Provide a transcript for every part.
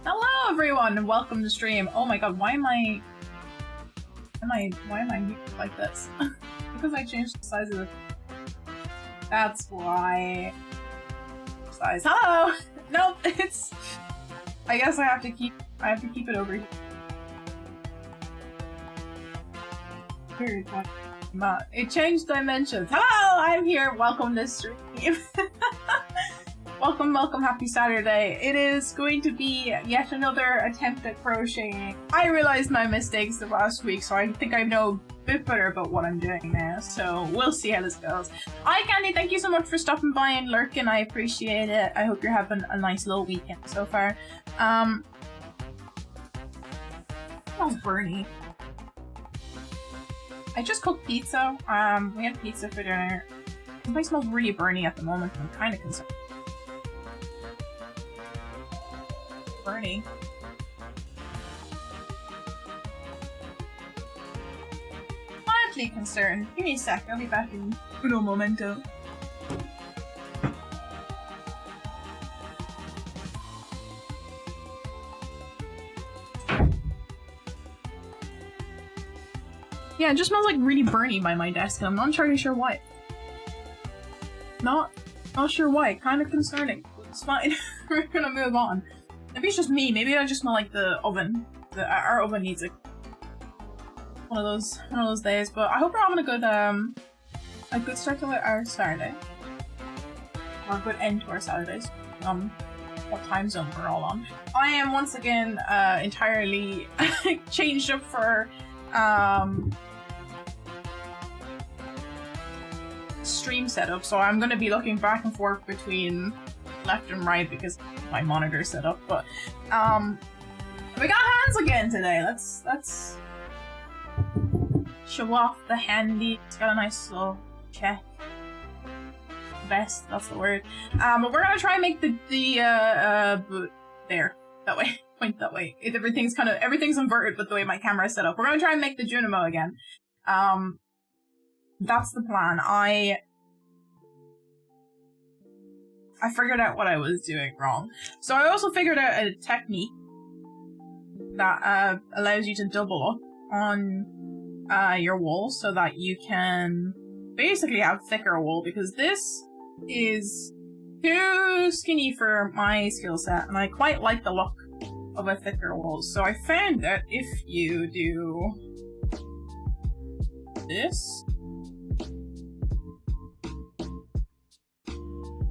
Hello everyone and welcome to the stream. Oh my god, why am I muted like this? Because I changed the size of the... That's why... Size. Hello! Nope, it's... I guess I have to keep it over here. Weird. It changed dimensions. Hello! I'm here, welcome to the stream. Welcome, happy Saturday. It is going to be yet another attempt at crocheting. I realized my mistakes the last week, so I think I know a bit better about what I'm doing now, so we'll see how this goes. Hi Candy, thank you so much for stopping by and lurking, I appreciate it. I hope you're having a nice little weekend so far. Smells burny. I just cooked pizza. We had pizza for dinner. The place smells really burny at the moment, and I'm kind of concerned. Burning. Mildly concerned. Give me a sec, I'll be back in uno momento. Yeah, it just smells like really burny by my desk, and I'm not entirely sure why. Not sure why, kind of concerning. It's fine. We're gonna move on. Maybe it's just me. Maybe I just smell like the oven. Our oven needs one of those days. But I hope we're having a good start to our Saturday, or a good end to our Saturdays. What time zone we're all on? I am once again entirely changed up for stream setup. So I'm gonna be looking back and forth between left and right because my monitor set up, but we got hands again today. Let's show off the handy. It's got a nice little check vest, that's the word. But we're gonna try and make the there, that way, point that way. Everything's inverted with the way my camera is set up. We're gonna try and make the Junimo again. That's the plan. I figured out what I was doing wrong. So I also figured out a technique that allows you to double up on your wool so that you can basically have thicker wool, because this is too skinny for my skill set and I quite like the look of a thicker wool. So I found that if you do this,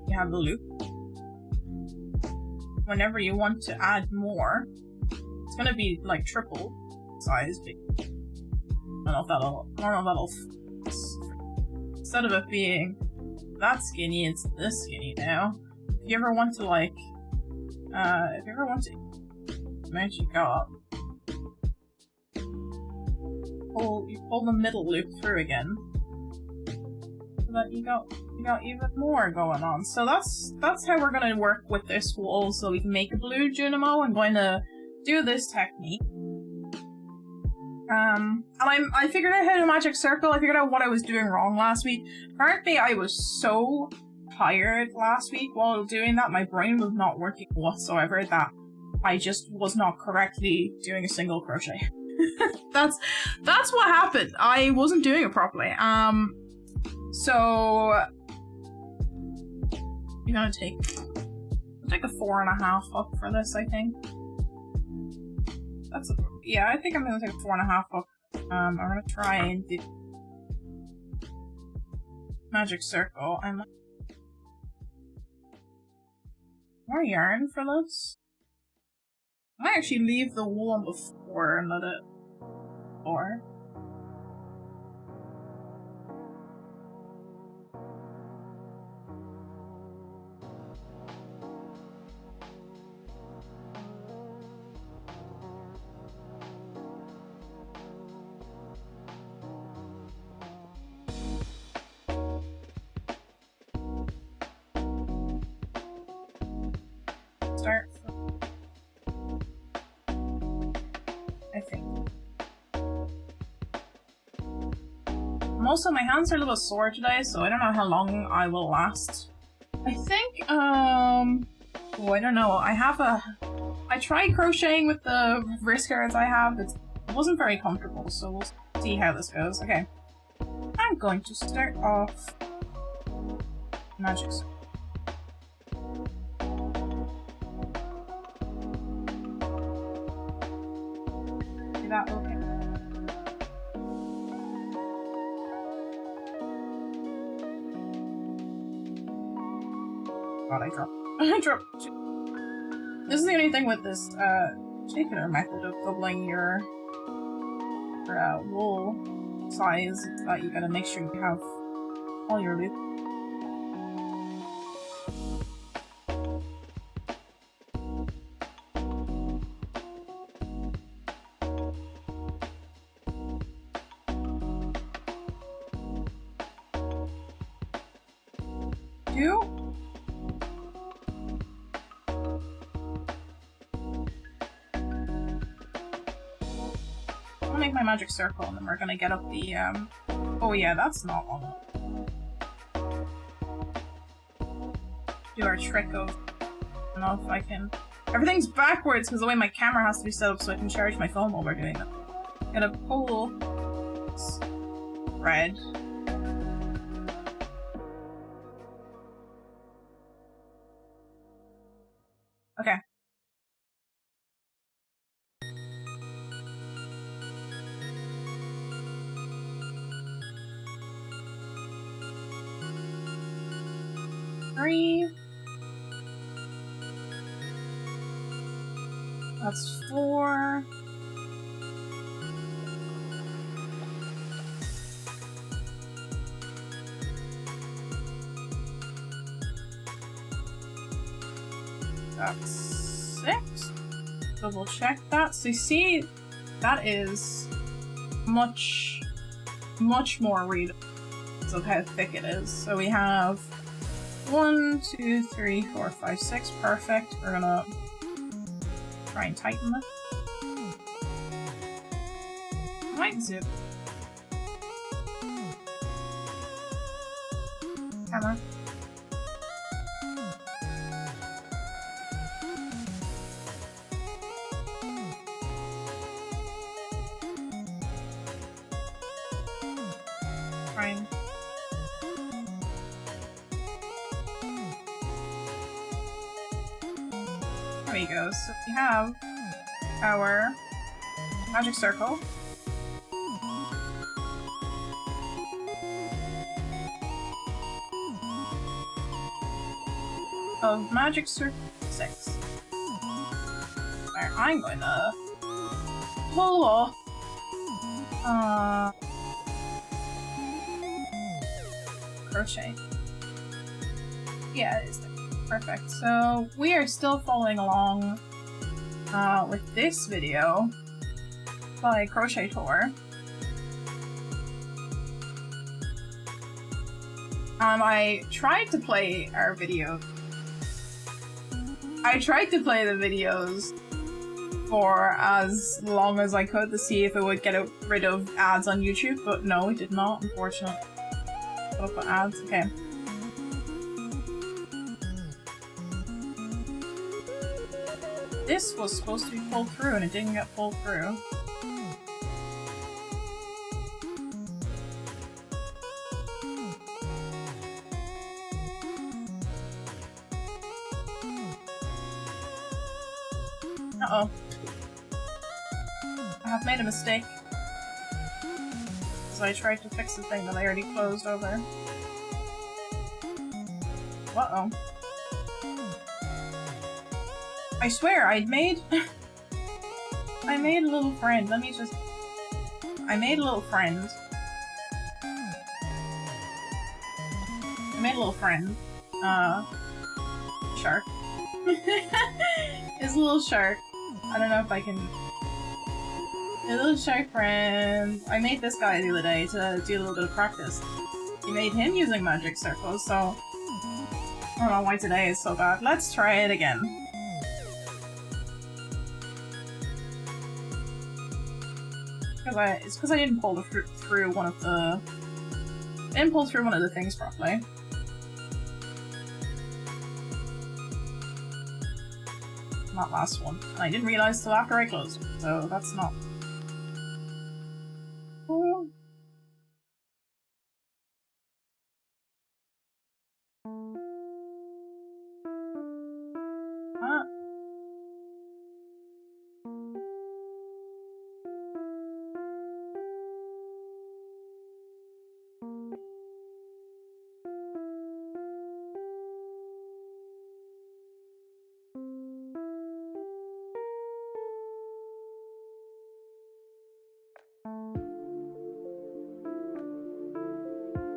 you have the loop. Whenever you want to add more, it's gonna be like triple size. I don't know if that'll instead of it being that skinny, it's this skinny now. If you ever want to actually go up, you pull the middle loop through again, so that you got even more going on. So that's how we're gonna work with this wool, so we can make a blue Junimo. I'm going to do this technique. And I figured out how to magic circle. I figured out what I was doing wrong last week. Apparently I was so tired last week while doing that. My brain was not working whatsoever, that I just was not correctly doing a single crochet. That's what happened. I wasn't doing it properly. So you're gonna take a 4.5 hook for this, I think. Yeah, I think I'm gonna take a 4.5 hook. I'm gonna try and do magic circle. I more yarn for this. I might actually leave the wool on before and let it pour. Start from, I think. Also, my hands are a little sore today, so I don't know how long I will last. I think, oh, I don't know. I tried crocheting with the wrist guards I have. It wasn't very comfortable, so we'll see how this goes. Okay. I'm going to start off magic circle. That okay. God, I dropped. This is the only thing with this particular method of doubling your wool size, is that you gotta make sure you have all your loops. I'll make my magic circle and then we're gonna get up the oh yeah, that's not long enough. Do our trick of, I don't know if I can. Everything's backwards because the way my camera has to be set up so I can charge my phone while we're doing it. Gonna pull thread. Okay. Three. That's 4. That's 6. Double check that. So you see, that is much more readable of how thick it is. So we have 1, 2, 3, 4, 5, 6. Perfect. We're gonna try and tighten it. Might zip. Camera. Fine. There we go. So we have our magic circle. Of magic circle 6. Where I'm going to pull off crochet. Yeah, it is there. Perfect. So we are still following along with this video by Crochet Tour. I tried to play our video. I tried to play the videos for as long as I could to see if it would get rid of ads on YouTube, but no, it did not, unfortunately. Put up ads. Okay. this was supposed to be pulled through and it didn't get pulled through. Uh-oh. I have made a mistake. Because I tried to fix the thing that I already closed over. Uh-oh. I swear, I'd made... I made a little friend. Let me just... I made a little friend. I made a little friend. Shark. It's a little shark. I don't know if I can... A little shark friend. I made this guy the other day to do a little bit of practice. You made him using magic circles, so... I don't know why today is so bad. Let's try it again. It's because I didn't pull through one of the... I didn't pull through one of the things properly. That last one. And I didn't realize till after I closed it, so that's not... Oh.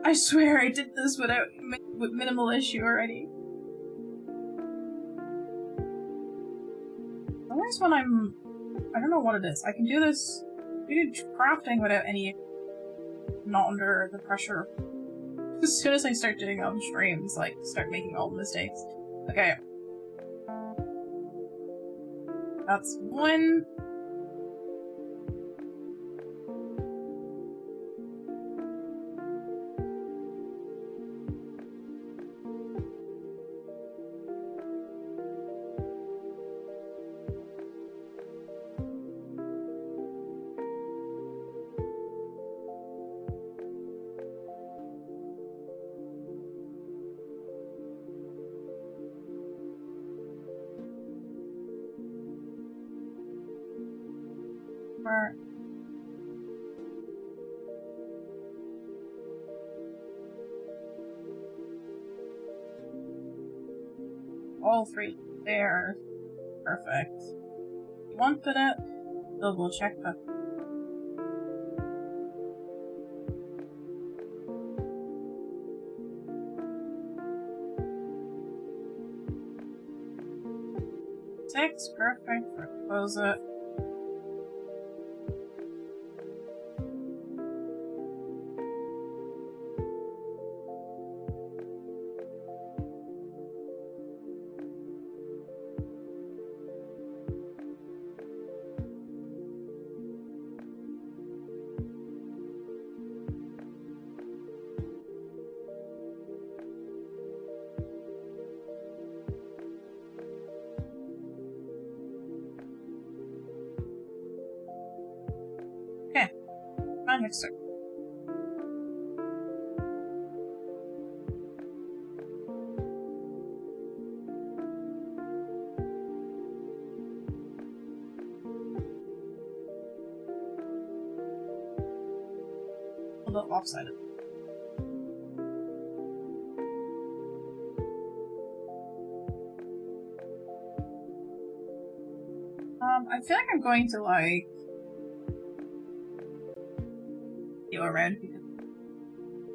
I swear I did this with minimal issue already. Always when I'm... I don't know what it is. I can do this... do crafting without any... not under the pressure. As soon as I start doing it on streams, like, start making all the mistakes. Okay. That's one... all three there. Perfect. Wanted it. Double check that. Six, perfect. Close it. Magic circle. A little lopsided. I feel like I'm going to like go around because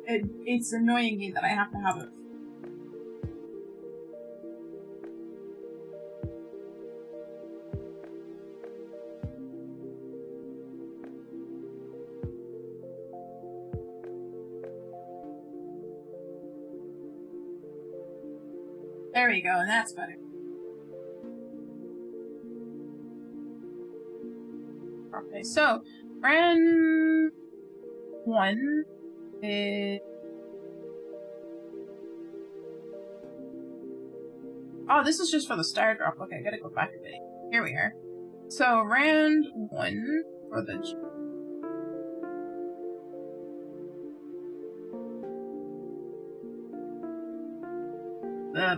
it's annoying me that I have to have it. There we go, and that's better. Okay, so round one is... Oh, this is just for the star drop. Okay, I gotta go back a bit. Here we are. So round 1 for the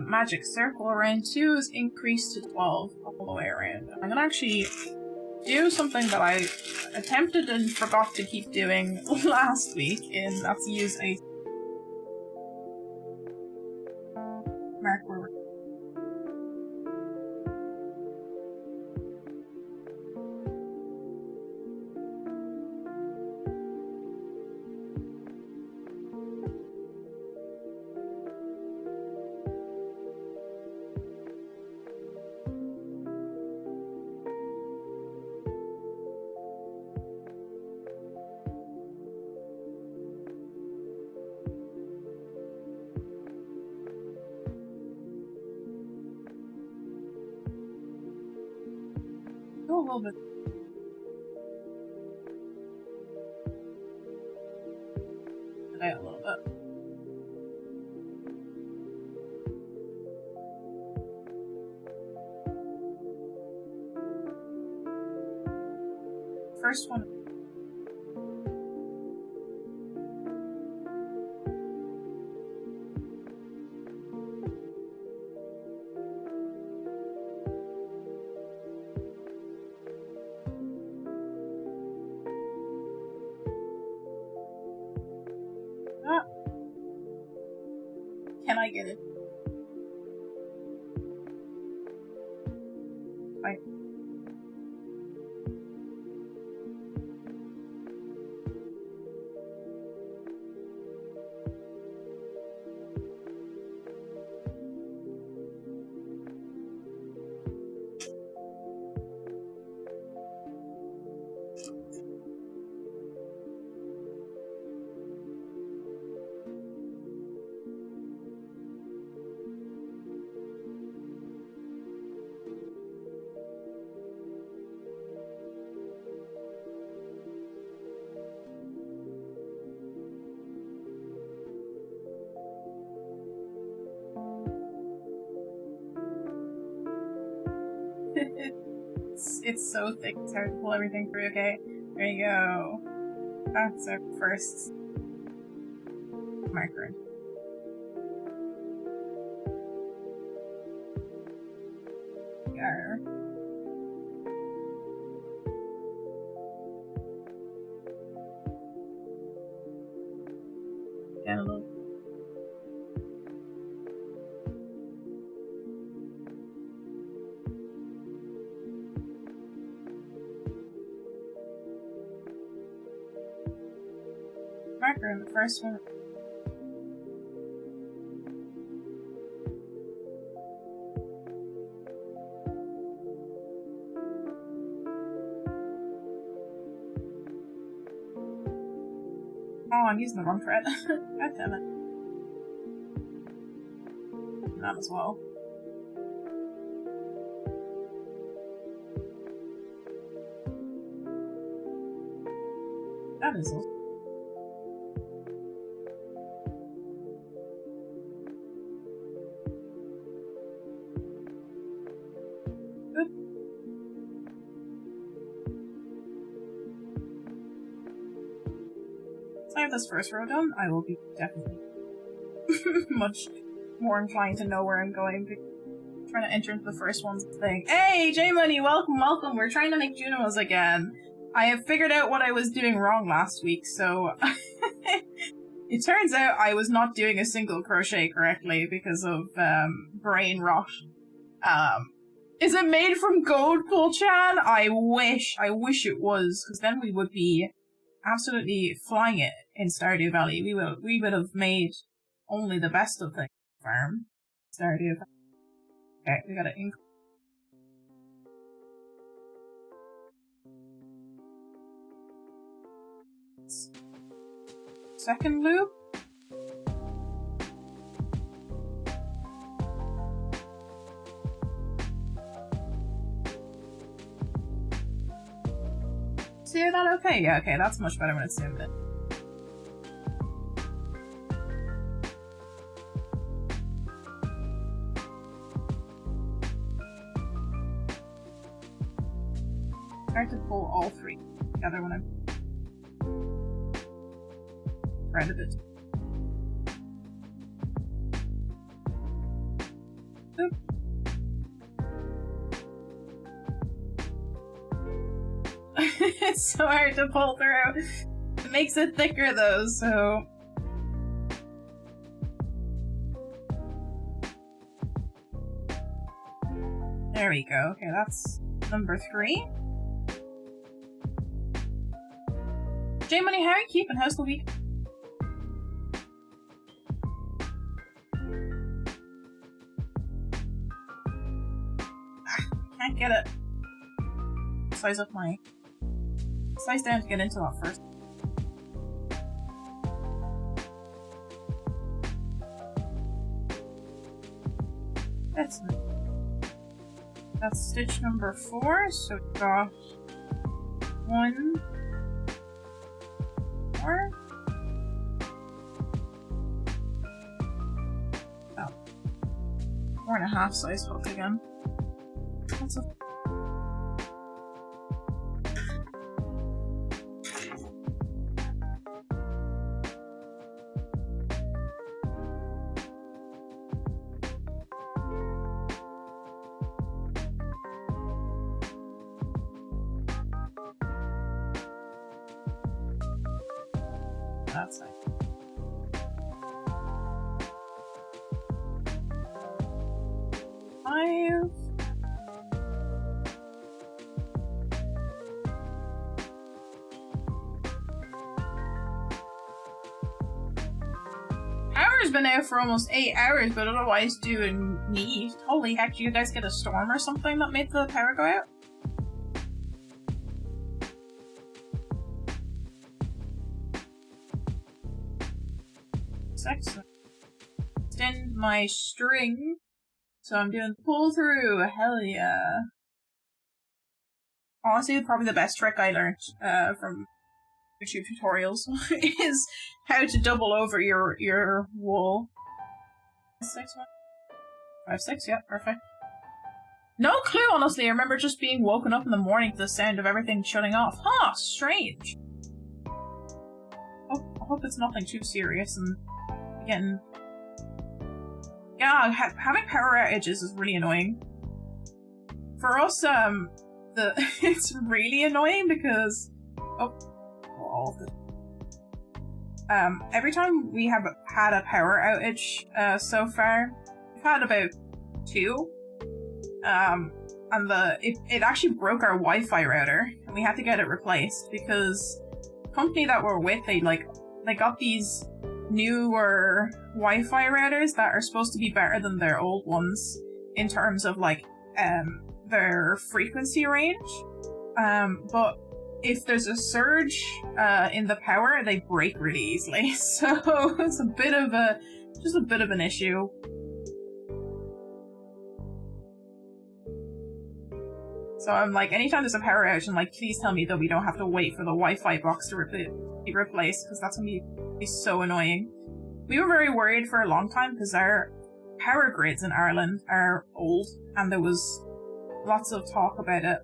magic circle. Round 2 is increased to 12 all the way around. I'm gonna actually do something that I attempted and forgot to keep doing last week, and that's use a marker. Go a little bit. A little bit. First one. Ah. Can I get it? Right. It's so thick, it's hard to pull everything through. Okay, there you go. That's our first marker. There. And a little. Marker in the first one. Oh, I'm using the wrong thread. God damn it. That as well. That is also. I have this first row done, I will be definitely much more inclined to know where I'm going. I'm trying to enter into the first one's thing. Hey, J-Money, welcome, welcome. We're trying to make Junimos again. I have figured out what I was doing wrong last week, so it turns out I was not doing a single crochet correctly because of brain rot. Is it made from gold, Opal-chan? I wish it was, because then we would be absolutely flying it in Stardew Valley. We would have made only the best of the farm. Stardew Valley. Okay, we gotta increase. Second loop. See that okay? Yeah, okay, that's much better when it's zoomed in. Hard to pull all three together when I'm thread a bit. Oop. It's so hard to pull through. It makes it thicker though, so... There we go. Okay, that's number 3. J Money, how are you keeping? How's the week? Can't get it. Size up my... Size down to get into that first. That's stitch number 4, so we've got 1 more. Oh. 4.5 size hook again. That's a... That's nice. Five. Power's been out for almost 8 hours, but otherwise doing neat. Holy heck, did you guys get a storm or something that made the power go out? Excellent. Extend my string, so I'm doing pull through. Hell yeah! Honestly, probably the best trick I learned from YouTube tutorials is how to double over your wool. 6 1 5 6. Yeah, perfect. No clue, honestly. I remember just being woken up in the morning to the sound of everything shutting off. Huh? Strange. I hope it's nothing too serious and. Again, yeah, having power outages is really annoying. For us, it's really annoying because every time we have had a power outage so far, we've had about 2, and it actually broke our Wi-Fi router, and we had to get it replaced because the company that we're with, they got these newer Wi-Fi routers that are supposed to be better than their old ones in terms of their frequency range. But if there's a surge in the power, they break really easily. So it's just a bit of an issue. So I'm like, anytime there's a power outage, I'm like, please tell me that we don't have to wait for the Wi-Fi box to be replaced, because that's gonna be so annoying. We were very worried for a long time because our power grids in Ireland are old, and there was lots of talk about it.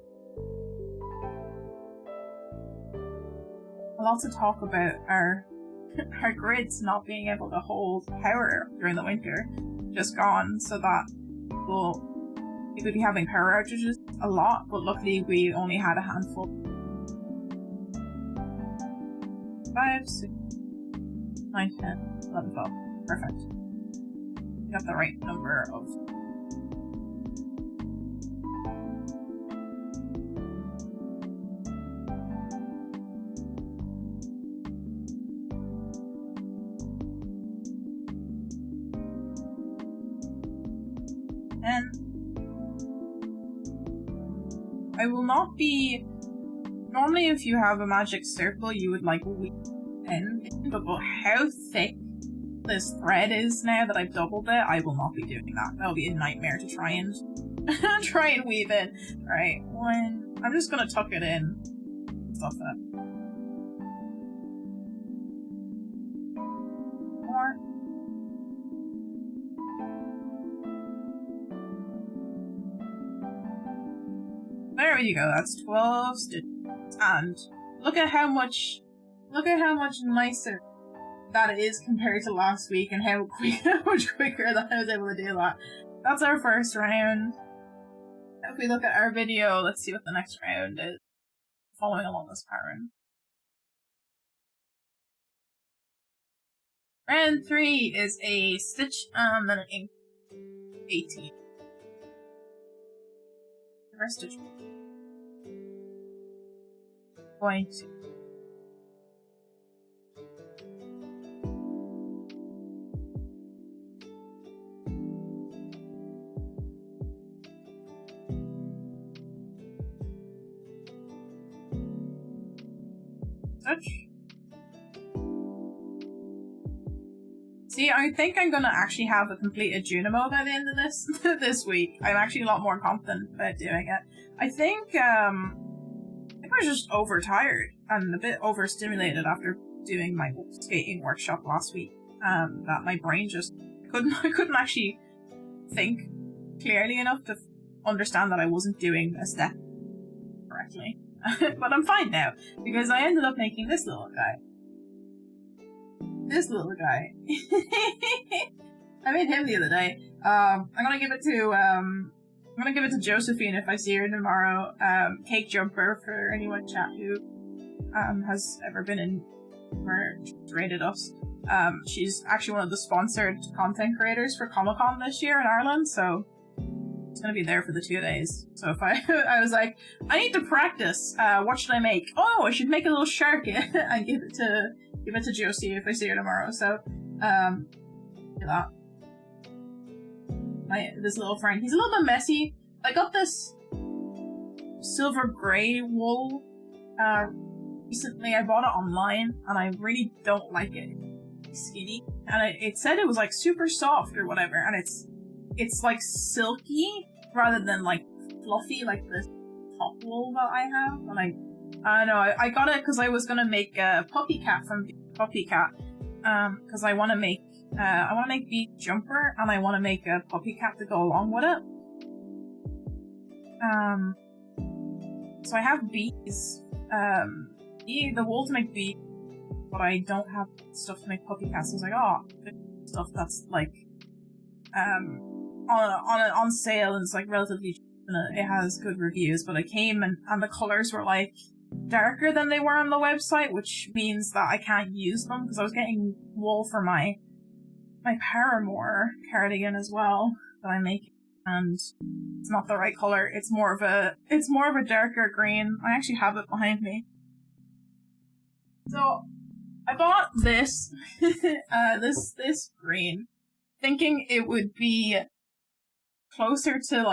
Lots of talk about our grids not being able to hold power during the winter, just gone, so that we would be having power outages a lot, but luckily we only had a handful. 5, 6, 9, 10, 11, 12. Perfect. Got the right number of... And I will not be... Normally if you have a magic circle you would weave in, but how thick this thread is now that I've doubled it, I will not be doing that. That'll be a nightmare to try and weave in. Right, 1. I'm just gonna tuck it in. Stuff that. 4. there you go, that's 12 stitches. And look at how much nicer that is compared to last week and how much quicker that I was able to do that. That's our first round. If we look at our video, let's see what the next round is. Following along this pattern. Round 3 is a stitch and then an ink 18. First stitch. Going to stitch. See, I think I'm gonna actually have a completed Junimo by the end of this week. I'm actually a lot more confident about doing it. I think I was just overtired and a bit overstimulated after doing my skating workshop last week. That my brain just I couldn't actually think clearly enough to understand that I wasn't doing a step correctly. But I'm fine now because I ended up making this little guy. This little guy. I made him the other day. I'm gonna give it to Josephine if I see her tomorrow. Cake Jumper for anyone in chat who has ever been in or rated us. She's actually one of the sponsored content creators for Comic-Con this year in Ireland, so she's gonna be there for the 2 days. So if I was like, I need to practice. What should I make? Oh, I should make a little shark and give it to Josie if I see her tomorrow. So, do that. This little friend, he's a little bit messy. I got this silver grey wool recently. I bought it online and I really don't like it. It's skinny, and it said it was like super soft or whatever, and it's like silky rather than like fluffy like the top wool that I have. And I don't know, I got it because I was gonna make a puppy cat from Puppy Cat, because I want to make Bee Jumper and I want to make a puppy cat to go along with it. So I have bees, the wool to make bees, but I don't have stuff to make puppy cats. So I was like, oh, stuff that's like on sale and it's like relatively cheap and it has good reviews. But I came and the colors were like darker than they were on the website, which means that I can't use them because I was getting wool for my Paramore cardigan as well that I make, and it's not the right color. It's more of a darker green. I actually have it behind me. So I bought this this green, thinking it would be closer to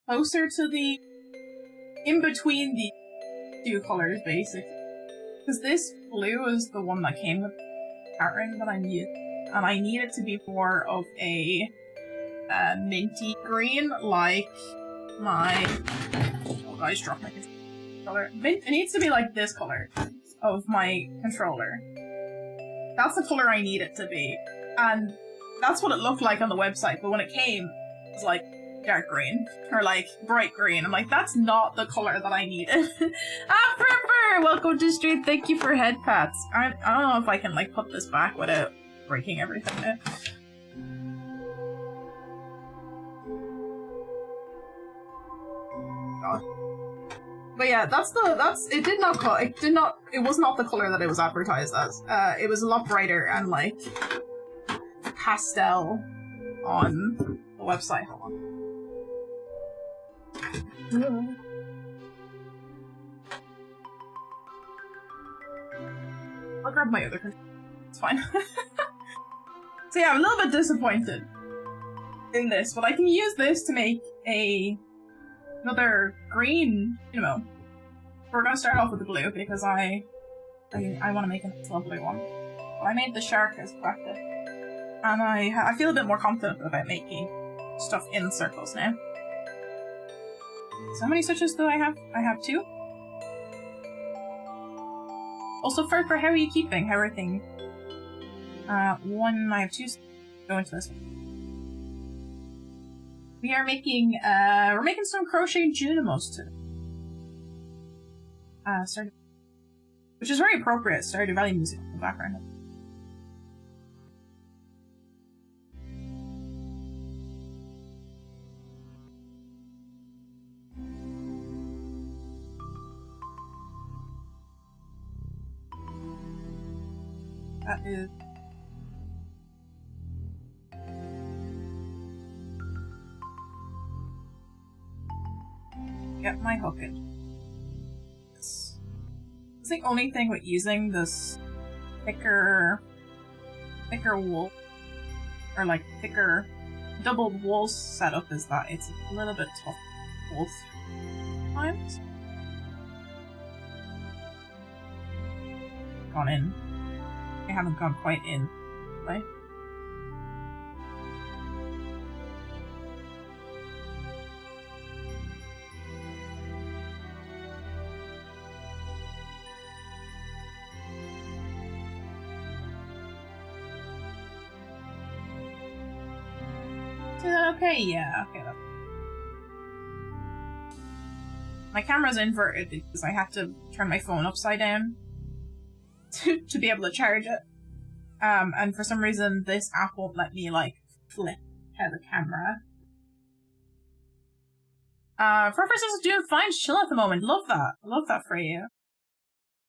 the in between the two colors basically, because this blue is the one that came with the pattern that I'm using, and I need it to be more of a minty green, like my I just dropped my controller. It needs to be like this color of my controller. That's the color I need it to be, and that's what it looked like on the website. But when it came, it was like dark green or like bright green. I'm like, that's not the color that I needed. Fur, welcome to stream. Thank you for head pats. I don't know if I can like put this back without breaking everything now. God. But yeah, it was not the color that it was advertised as. It was a lot brighter and like pastel on the website. Hold on. I'll grab my other controller. It's fine. So yeah, I'm a little bit disappointed in this, but I can use this to make another green, We're gonna start off with the blue because I want to make a nice little blue one. But I made the shark as practice, and I feel a bit more confident about making stuff in circles now. So how many stitches do I have? I have 2. Also, Fur, how are you keeping? How are things? 1, I have 2. Go into this one. We are making, we're making some crochet Junimos today. Stardew, which is very appropriate. Stardew Valley music in the background. That is. Get my hook in. It's the only thing with using this thicker wool, or like thicker doubled wool setup, is that it's a little bit tough both times. Gone in. I haven't gone quite in, right? Okay, yeah, okay. My camera's inverted because I have to turn my phone upside down to be able to charge it. And for some reason this app won't let me, like, flip out the camera. Purpose is doing fine, chill at the moment. Love that. Love that for you.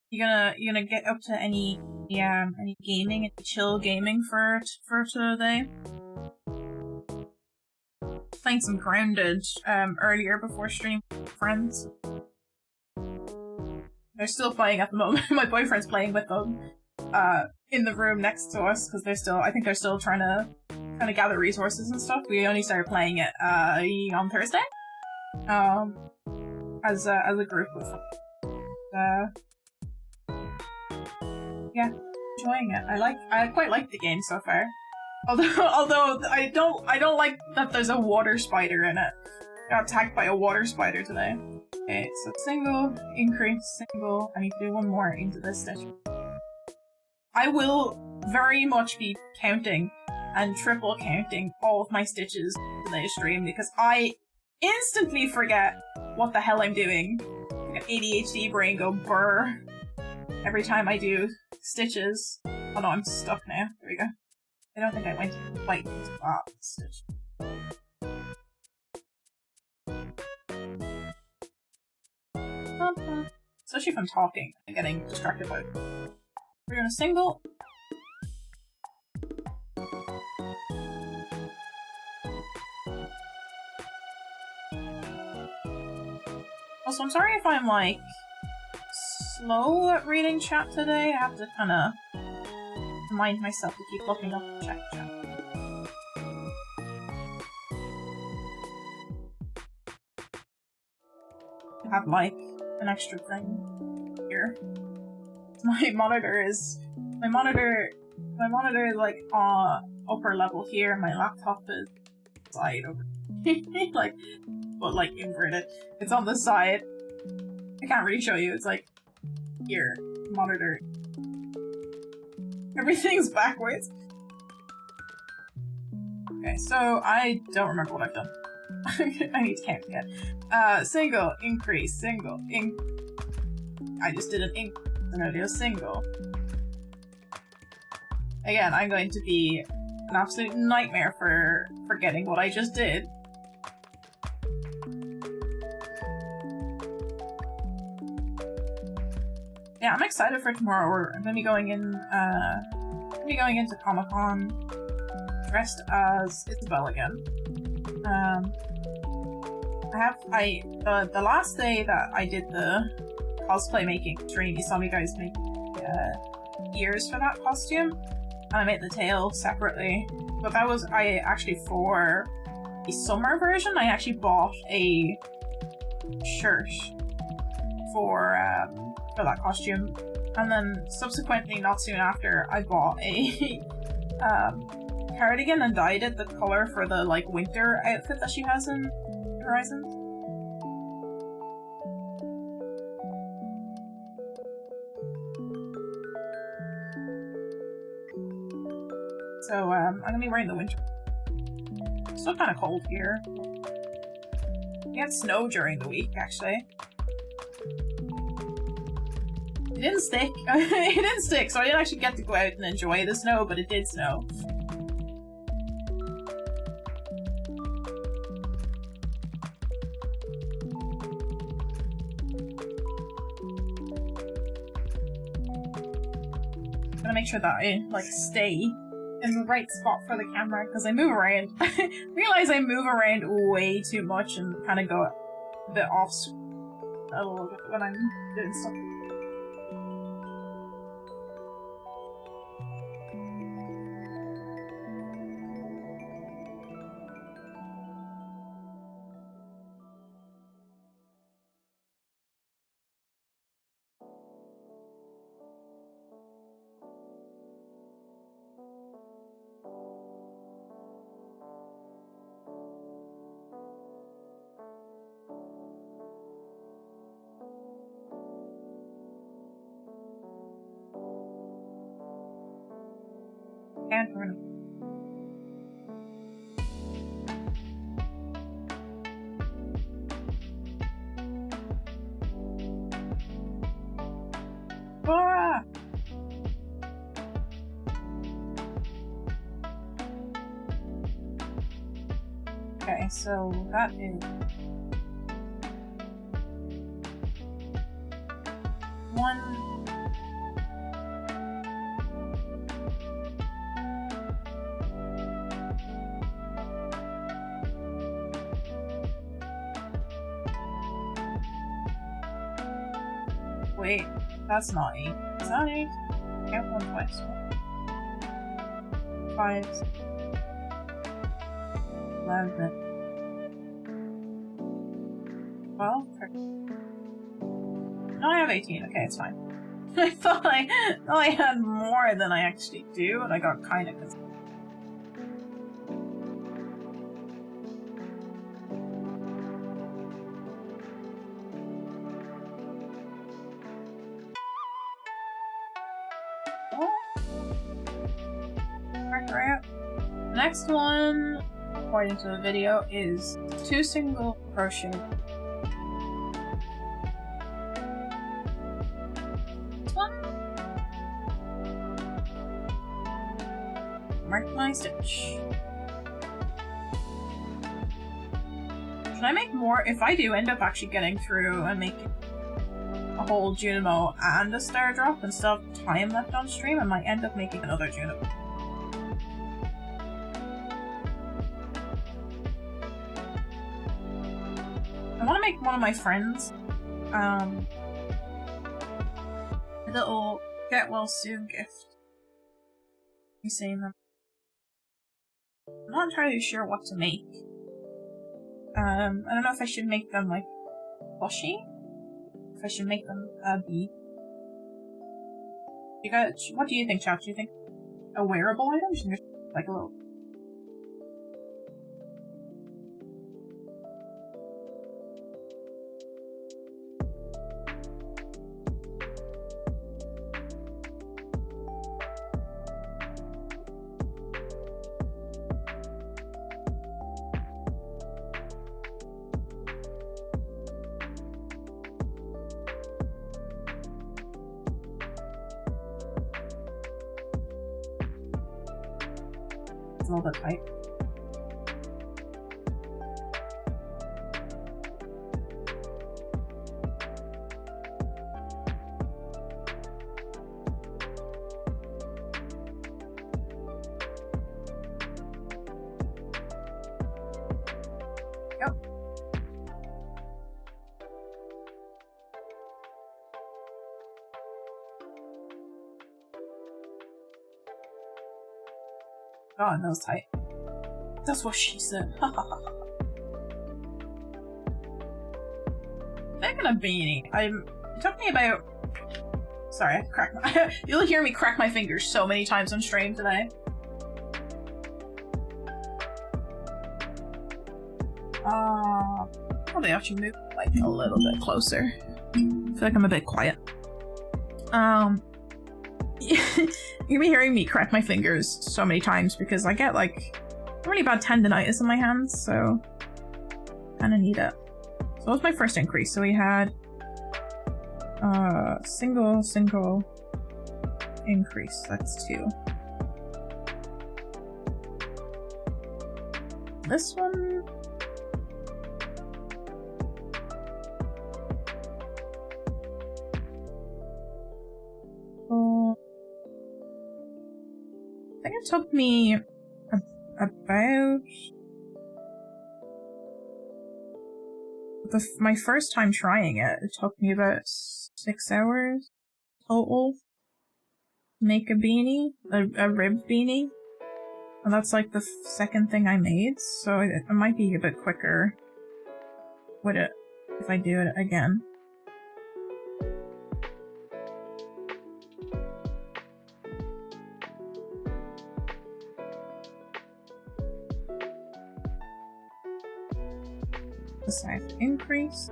You gonna get up to any gaming, any chill gaming for today? Playing some Grounded earlier before stream with friends. They're still playing at the moment. My boyfriend's playing with them in the room next to us because I think they're still trying to gather resources and stuff. We only started playing it on Thursday as a group with yeah, enjoying it. I quite like the game so far. Although I don't like that there's a water spider in it. Got attacked by a water spider today. Okay, so single, increase, single. I need to do one more into this stitch. I will very much be counting and triple counting all of my stitches in today's stream because I instantly forget what the hell I'm doing. Like an ADHD brain go brr every time I do stitches. Oh no, I'm stuck now. There we go. I don't think I went quite into that stitch. Especially if I'm talking and getting distracted by it. We're doing a single. Also, I'm sorry if I'm, like, slow at reading chat today. I have to kind of remind myself to keep looking up and check chat. I have, like, an extra thing here. My monitor is like upper level here, and my laptop is side over like, but like inverted. It's on the side. I can't really show you. It's like here, monitor. Everything's backwards. Okay, so I don't remember what I've done. I need to count again. Single, increase, single, I just did an increase. I'm gonna do a single. Again, I'm going to be an absolute nightmare for forgetting what I just did. Yeah, I'm excited for tomorrow. I'm gonna be going in. Into Comic-Con dressed as Isabelle again. The last day that I did the cosplay making stream, you saw me guys make ears for that costume, and I made the tail separately. But that was for the summer version. I actually bought a shirt for that costume, and then subsequently, not soon after, I bought a cardigan and dyed it the color for the like winter outfit that she has in Horizons. So I'm gonna be wearing the winter. It's still kind of cold here. We had snow during the week, actually. It didn't stick. It didn't stick, so I didn't actually get to go out and enjoy the snow, but it did snow. I'm gonna make sure that I, like, stay in the right spot for the camera, because I move around. I realize I move around way too much and kind of go a bit off a little bit when I'm doing stuff. And we're gonna... Ah! Okay, so that is... one... Wait, that's not 8. Is that 8? Count one twice. 5, 11, 12, 13. No, I have 18. Okay, it's fine. I thought I had more than I actually do, and I got kind of confused. Next one, according to the video, is 2 single crochet. This one. Mark my stitch. Should I make more? If I do end up actually getting through and making a whole Junimo and a star drop and still have time left on stream, I might end up making another Junimo. I want to make one of my friends a little get well soon gift. You saying them? I'm not entirely sure what to make. I don't know if I should make them like plushy. If I should make them a bee. You guys, what do you think, chat? Do you think a wearable item? Should just like a little. A little bit tight. Yep. God, that was tight. That's what she said. Thinking of beanie, it took me about... Sorry, I cracked my... You'll hear me crack my fingers so many times on stream today. Probably actually move like a little bit closer. I feel like I'm a bit quiet. You'll be hearing me crack my fingers so many times because I get like really bad tendonitis in my hands, so kind of need it. So that was my first increase. So we had Single increase. That's 2. This one. Oh, I think it took me about my first time trying it. It took me about 6 hours total to make a beanie, a rib beanie, and that's like the second thing I made. So it might be a bit quicker with it if I do it again. The size increase.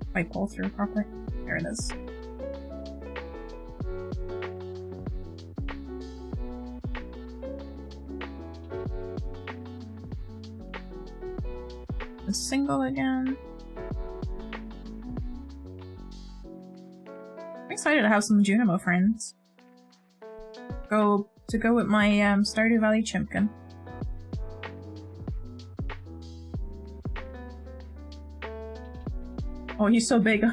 If I pull through properly. There it is. The single again. I'm excited to have some Junimo friends. Go with my Stardew Valley Chimpkin. Oh, he's so big.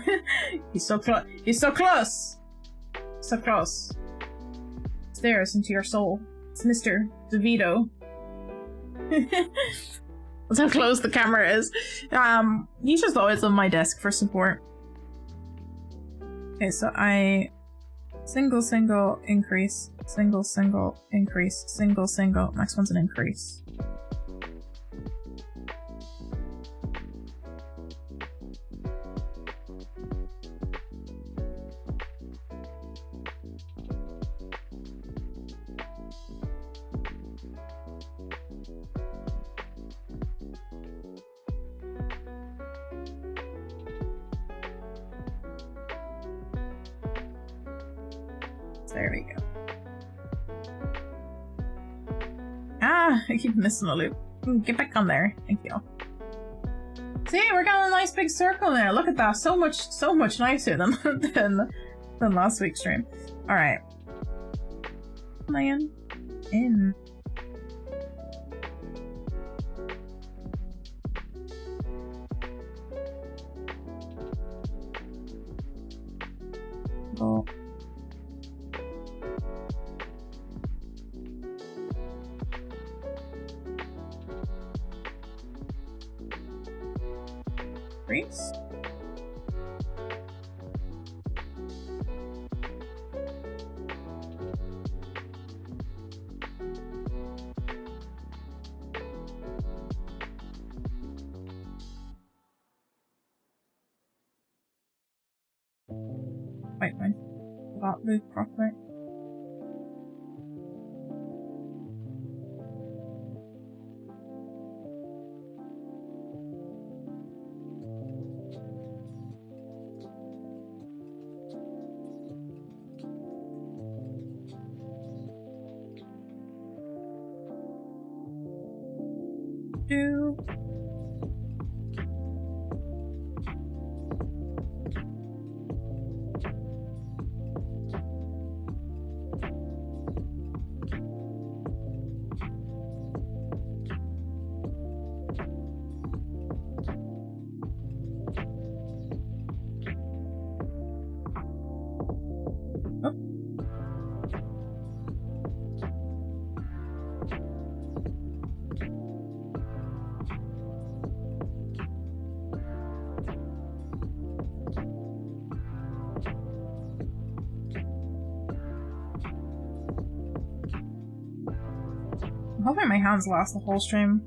He's so close. He's so close. So close. Stares into your soul. It's Mr. DeVito. That's how close the camera is. He's just always on my desk for support. Okay, so I single increase, single increase, single. Next one's an increase. There we go. Ah, I keep missing a loop. Get back on there. Thank you. See, we're got a nice big circle there. Look at that. So much nicer than last week's stream. Alright. Am I in? In. Oh. Increase. Wait, that move properly. I'm hoping my hands last the whole stream.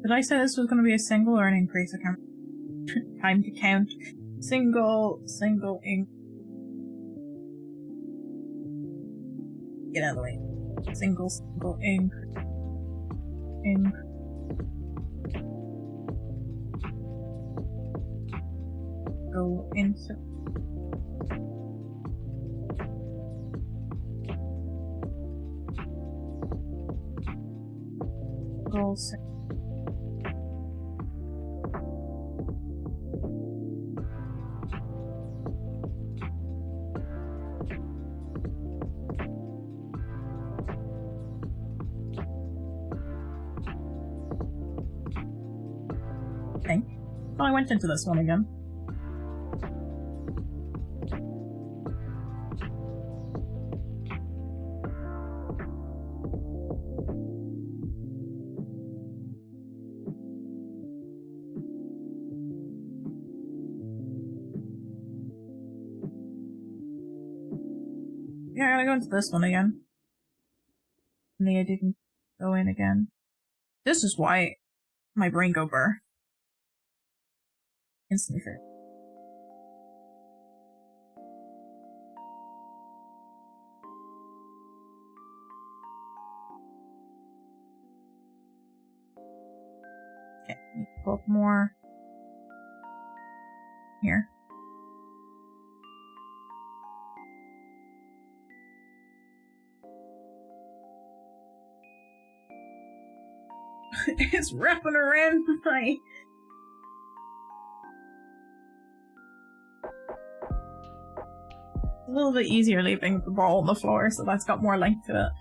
Did I say this was going to be a single or an increase? I can't. Time to count. Single, Get out of the way. single, increase, go into goal 6. I think. Oh, I went into this one again. Yeah, I gotta go into this one again. And I didn't go in again. This is why my brain go burr. Instantly fair. Okay, need to pull up more. Here. It's wrapping around my... A little bit easier leaving the ball on the floor, so that's got more length to it.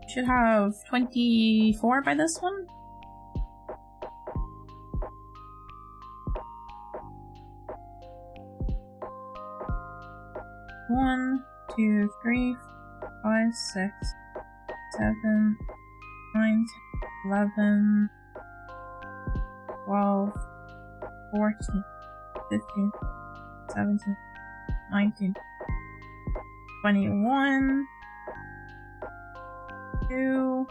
Should have 24 by this one. One, 2, 3, 5, 6, 7, 9, 10, 11, 12, 14, 15, 17, 19, 21, 2,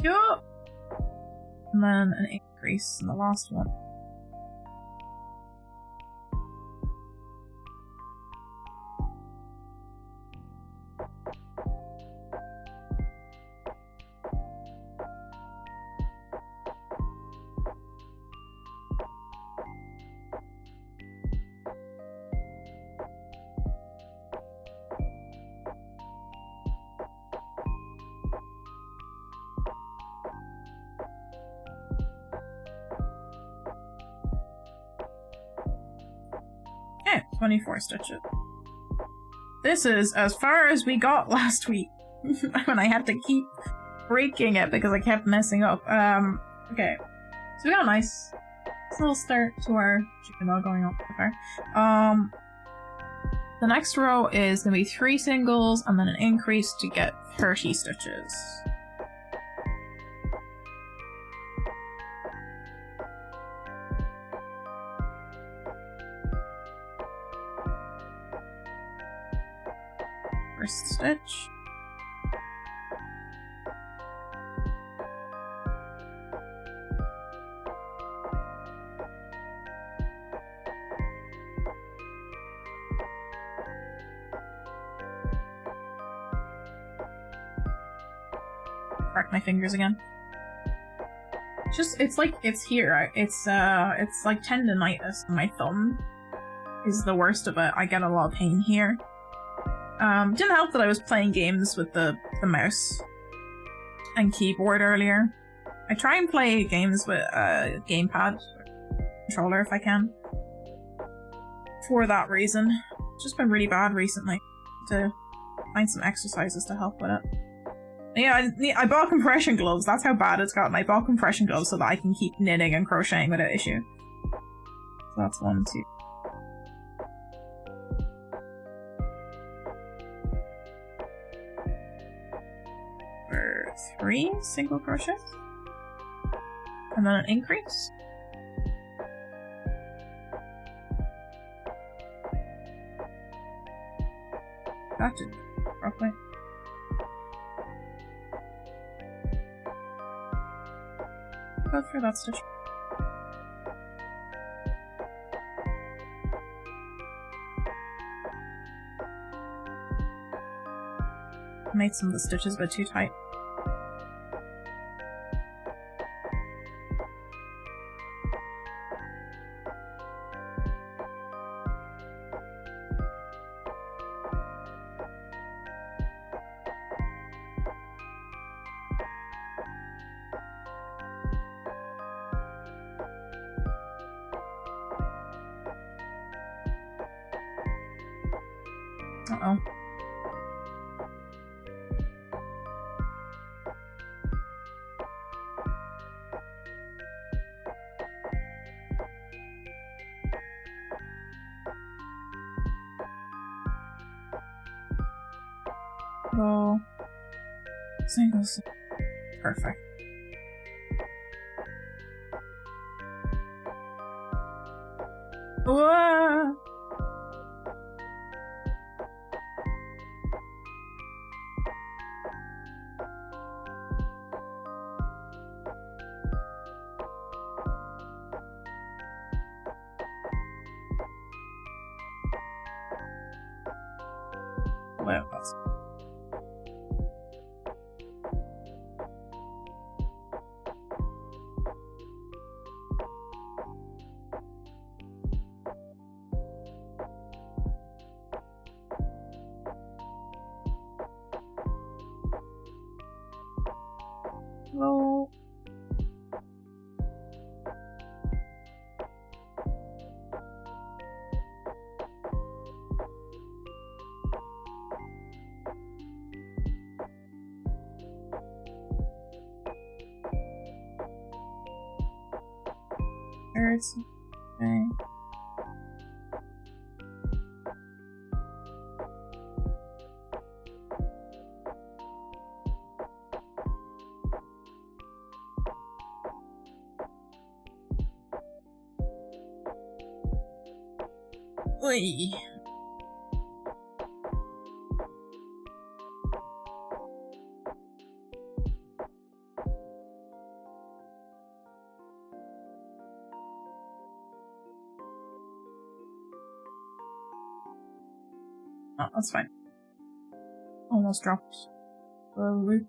2, and then an increase in the last one. Okay, 24 stitches. This is as far as we got last week when I had to keep breaking it because I kept messing up. Okay, so we got a nice little start to our Junimos going on so far. The next row is gonna be 3 singles and then an increase to get 30 stitches. First stitch. Crack my fingers again. It's like it's here. It's like tendonitis in my thumb is the worst of it. I get a lot of pain here. Didn't help that I was playing games with the mouse and keyboard earlier. I try and play games with a gamepad controller if I can. For that reason. It's just been really bad recently. To find some exercises to help with it. Yeah, I bought compression gloves. That's how bad it's gotten. I bought compression gloves so that I can keep knitting and crocheting without issue. So that's 1, 2. For 3 single crochet. And then an increase. That didn't go properly. Go through that stitch. Made some of the stitches a bit too tight. Uh-oh. Go. Singles. Perfect. Whoa! Well, that's... Well... Hurts. Okay. Oy. Oh, that's fine. Almost dropped the loop.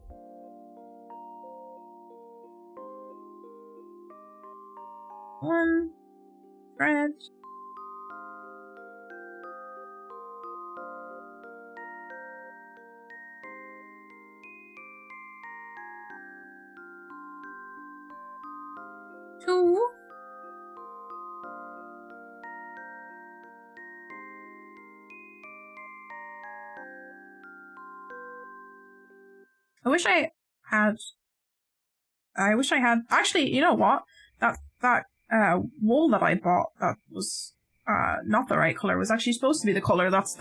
One thread. Two. I wish I had actually, you know what? That wool that I bought that was not the right color was actually supposed to be the color that's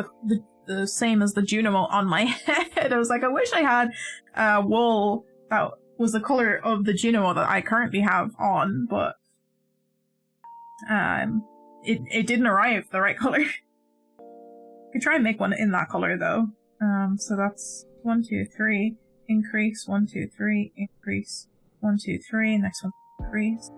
the same as the Junimo on my head. I was like, I wish I had wool that was the color of the Junimo that I currently have on, but it didn't arrive the right color. I could try and make one in that color though. So that's 1, 2, 3, increase, 1, 2, 3, increase, 1, 2, 3, next one, increase.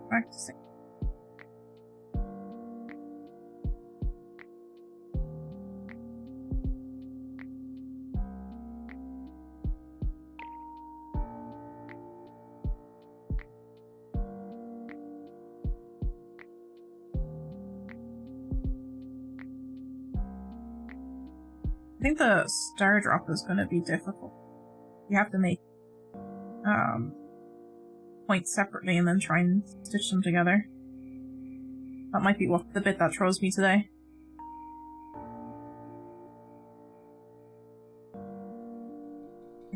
Practicing. I think the star drop is going to be difficult. You have to make points separately and then try and stitch them together. That might be the bit that throws me today.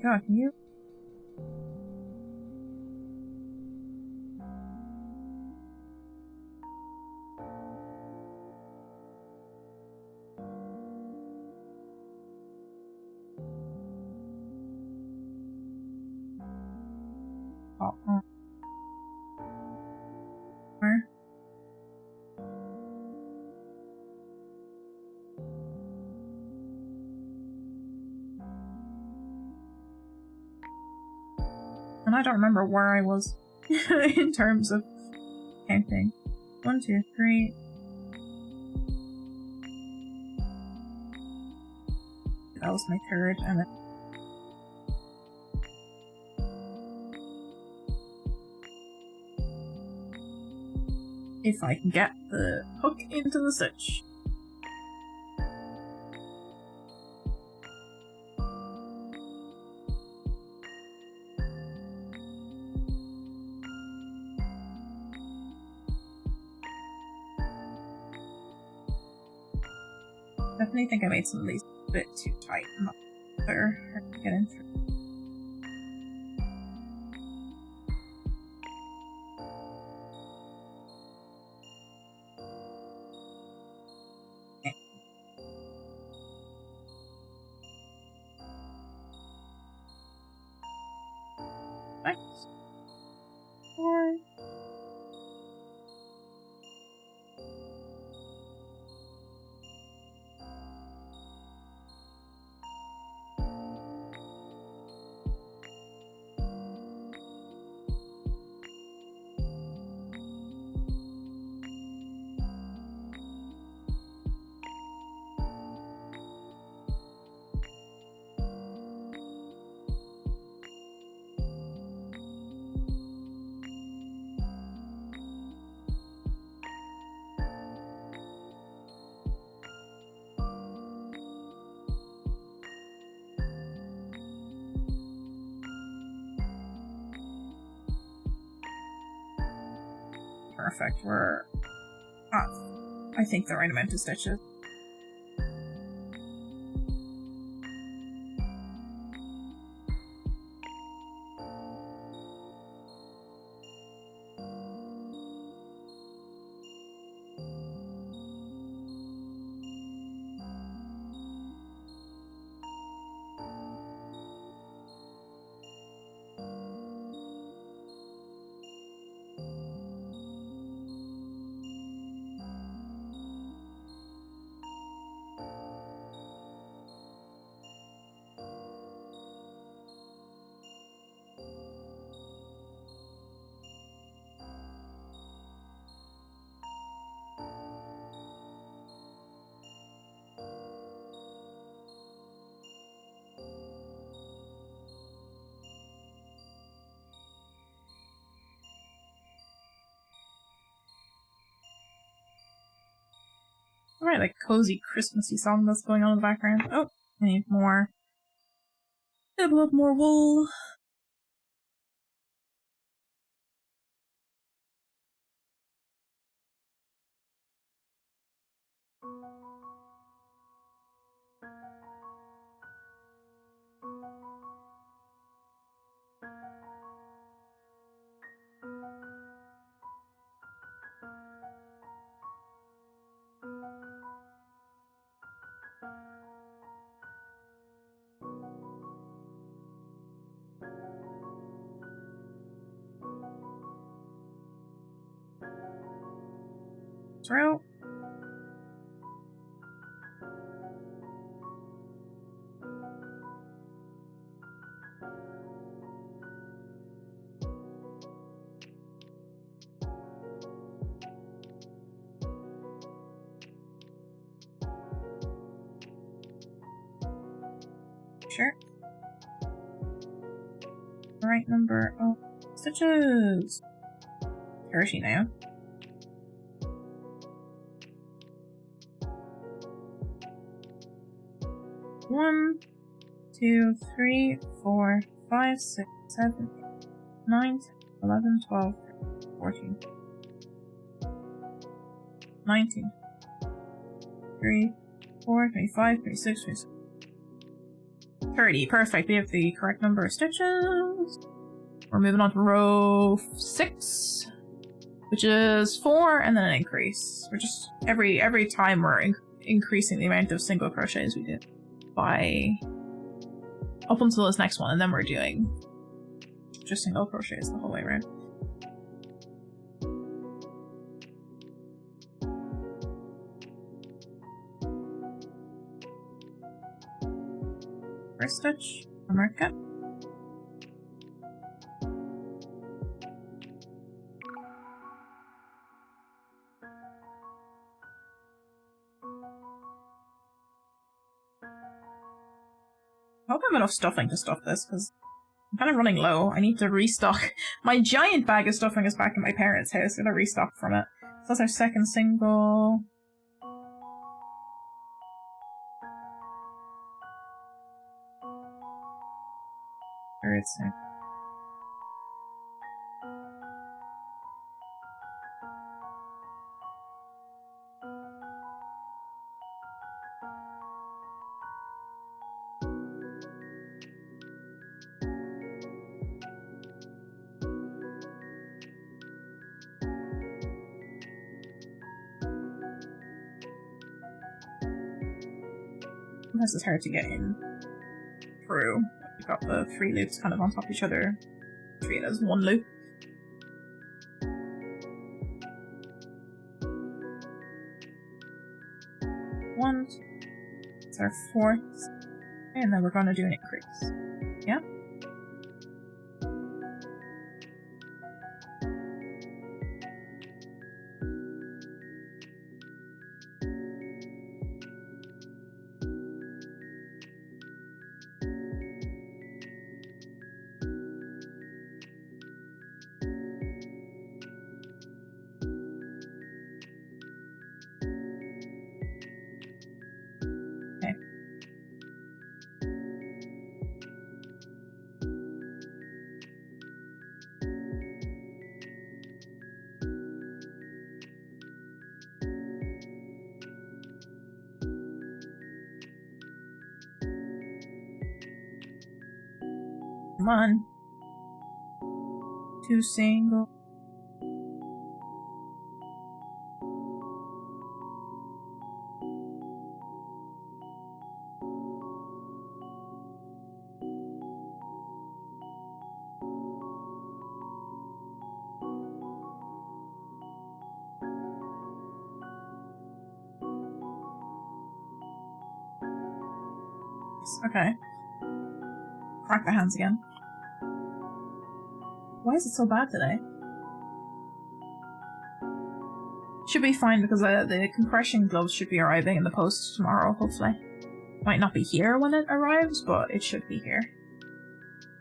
God, can you? Oh, where? And I don't remember where I was in terms of counting. 1, 2, 3. That was my third, and then if I can get the hook into the stitch. Definitely think I made some of these a bit too tight. I'm not sure how to get in through. Nice. 4. Perfect. We're at, I think, the right amount of stitches. Alright, like cozy Christmassy song that's going on in the background. Oh, I need more. Double up more wool. Throw. Sure. The right number of stitches. 30 now. One, 2, 3, 4, 5, 6, 7, 8, 9, 10, 11, 12, 13, 14, 19, 3, 4, 25, 26, 27. 30. Perfect. We have the correct number of stitches. We're moving on to row 6, which is 4 and then an increase. We're just every time we're increasing the amount of single crochets we do by up until this next one, and then we're doing just single crochets the whole way around. First stitch, mark it. I hope I have enough stuffing to stuff this, because I'm kind of running low. I need to restock. My giant bag of stuffing is back in my parents' house. I'm gonna restock from it. So that's our second single. Third single. This is hard to get in through. You've got the 3 loops kind of on top of each other. Treat it as 1 loop. One. It's our 4th. And then we're going to do an increase. Yeah? Come on. 2 single. Okay. Crack the hands again. Why is it so bad today? Should be fine because the compression gloves should be arriving in the post tomorrow, hopefully. Might not be here when it arrives, but it should be here.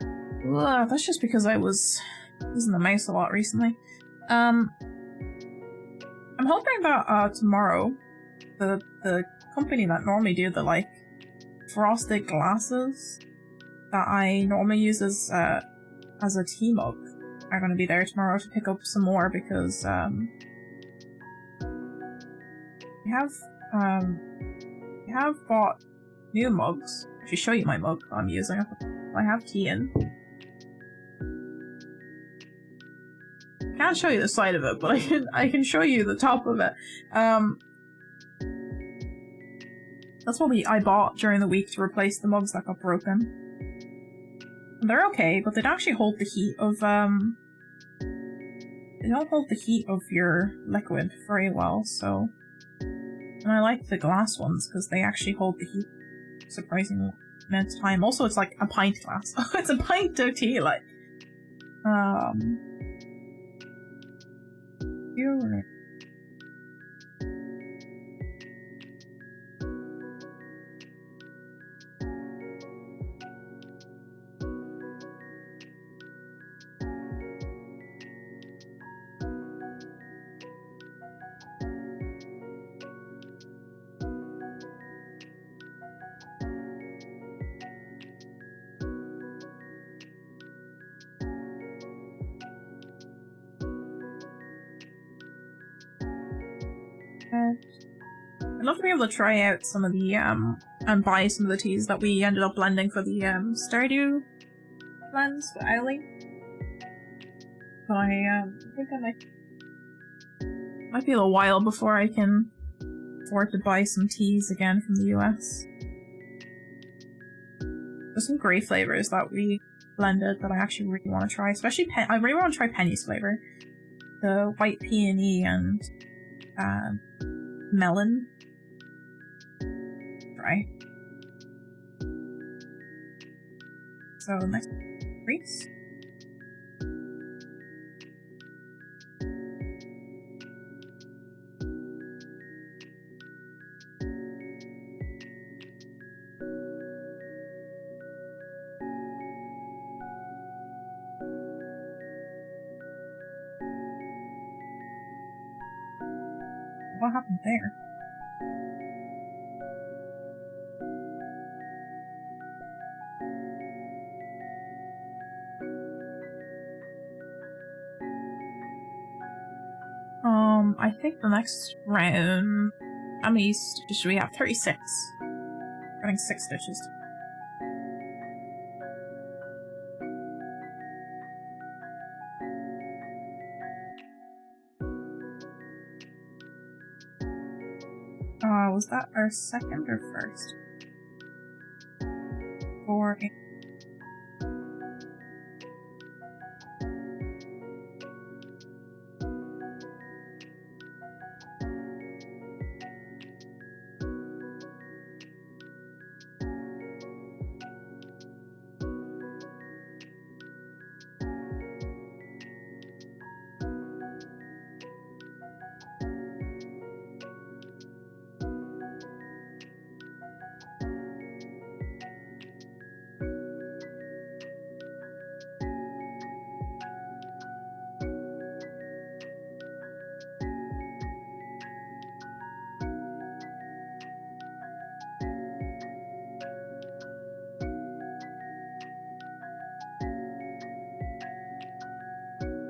Ugh, that's just because I was using the mouse a lot recently. I'm hoping that tomorrow, the company that normally do the like frosted glasses that I normally use as a tea mug are going to be there tomorrow to pick up some more because we have bought new mugs. I should show you my mug I'm using. I have tea in. I can't show you the side of it, but I can show you the top of it. That's what I bought during the week to replace the mugs that got broken. And they're okay, but they don't actually hold the heat of they don't hold the heat of your liquid very well, so. And I like the glass ones because they actually hold the heat surprisingly amount of time. Also, it's like a pint glass. It's a pint of tea, like. Here. I'd love to be able to try out some of the, and buy some of the teas that we ended up blending for the, Stardew blends with Owly. But I think I might be a little while before I can afford to buy some teas again from the US. There's some great flavors that we blended that I actually really want to try, especially I really want to try Penny's flavor. The white peony and melon. Try. So next, Greece. What happened there? I think the next round... How many stitches should we have? 36. Running 6 stitches. Was that our second or first? 4, 8.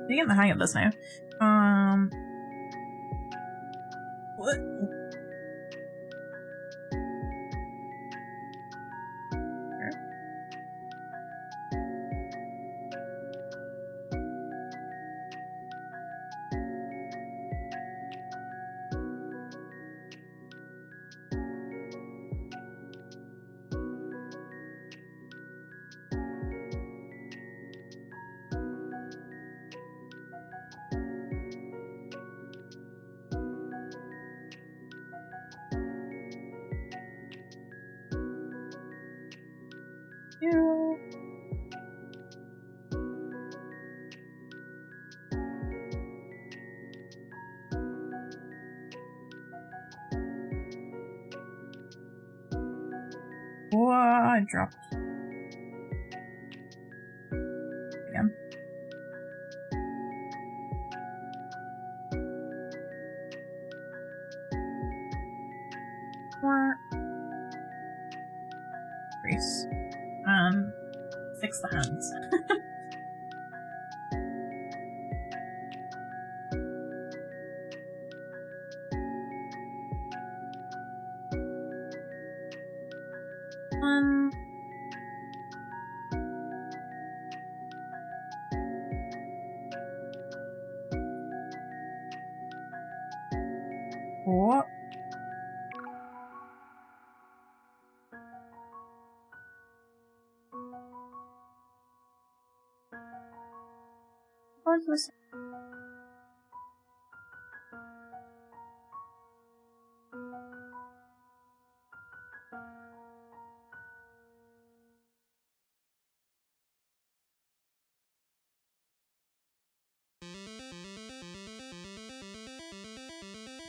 I'm getting the hang of this now. What? Whoa, I dropped. Again. More. Grease. Fix the hands. What? What was it?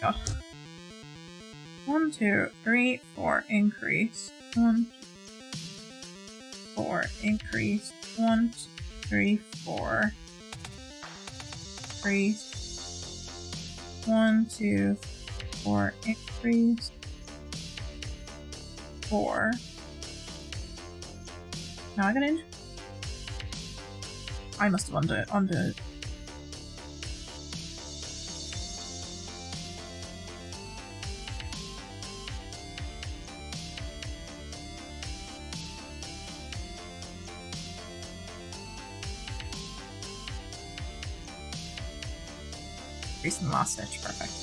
God. 1, 2, 3, 4, increase. 1, 4, increase. 1, 2, 3, 4. Increase. 1, 2, 4, increase. 4. Now I got in. I must have undid. increase in the last stitch. Perfect.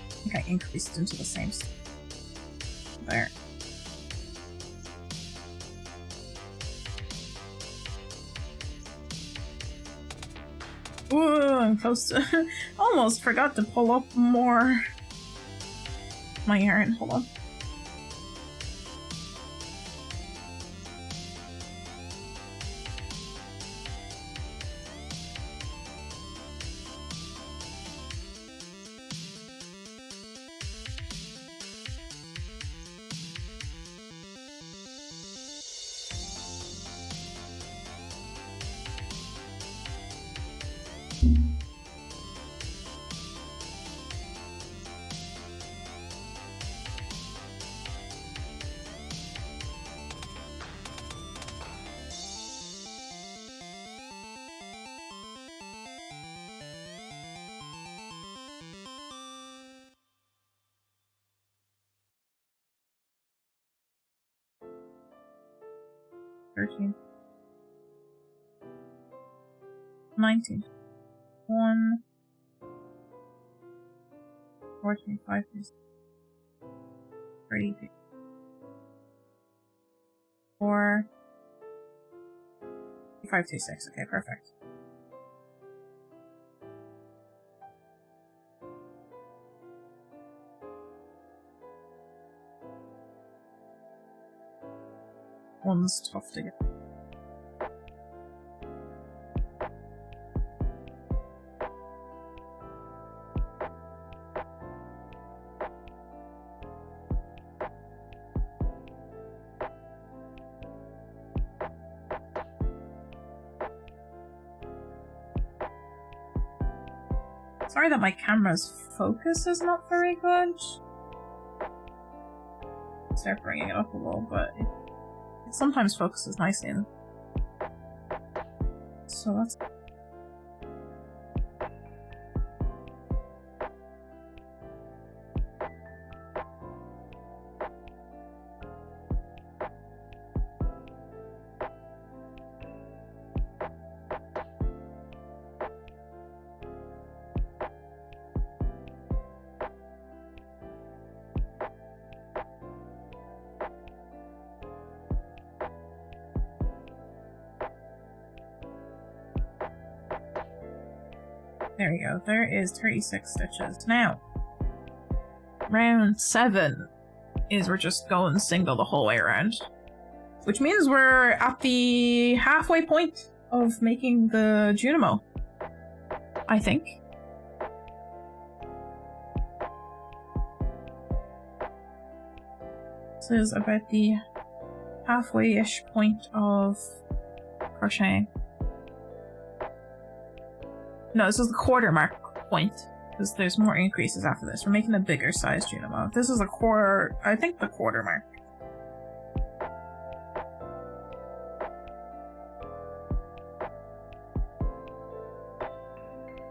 I think I increased into the same stitch. There. Ooh, I'm close to... almost forgot to pull up more... my yarn. Hold on. $13, 19, 1, 14, 5, 3, 4, 5, 2, 6. Okay, perfect. One's tough to get. Sorry that my camera's focus is not very good. Start bringing it up a little, but it sometimes focuses nicely in. So that's... There we go. There is 36 stitches. Now, round 7 is we're just going single the whole way around. Which means we're at the halfway point of making the Junimo, I think. This is about the halfway-ish point of crocheting. No, this is the quarter mark point, because there's more increases after this. We're making a bigger size Junimo. This is a quarter, I think the quarter mark.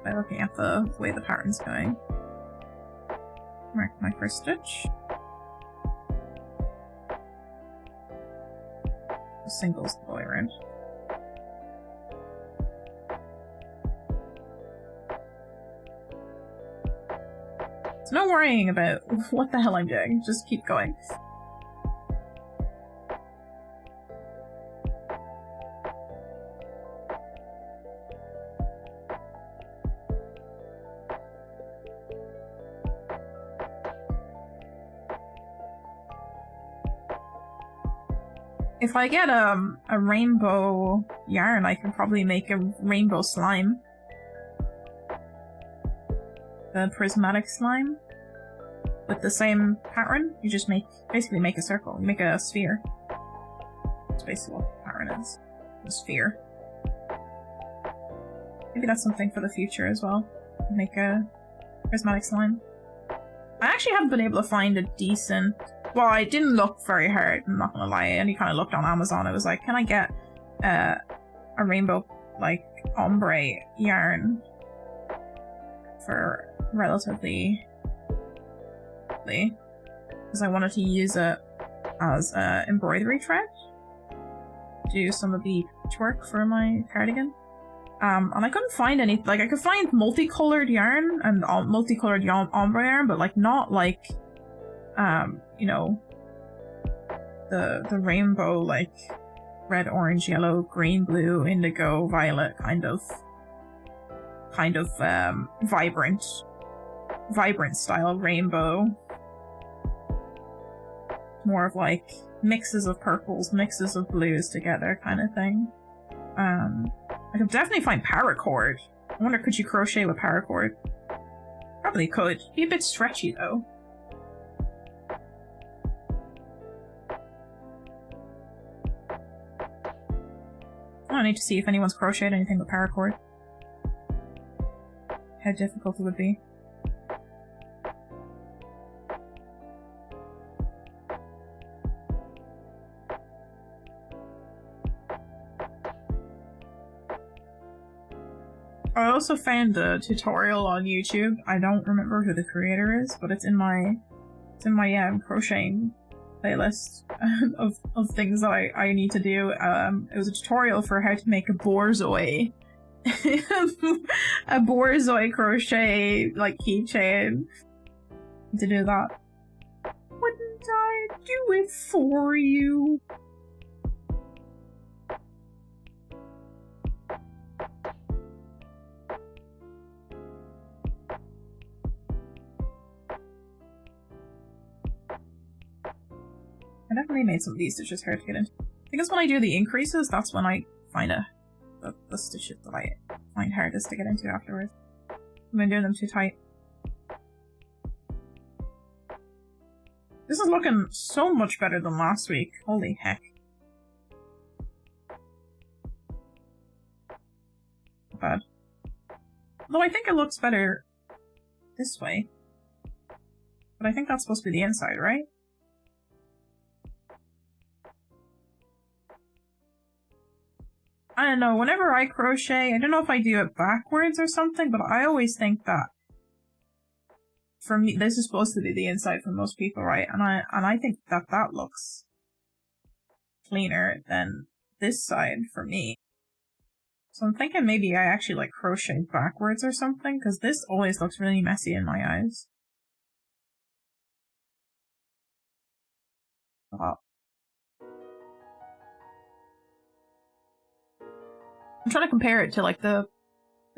By looking at the way the pattern's going. Mark my first stitch. Singles the way around. So no worrying about what the hell I'm doing, just keep going. If I get a rainbow yarn, I can probably make a rainbow slime. The prismatic slime. With the same pattern, you just basically make a circle. You make a sphere. That's basically what the pattern is. A sphere. Maybe that's something for the future as well. Make a prismatic slime. I actually haven't been able to find a decent... Well, I didn't look very hard, I'm not gonna lie. I only kind of looked on Amazon. I was like, can I get a rainbow, like, ombre yarn for relatively... because I wanted to use it as embroidery thread. Do some of the patchwork for my cardigan. And I couldn't find any, like, I could find multicolored yarn and multicolored ombre yarn, but, like, not, like, you know, the rainbow, like, red, orange, yellow, green, blue, indigo, violet kind of vibrant style rainbow. More of, like, mixes of purples, mixes of blues together kind of thing. I could definitely find paracord. I wonder, could you crochet with paracord? Probably could. Be a bit stretchy, though. I need to see if anyone's crocheted anything with paracord. How difficult it would be. I also found a tutorial on YouTube. I don't remember who the creator is, but it's in my crocheting playlist of things that I need to do. It was a tutorial for how to make a borzoi. A borzoi crochet, like, keychain. To do that. Wouldn't I do it for you? I definitely made some of these stitches hard to get into. I think it's when I do the increases, that's when I find the stitches that I find hardest to get into afterwards. I've been doing them too tight. This is looking so much better than last week. Holy heck. Not bad. Though I think it looks better this way. But I think that's supposed to be the inside, right? I don't know, whenever I crochet, I don't know if I do it backwards or something, but I always think that for me, this is supposed to be the inside for most people, right? And I think that that looks cleaner than this side for me. So I'm thinking maybe I actually like crochet backwards or something, because this always looks really messy in my eyes. Oh. I'm trying to compare it to like the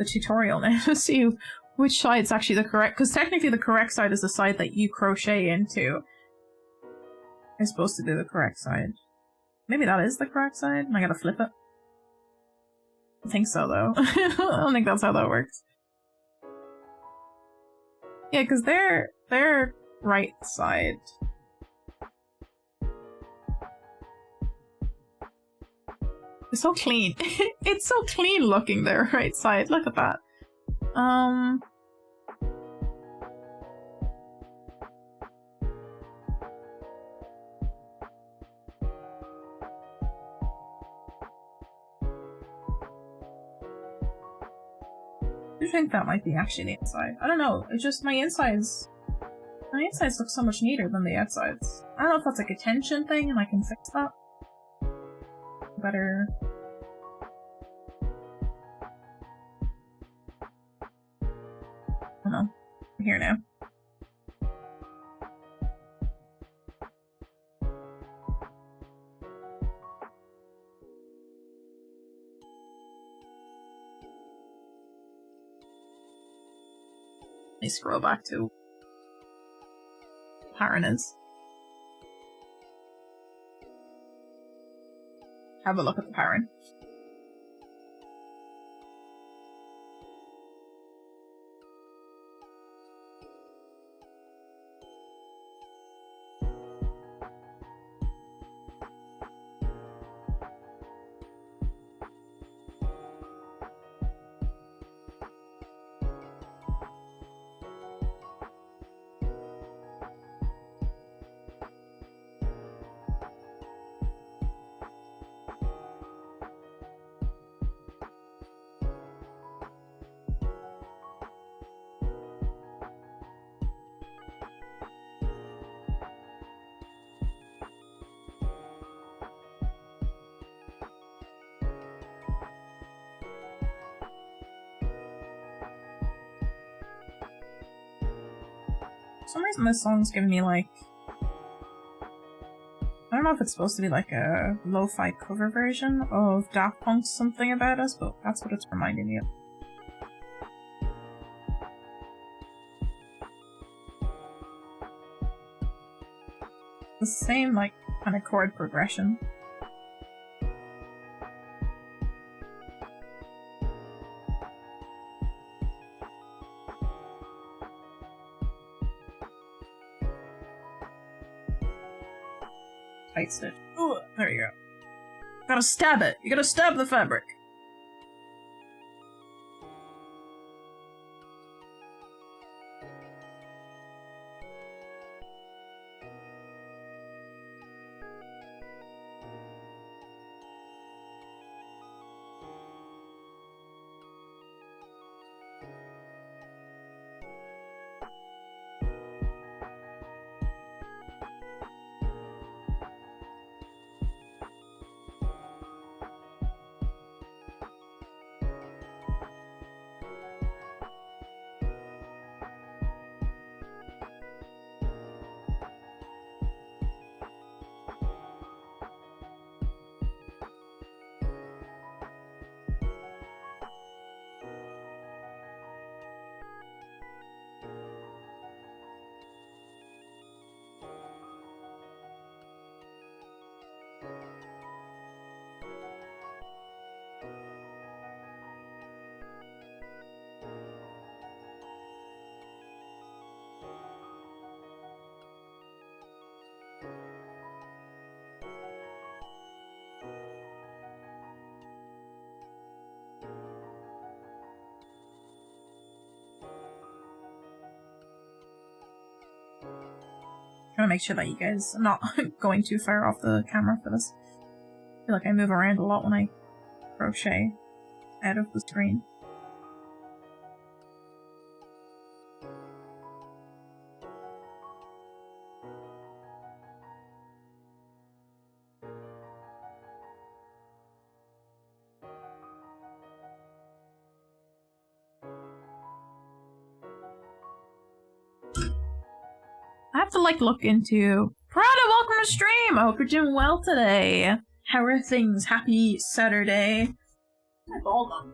tutorial now to see which side's actually the correct, because technically the correct side is the side that you crochet into. It's supposed to be the correct side. Maybe that is the correct side and I gotta flip it. I think so though. I don't think that's how that works. Yeah, because their right side. It's so clean. It's so clean looking, their right side. Look at that. I think that might be actually the inside. I don't know. It's just my insides look so much neater than the outsides. I don't know if that's like a tension thing and I can fix that. Better. I don't know. I'm here now. Let me scroll back to pattern is. Have a look at the pattern. some reason this song's giving me like... I don't know if it's supposed to be like a lo-fi cover version of Daft Punk's Something About Us, but that's what it's reminding me of. The same, like, kind of chord progression. Tight stitch. Ooh, there you go. Gotta stab it! You gotta stab the fabric! Trying to make sure that you guys are not going too far off the camera for this. I feel like I move around a lot when I crochet out of the screen. I have to look into... Prada, welcome to stream! I hope you're doing well today. How are things? Happy Saturday. Hold on.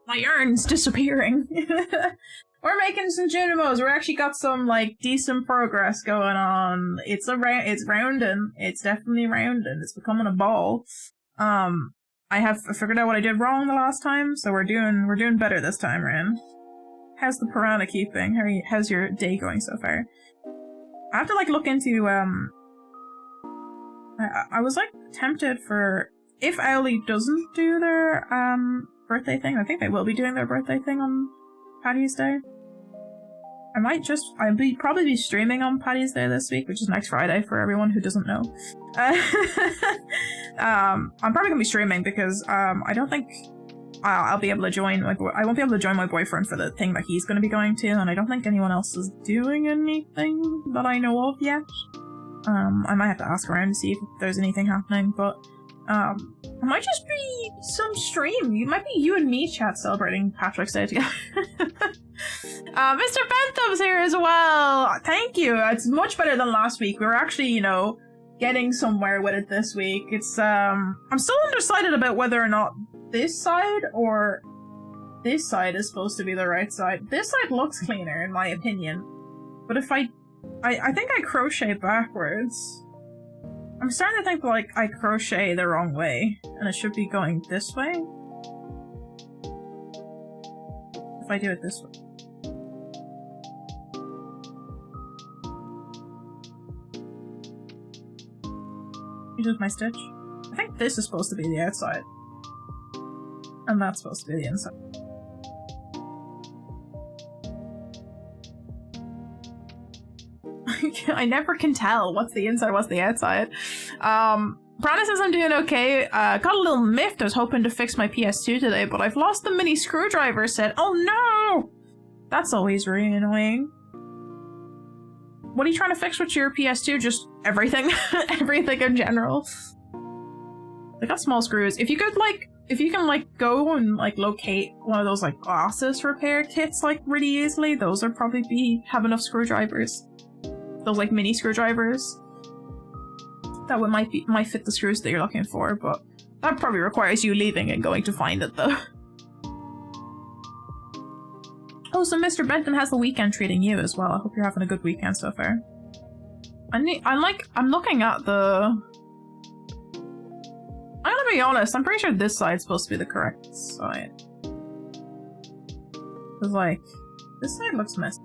My yarn's disappearing. We're making some Junimos. We're actually got some, decent progress going on. It's rounding. It's definitely rounding. It's becoming a ball. I figured out what I did wrong the last time, so we're doing better this time around. How's the piranha keeping? How's your day going so far? I have to look into I was tempted for if Owly doesn't do their birthday thing. I think they will be doing their birthday thing on Paddy's Day. I'll probably be streaming on Paddy's Day this week, which is next Friday for everyone who doesn't know. I'm probably gonna be streaming because I don't think I'll be able to join I won't be able to join my boyfriend for the thing that he's going to be going to, and I don't think anyone else is doing anything that I know of yet. I might have to ask around to see if there's anything happening, but it might just be some stream. It might be you and me chat celebrating Patrick's Day together. Mr. Bentham's here as well. Thank you. It's much better than last week. We were actually, getting somewhere with it this week. It's I'm still undecided about whether or not this side or this side is supposed to be the right side. This side looks cleaner in my opinion, but if I think I crochet backwards. I'm starting to think I crochet the wrong way and it should be going this way if I do it this way. Here's my stitch. I think this is supposed to be the outside. And that's supposed to be the inside. I never can tell what's the inside, what's the outside. Prana says I'm doing okay. Got a little miffed. I was hoping to fix my PS2 today, but I've lost the mini screwdriver set. Oh no! That's always really annoying. What are you trying to fix with your PS2? Just everything? Everything in general? They got small screws. If you could, if you can like go and like locate one of those like glasses repair kits like really easily, those would probably have enough screwdrivers. Those like mini screwdrivers that might fit the screws that you're looking for, but that probably requires you leaving and going to find it though. Oh, so Mr. Benton has the weekend treating you as well. I hope you're having a good weekend so far. I'm looking at the... I'm gonna be honest, I'm pretty sure this side's supposed to be the correct side. Cause like, this side looks messy.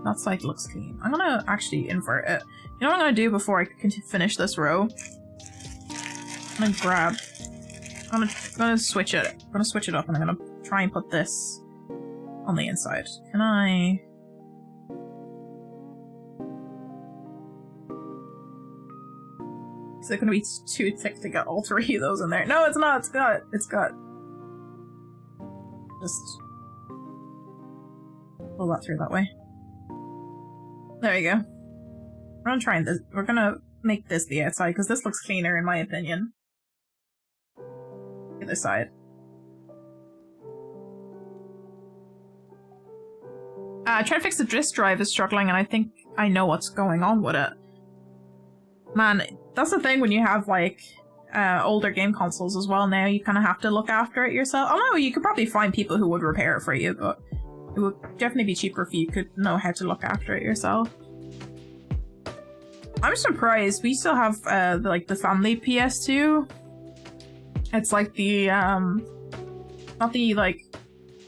That side looks clean. I'm gonna actually invert it. You know what I'm gonna do before I can finish this row? I'm gonna switch it. I'm gonna switch it up and I'm gonna try and put this on the inside. Can I... Is it gonna be too thick to get all three of those in there? No, it's not. It's got. Just pull that through that way. There we go. We're gonna try this. We're gonna make this the outside because this looks cleaner in my opinion. The other side. Trying to fix the disk drive is struggling, and I think I know what's going on with it. Man, that's the thing when you have, like, older game consoles as well now, you kind of have to look after it yourself. Although you could probably find people who would repair it for you, but it would definitely be cheaper if you could know how to look after it yourself. I'm surprised. We still have, like, the family PS2. It's like the, not the, like,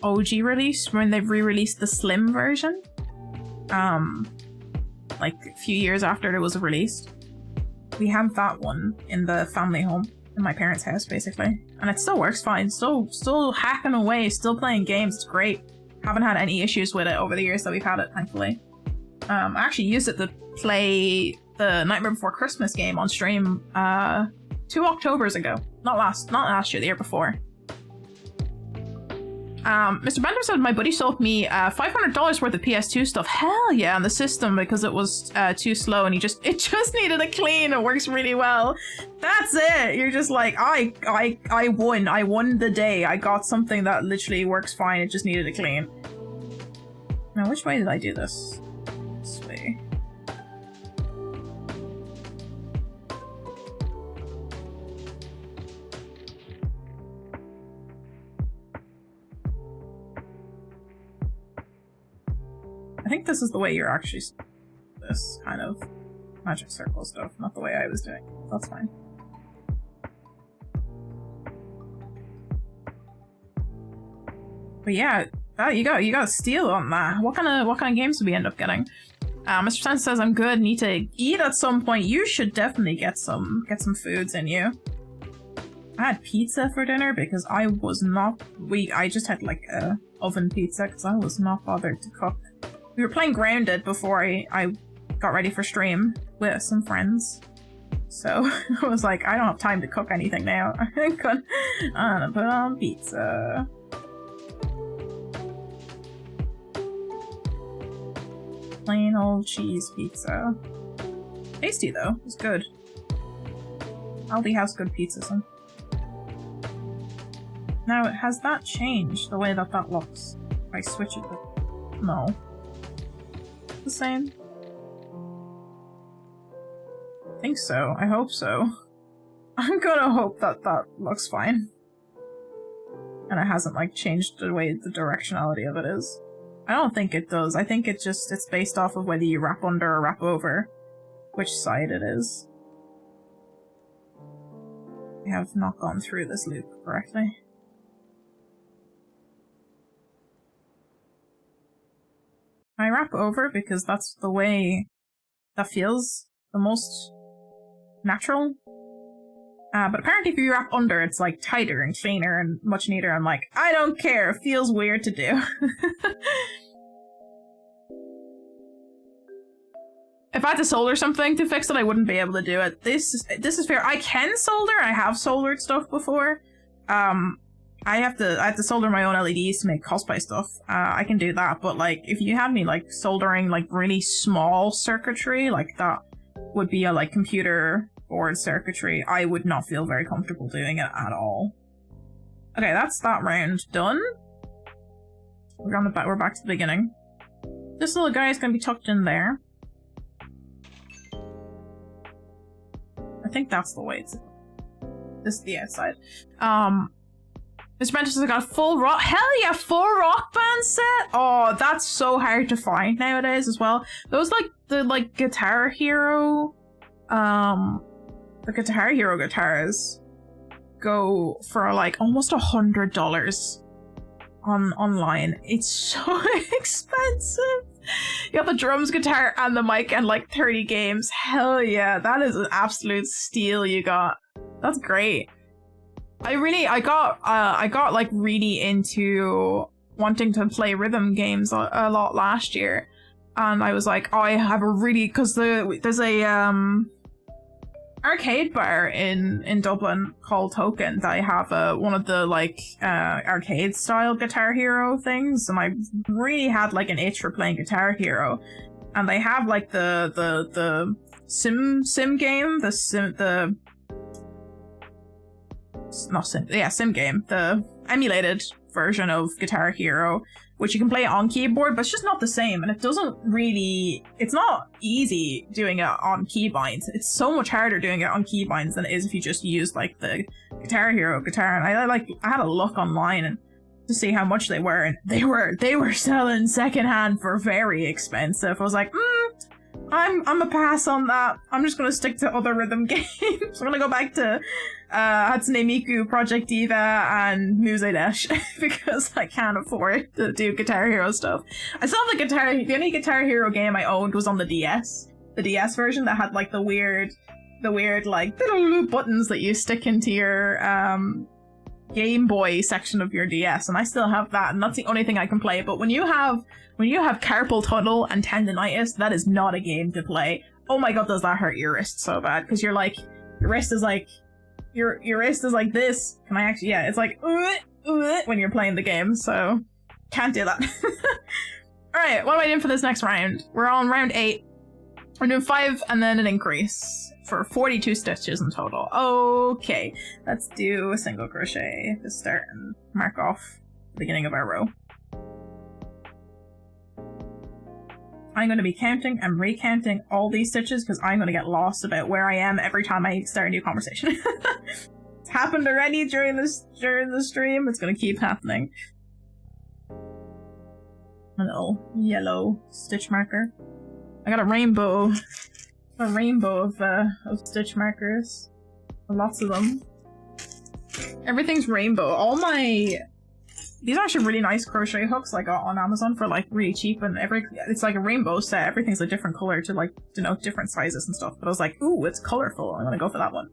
OG release, when they've re-released the Slim version. Like, a few years after it was released. We have that one in the family home, in my parents' house, basically. And it still works fine. Still hacking away, still playing games. It's great. Haven't had any issues with it over the years that we've had it, thankfully. I actually used it to play the Nightmare Before Christmas game on stream 2 Octobers ago. Not last year, the year before. Mr. Bender said my buddy sold me $500 worth of PS2 stuff. Hell yeah, on the system because it was too slow and it just needed a clean. It works really well. That's it. You're just like, I won. I won the day. I got something that literally works fine. It just needed a clean. Now, which way did I do this? This way. I think this is the way you're actually this kind of magic circle stuff, not the way I was doing. That's fine. But yeah, you got a steal on that. What kind of games do we end up getting? Mr. Sen says I'm good. Need to eat at some point. You should definitely get some foods in you. I had pizza for dinner because I was not. I just had like a oven pizza because I was not bothered to cook. We were playing Grounded before I got ready for stream with some friends. So I was like, I don't have time to cook anything now. I'm gonna put on pizza. Plain old cheese pizza. Tasty though, it's good. Aldi has good pizza, so. Now, has that changed the way that looks? If I switch it to... No. The same? I think so. I hope so. I'm gonna hope that looks fine. And it hasn't, like, changed the way the directionality of it is. I don't think it does. I think it's based off of whether you wrap under or wrap over which side it is. I have not gone through this loop correctly. I wrap over because that's the way that feels the most natural. But apparently if you wrap under, it's like tighter and cleaner and much neater. I'm like, I don't care. It feels weird to do. If I had to solder something to fix it, I wouldn't be able to do it. This is fair. I can solder. I have soldered stuff before. I have to solder my own LEDs to make cosplay stuff. I can do that, but like if you had me like soldering like really small circuitry, like that would be a like computer board circuitry, I would not feel very comfortable doing it at all. Okay, that's that round done. We're back to the beginning. This little guy is going to be tucked in there. I think that's the way it's... This is the outside. Mr. Prentice has got a full rock... Hell yeah, full rock band set! Oh, that's so hard to find nowadays as well. Those, like, the, like, Guitar Hero... the Guitar Hero guitars go for, like, almost $100 online. It's so expensive! You got the drums, guitar, and the mic, and, like, 30 games. Hell yeah, that is an absolute steal you got. That's great. I got like really into wanting to play rhythm games a lot last year, and I was like, oh, I have a really, because there's a arcade bar in Dublin called Token that I have one of the like arcade style Guitar Hero things, and I really had like an itch for playing Guitar Hero, and they have like the sim game, sim game, the emulated version of Guitar Hero, which you can play on keyboard, but it's just not the same, and it's not easy doing it on keybinds. It's so much harder doing it on keybinds than it is if you just use like the Guitar Hero guitar. And I had a look online and to see how much they were, and they were selling secondhand for very expensive. I was like, I'm a pass on that. I'm just gonna stick to other rhythm games. I'm gonna go back to Hatsune Miku, Project Diva, and Musedash because I can't afford to do Guitar Hero stuff. I saw the only Guitar Hero game I owned was on the DS. The DS version that had like the weird like buttons that you stick into your Game Boy section of your DS, and I still have that, and that's the only thing I can play. But when you have carpal tunnel and tendonitis, that is not a game to play. Oh my god, does that hurt your wrist so bad? Because you're like, your wrist is like this. Can I actually? Yeah, it's like when you're playing the game, so can't do that. All right, what am I doing for this next round? We're on round 8. We're doing 5 and then an increase for 42 stitches in total. Okay, let's do a single crochet to start and mark off the beginning of our row. I'm going to be counting and recounting all these stitches because I'm going to get lost about where I am every time I start a new conversation. It's happened already during the stream. It's going to keep happening. A little yellow stitch marker. I got a rainbow of stitch markers. Lots of them. Everything's rainbow. These are actually really nice crochet hooks I got on Amazon for like really cheap, and it's like a rainbow set. Everything's a different color to like denote different sizes and stuff. But I was like, ooh, it's colorful. I'm gonna go for that one.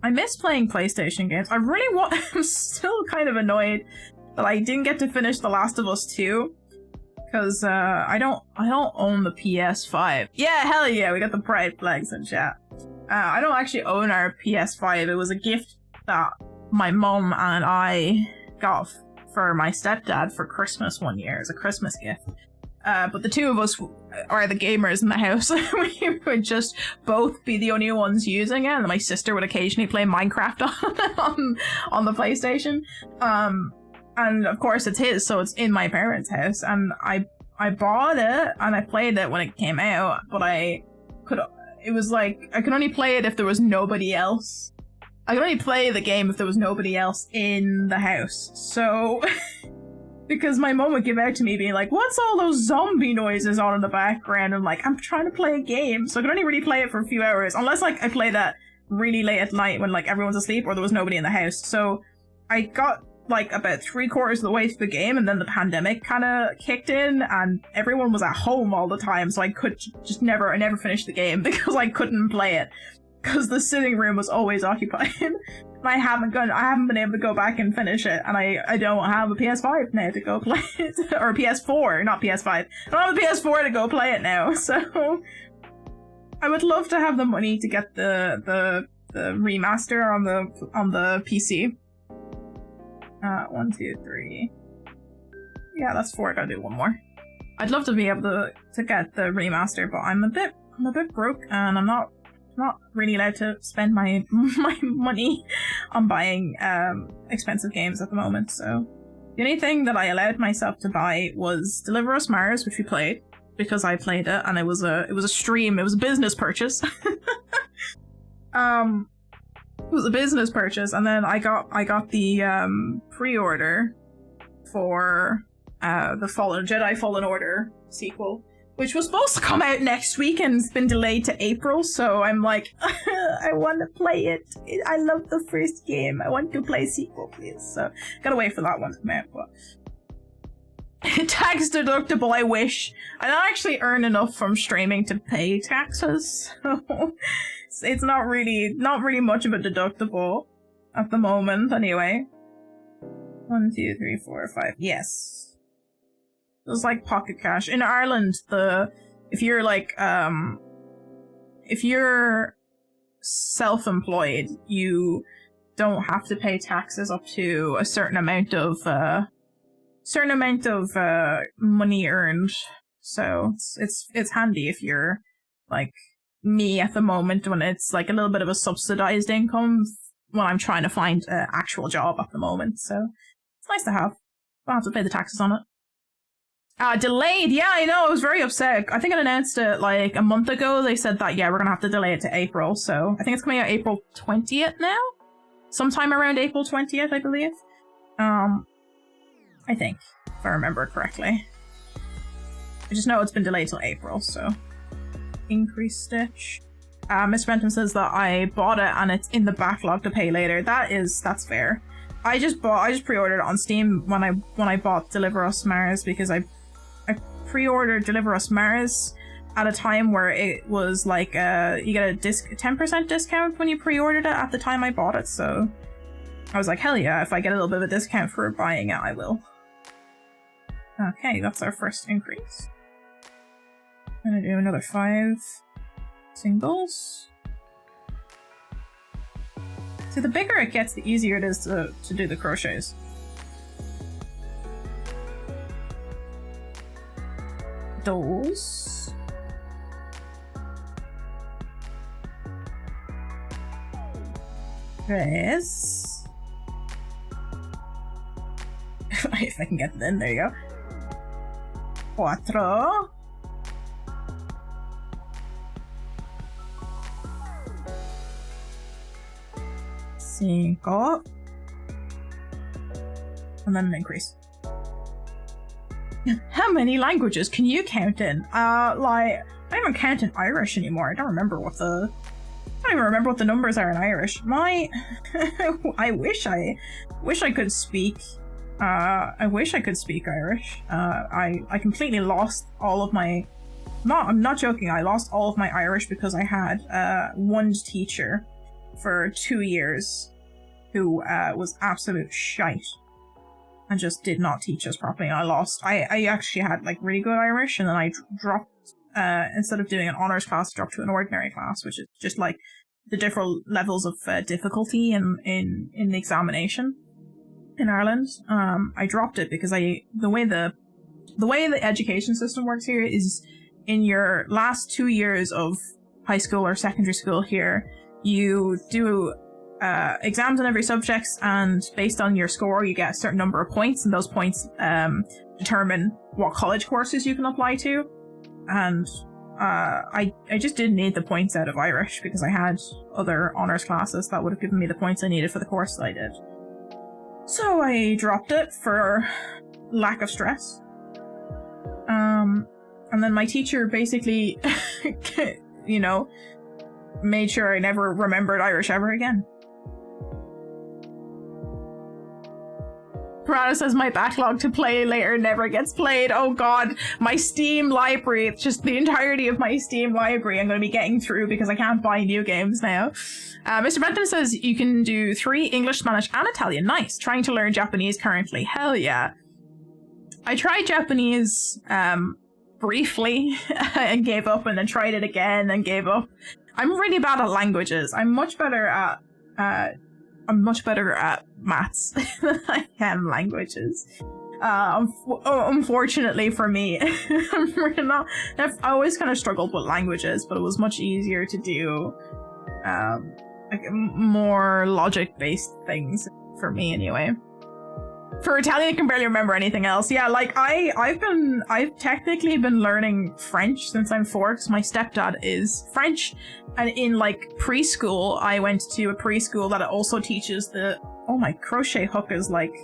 I miss playing PlayStation games. I'm still kind of annoyed that I didn't get to finish The Last of Us 2. Because I don't own the PS5. Yeah, hell yeah, we got the pride flags in chat. I don't actually own our PS5. It was a gift that my mom and I got for my stepdad for Christmas one year as a Christmas gift. But the two of us are the gamers in the house. We would just both be the only ones using it, and my sister would occasionally play Minecraft on the PlayStation. And of course it's his, so it's in my parents' house, and I bought it and I played it when it came out, but it was like I could only play it if there was nobody else. I could only play the game if there was nobody else in the house. So because my mom would give out to me being like, what's all those zombie noises on in the background? I'm like, I'm trying to play a game, so I could only really play it for a few hours, unless like I play that really late at night when like everyone's asleep or there was nobody in the house. So I got like about 3/4 of the way through the game, and then the pandemic kind of kicked in and everyone was at home all the time, so I could I never finished the game because I couldn't play it because the sitting room was always occupied. I haven't been able to go back and finish it, and I don't have a PS5 now to go play it. Or a PS4, not PS5. I don't have a PS4 to go play it now, so I would love to have the money to get the remaster on the PC. 1, 2, 3. Yeah, that's 4. I gotta do one more. I'd love to be able to get the remaster, but I'm a bit broke, and I'm not really allowed to spend my money on buying expensive games at the moment. So the only thing that I allowed myself to buy was Deliver Us Mars, which we played because I played it, and it was a stream. It was a business purchase. It was a business purchase, and then I got the pre-order for the Jedi Fallen Order sequel, which was supposed to come out next week and it's been delayed to April, so I'm like, I want to play it. I love the first game. I want to play sequel, please. So, gotta wait for that one to come out, but... Tax deductible, I wish. I don't actually earn enough from streaming to pay taxes, so... It's not really much of a deductible at the moment, anyway. 1, 2, 3, 4, 5. Yes. It was like pocket cash. In Ireland, if you're self-employed, you don't have to pay taxes up to a certain amount of money earned. So it's handy if you're like me at the moment, when it's like a little bit of a subsidized income when I'm trying to find an actual job at the moment. So it's nice to have. Don't have to pay the taxes on it. Delayed. Yeah, I know. I was very upset. I think I announced it like a month ago. They said that, yeah, we're going to have to delay it to April. So I think it's coming out April 20th now. Sometime around April 20th, I believe. I think, if I remember correctly. I just know it's been delayed till April, so... Increase stitch. Miss Bentham says that I bought it and it's in the backlog to pay later. That's fair. I just pre-ordered it on Steam when I bought Deliver Us Mars, because I pre-ordered Deliver Us Mars at a time where it was like you get a 10% discount when you pre-ordered it at the time I bought it, so I was like, hell yeah, if I get a little bit of a discount for buying it, I will. Okay, that's our first increase. I'm gonna do another 5 singles. So the bigger it gets, the easier it is to do the crochets. Those. This. If I can get them in, there you go. 4. 5. And then an increase. How many languages can you count in? Like, I don't even count in Irish anymore. I don't even remember what the numbers are in Irish. I wish I could speak. I wish I could speak Irish. I completely lost all of my... I'm not joking, I lost all of my Irish because I had one teacher for 2 years who was absolute shite and just did not teach us properly. I actually had like really good Irish, and then I dropped, instead of doing an honours class, dropped to an ordinary class, which is just like the different levels of difficulty in the examination in Ireland. I dropped it because the way the education system works here is, in your last 2 years of high school or secondary school here, you do exams in every subject, and based on your score you get a certain number of points, and those points determine what college courses you can apply to. And I just didn't need the points out of Irish because I had other honours classes that would have given me the points I needed for the course that I did. So I dropped it for lack of stress. And then my teacher basically, you know, made sure I never remembered Irish ever again. Piranha says my backlog to play later never gets played. Oh god, my Steam library, it's just the entirety of my Steam library I'm going to be getting through because I can't buy new games now. Mr. Bentham says you can do 3 English, Spanish and Italian. Nice. Trying to learn Japanese currently. Hell yeah. I tried Japanese briefly and gave up, and then tried it again and gave up. I'm really bad at languages. I'm much better at maths than I am languages. Unfortunately for me, I've always kind of struggled with languages, but it was much easier to do like more logic-based things for me anyway. For Italian, I can barely remember anything else. Yeah, like I've technically been learning French since I'm 4 because my stepdad is French, and in like preschool, I went to a preschool that also teaches the. Oh, my crochet hook is like.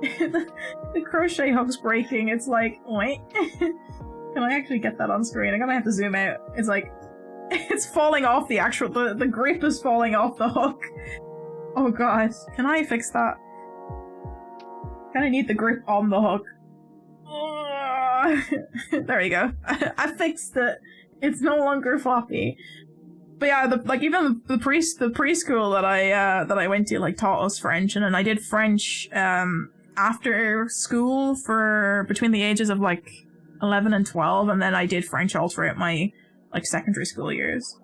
the crochet hook's breaking. It's like, wait. Can I actually get that on screen? I'm gonna have to zoom out. It's like, it's falling off the actual. The grip is falling off the hook. Oh god, can I fix that? Kinda need the grip on the hook. There we go. I fixed it. It's no longer floppy. But yeah, even the preschool that I went to like taught us French, and then I did French after school for between the ages of like 11 and 12, and then I did French all throughout my like secondary school years.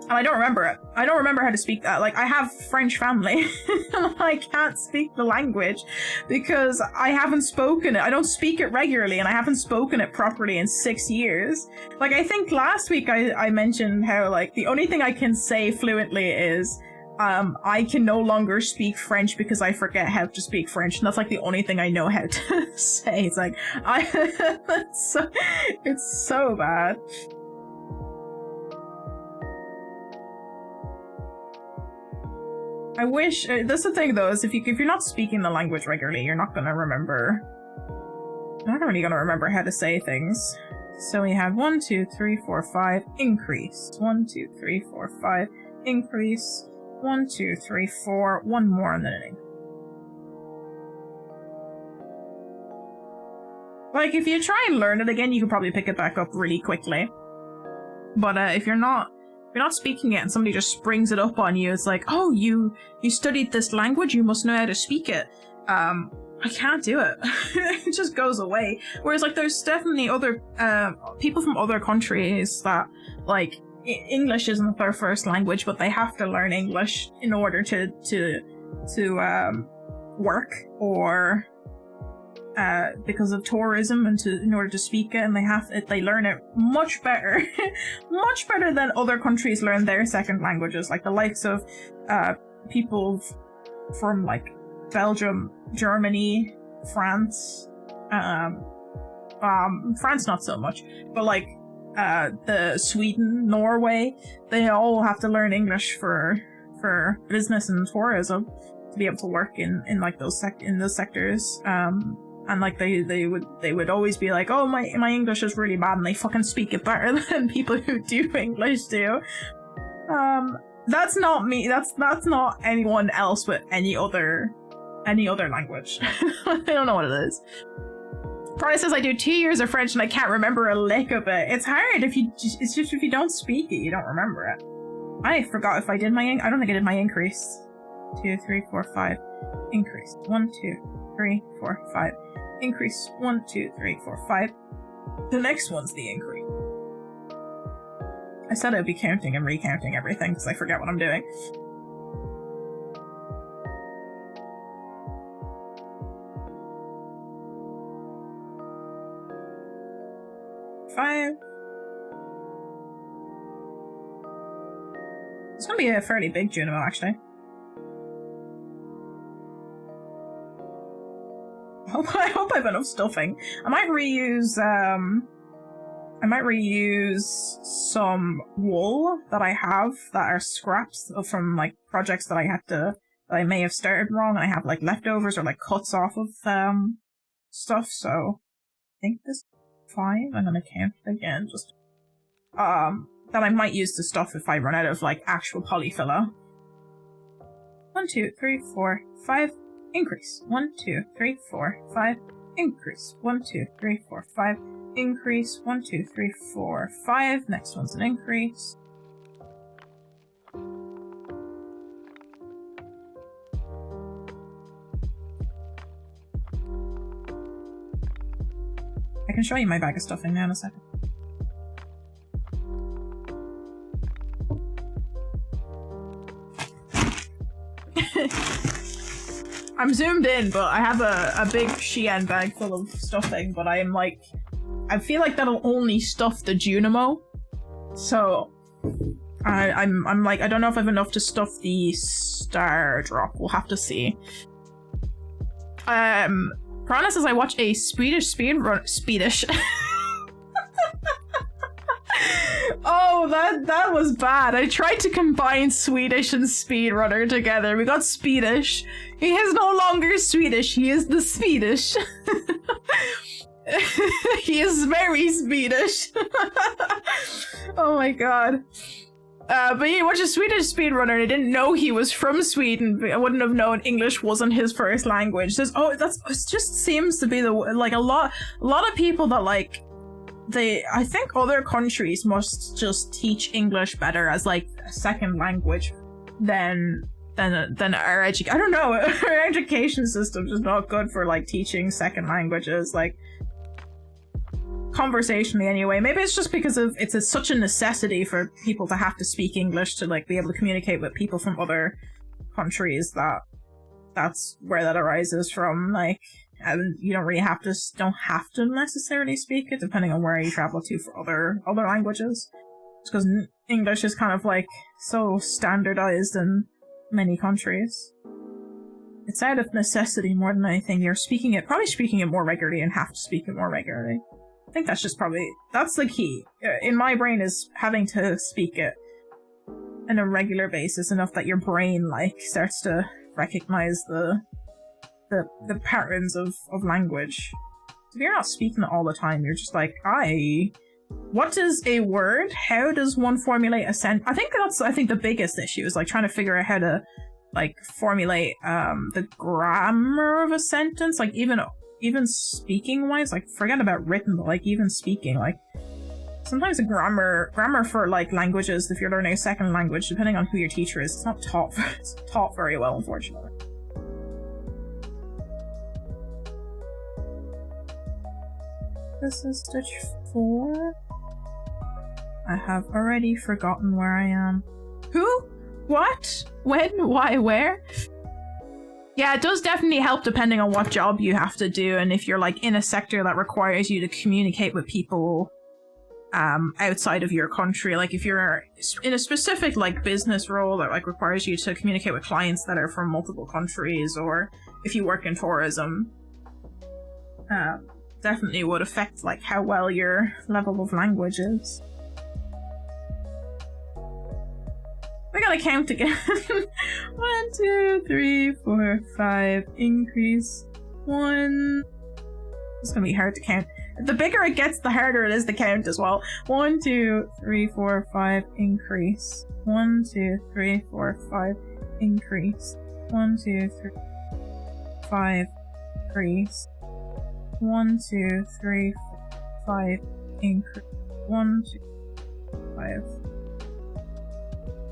And I don't remember it. I don't remember how to speak that. Like, I have French family, and I can't speak the language because I haven't spoken it. I don't speak it regularly, and I haven't spoken it properly in 6 years. Like, I think last week I mentioned how, like, the only thing I can say fluently is, I can no longer speak French because I forget how to speak French, and that's, like, the only thing I know how to say. It's like, it's so bad. I wish, that's the thing though, is if you're not speaking the language regularly, you're not really gonna remember how to say things. So we have 1, 2, 3, 4, 5, increase. 1, 2, 3, 4, 5, increase. 1, 2, 3, 4, one more and then an increase. Like, if you try and learn it again, you can probably pick it back up really quickly. But if you're not speaking it and somebody just springs it up on you, it's like, oh, you studied this language, you must know how to speak it. I can't do it. It just goes away. Whereas, like, there's definitely other people from other countries that, like, English isn't their first language, but they have to learn English in order to work or because of tourism and in order to speak it, and they learn it much better, much better than other countries learn their second languages, like the likes of people from like Belgium, Germany, France, France not so much, but like the Sweden, Norway, they all have to learn English for business and tourism to be able to work in like those sectors. And like they would always be like, oh, my English is really bad, and they fucking speak it better than people who do English do. That's not me. That's not anyone else with any other language. I don't know what it is. Prada says I do 2 years of French and I can't remember a lick of it. It's hard if you don't speak it, you don't remember it. I forgot if I did I don't think I did my increase. 2, 3, 4, 5. Increase. 1, 2, 3, 4, 5. Increase. 1, 2, 3, 4, 5. The next one's the increase. I said I'd be counting and recounting everything because I forget what I'm doing. Five. It's gonna be a fairly big Junimo, actually. I hope I have enough stuffing. I might reuse some wool that I have that are scraps from like projects that I may have started wrong, and I have like leftovers or like cuts off of stuff. So I think this is 5. I'm gonna count it again, just that I might use to stuff if I run out of like actual polyfiller. 1, 2, 3, 4, 5. Increase. 1, 2, 3, 4, 5. Increase. 1, 2, 3, 4, 5. Increase. 1, 2, 3, 4, 5. Next one's an increase. I can show you my bag of stuffing now in a second. I'm zoomed in, but I have a big Shein bag full of stuffing, but I'm like, I feel like that'll only stuff the Junimo. So I'm like, I don't know if I have enough to stuff the Star Drop. We'll have to see. Piranha says I watch a Swedish speedrun. Swedish. Oh, that was bad. I tried to combine Swedish and speedrunner together. We got Swedish. He is no longer Swedish. He is the Swedish. He is very Swedish. Oh my god. But he watched a Swedish speedrunner and I didn't know he was from Sweden. I wouldn't have known English wasn't his first language. It just seems to be the, like, a lot of people that, like, I think other countries must just teach English better as, like, a second language than our I don't know, our education system is not good for, like, teaching second languages, like, conversationally anyway. Maybe it's just because of it's such a necessity for people to have to speak English to, like, be able to communicate with people from other countries, that's where that arises from. Like, and you don't have to necessarily speak it, depending on where you travel to for other languages. Because English is kind of, like, so standardized in many countries. It's out of necessity more than anything. You're probably speaking it more regularly and have to speak it more regularly. I think that's the key. In my brain is having to speak it on a regular basis enough that your brain, like, starts to recognize the patterns of language. If you're not speaking it all the time, you're just like, what is a word? How does one formulate a sentence? I think the biggest issue is, like, trying to figure out how to, like, formulate the grammar of a sentence. Like, even speaking wise, like, forget about written, but, like, even speaking, like, sometimes the grammar for, like, languages, if you're learning a second language, depending on who your teacher is, it's not taught very well, unfortunately. This is stitch 4. I have already forgotten where I am. Who? What? When? Why? Where? Yeah, it does definitely help depending on what job you have to do, and if you're, like, in a sector that requires you to communicate with people outside of your country. Like, if you're in a specific, like, business role that, like, requires you to communicate with clients that are from multiple countries, or if you work in tourism, definitely would affect, like, how well your level of language is. We gotta count again. 1, 2, 3, 4, 5. Increase. 1. It's gonna be hard to count. The bigger it gets, the harder it is to count as well. 1, 2, 3, 4, 5. Increase. 1, 2, 3, 4, 5. Increase. 1, 2, 3, 5. Increase. 1, 2, 3, 5. Increase. 1, 2, 5.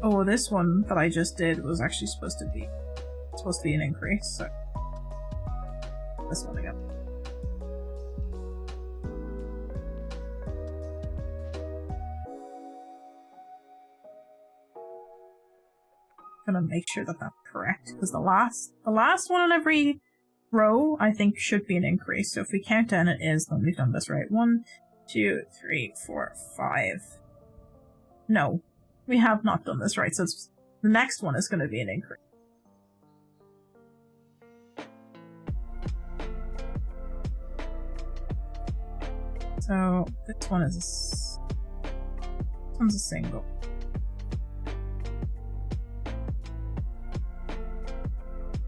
Oh, this one that I just did was actually supposed to be an increase, so this one again. Gonna make sure that that's correct, because the last one on every row I think should be an increase. So if we count down, it is, then we've done this right. 1, 2, 3, 4, 5. No. We have not done this right, so the next one is going to be an increase. So this one's a single.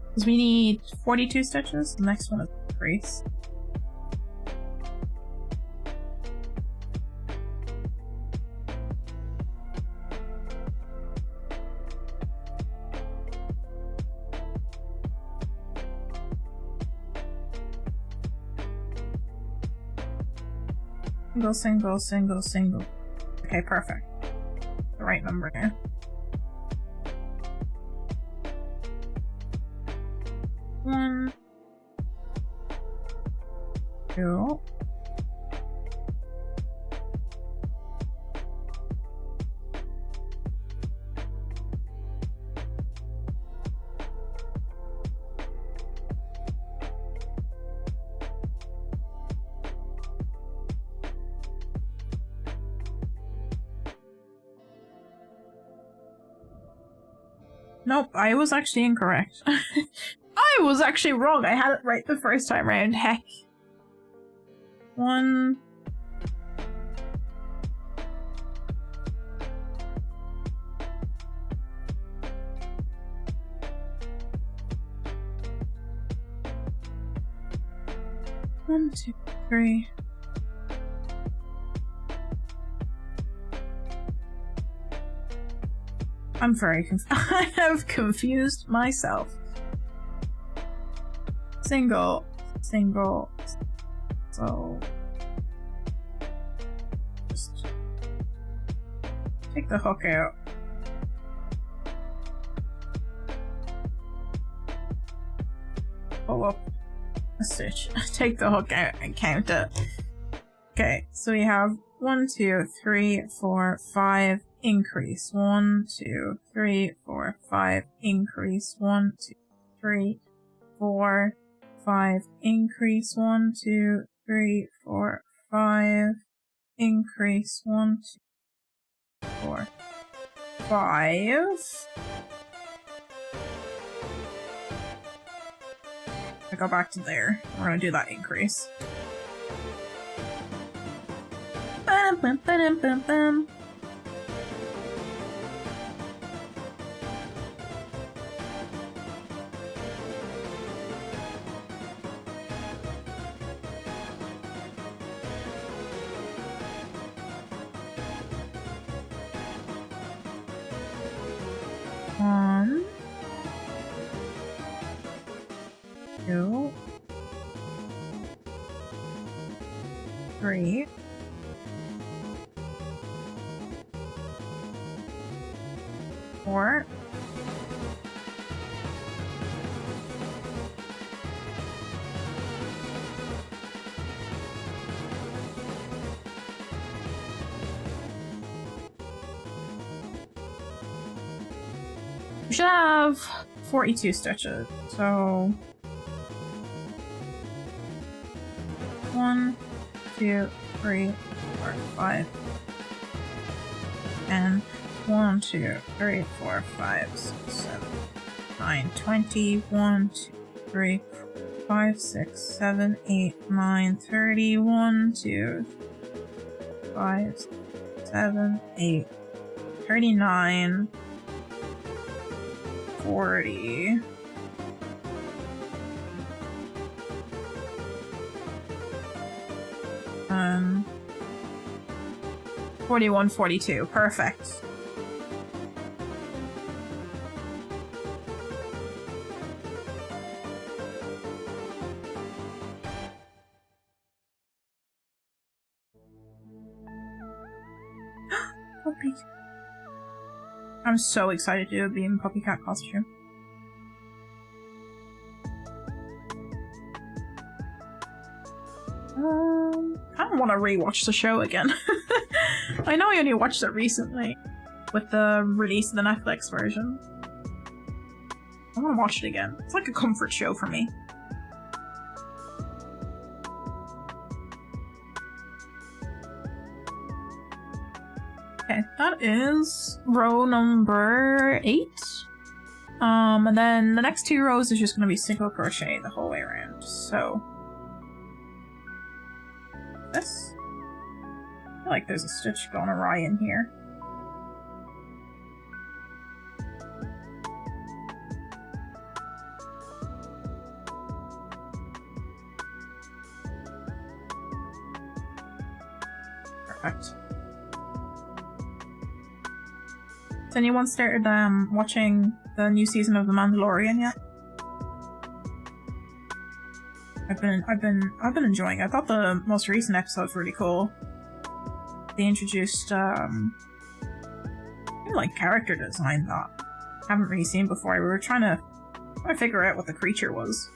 Because we need 42 stitches. The next one is an increase. Single, single, single. Okay, perfect. The right number now. One, 2. Nope, I was actually incorrect. I was actually wrong. I had it right the first time round. Heck. 1. One, 2, 3. I'm very I have confused myself. Single, single. So just take the hook out. Pull up a stitch. Take the hook out and count it. Okay, so we have 1, 2, 3, 4, 5. Increase 1, 2, 3, 4, 5. Increase 1, 2, 3, 4, 5. Increase 1, 2, 3, 4, 5. Increase 1, 2, 4, 5. I go back to there. We're gonna do that increase. Bum, bum, bum, bum, bum. One, 2, 3, 4, 'We should have 42 stitches, so 1, 2, 3, 4, 5, and 1, 2, 3, 4, 5, 6, 7, 9, 20, 1, 2, 3, 5, 6, 7, 8, 9, 30, 1, 2, 5, 7, 8, 39, 40. 41, 42. Perfect. Puppy. I'm so excited to be in Puppy Cat costume. I don't want to rewatch the show again. I know I only watched it recently with the release of the Netflix version. I want to watch it again. It's like a comfort show for me. Okay, that is row number 8. And then the next 2 rows is just going to be single crochet the whole way around. So this. I feel like there's a stitch going awry in here. Perfect. Has anyone started watching the new season of The Mandalorian yet? I've been enjoying it. I thought the most recent episode was really cool. They introduced like character design that I haven't really seen before. We were trying to figure out what the creature was.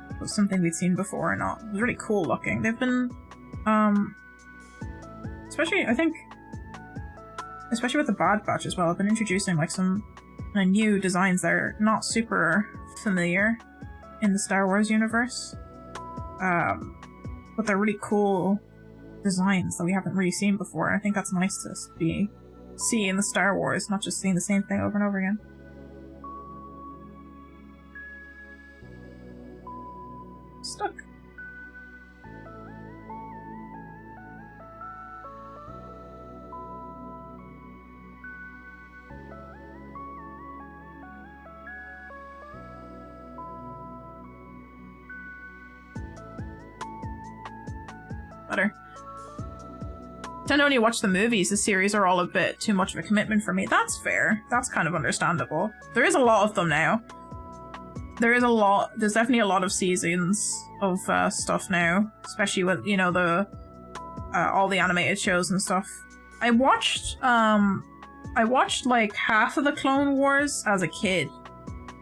If it was something we'd seen before or not. It was really cool looking. They've been especially with the Bad Batch as well, I've been introducing like some kind of new designs that are not super familiar in the Star Wars universe. But they're really cool designs that we haven't really seen before. I think that's nice to see in the Star Wars, not just seeing the same thing over and over again. Stuck. Better. Tend to only watch the movies. The series are all a bit too much of a commitment for me. That's fair. That's kind of understandable. There is a lot of them now. There's definitely a lot of seasons of stuff now, especially with, you know, the all the animated shows and stuff. I watched like half of the Clone Wars as a kid,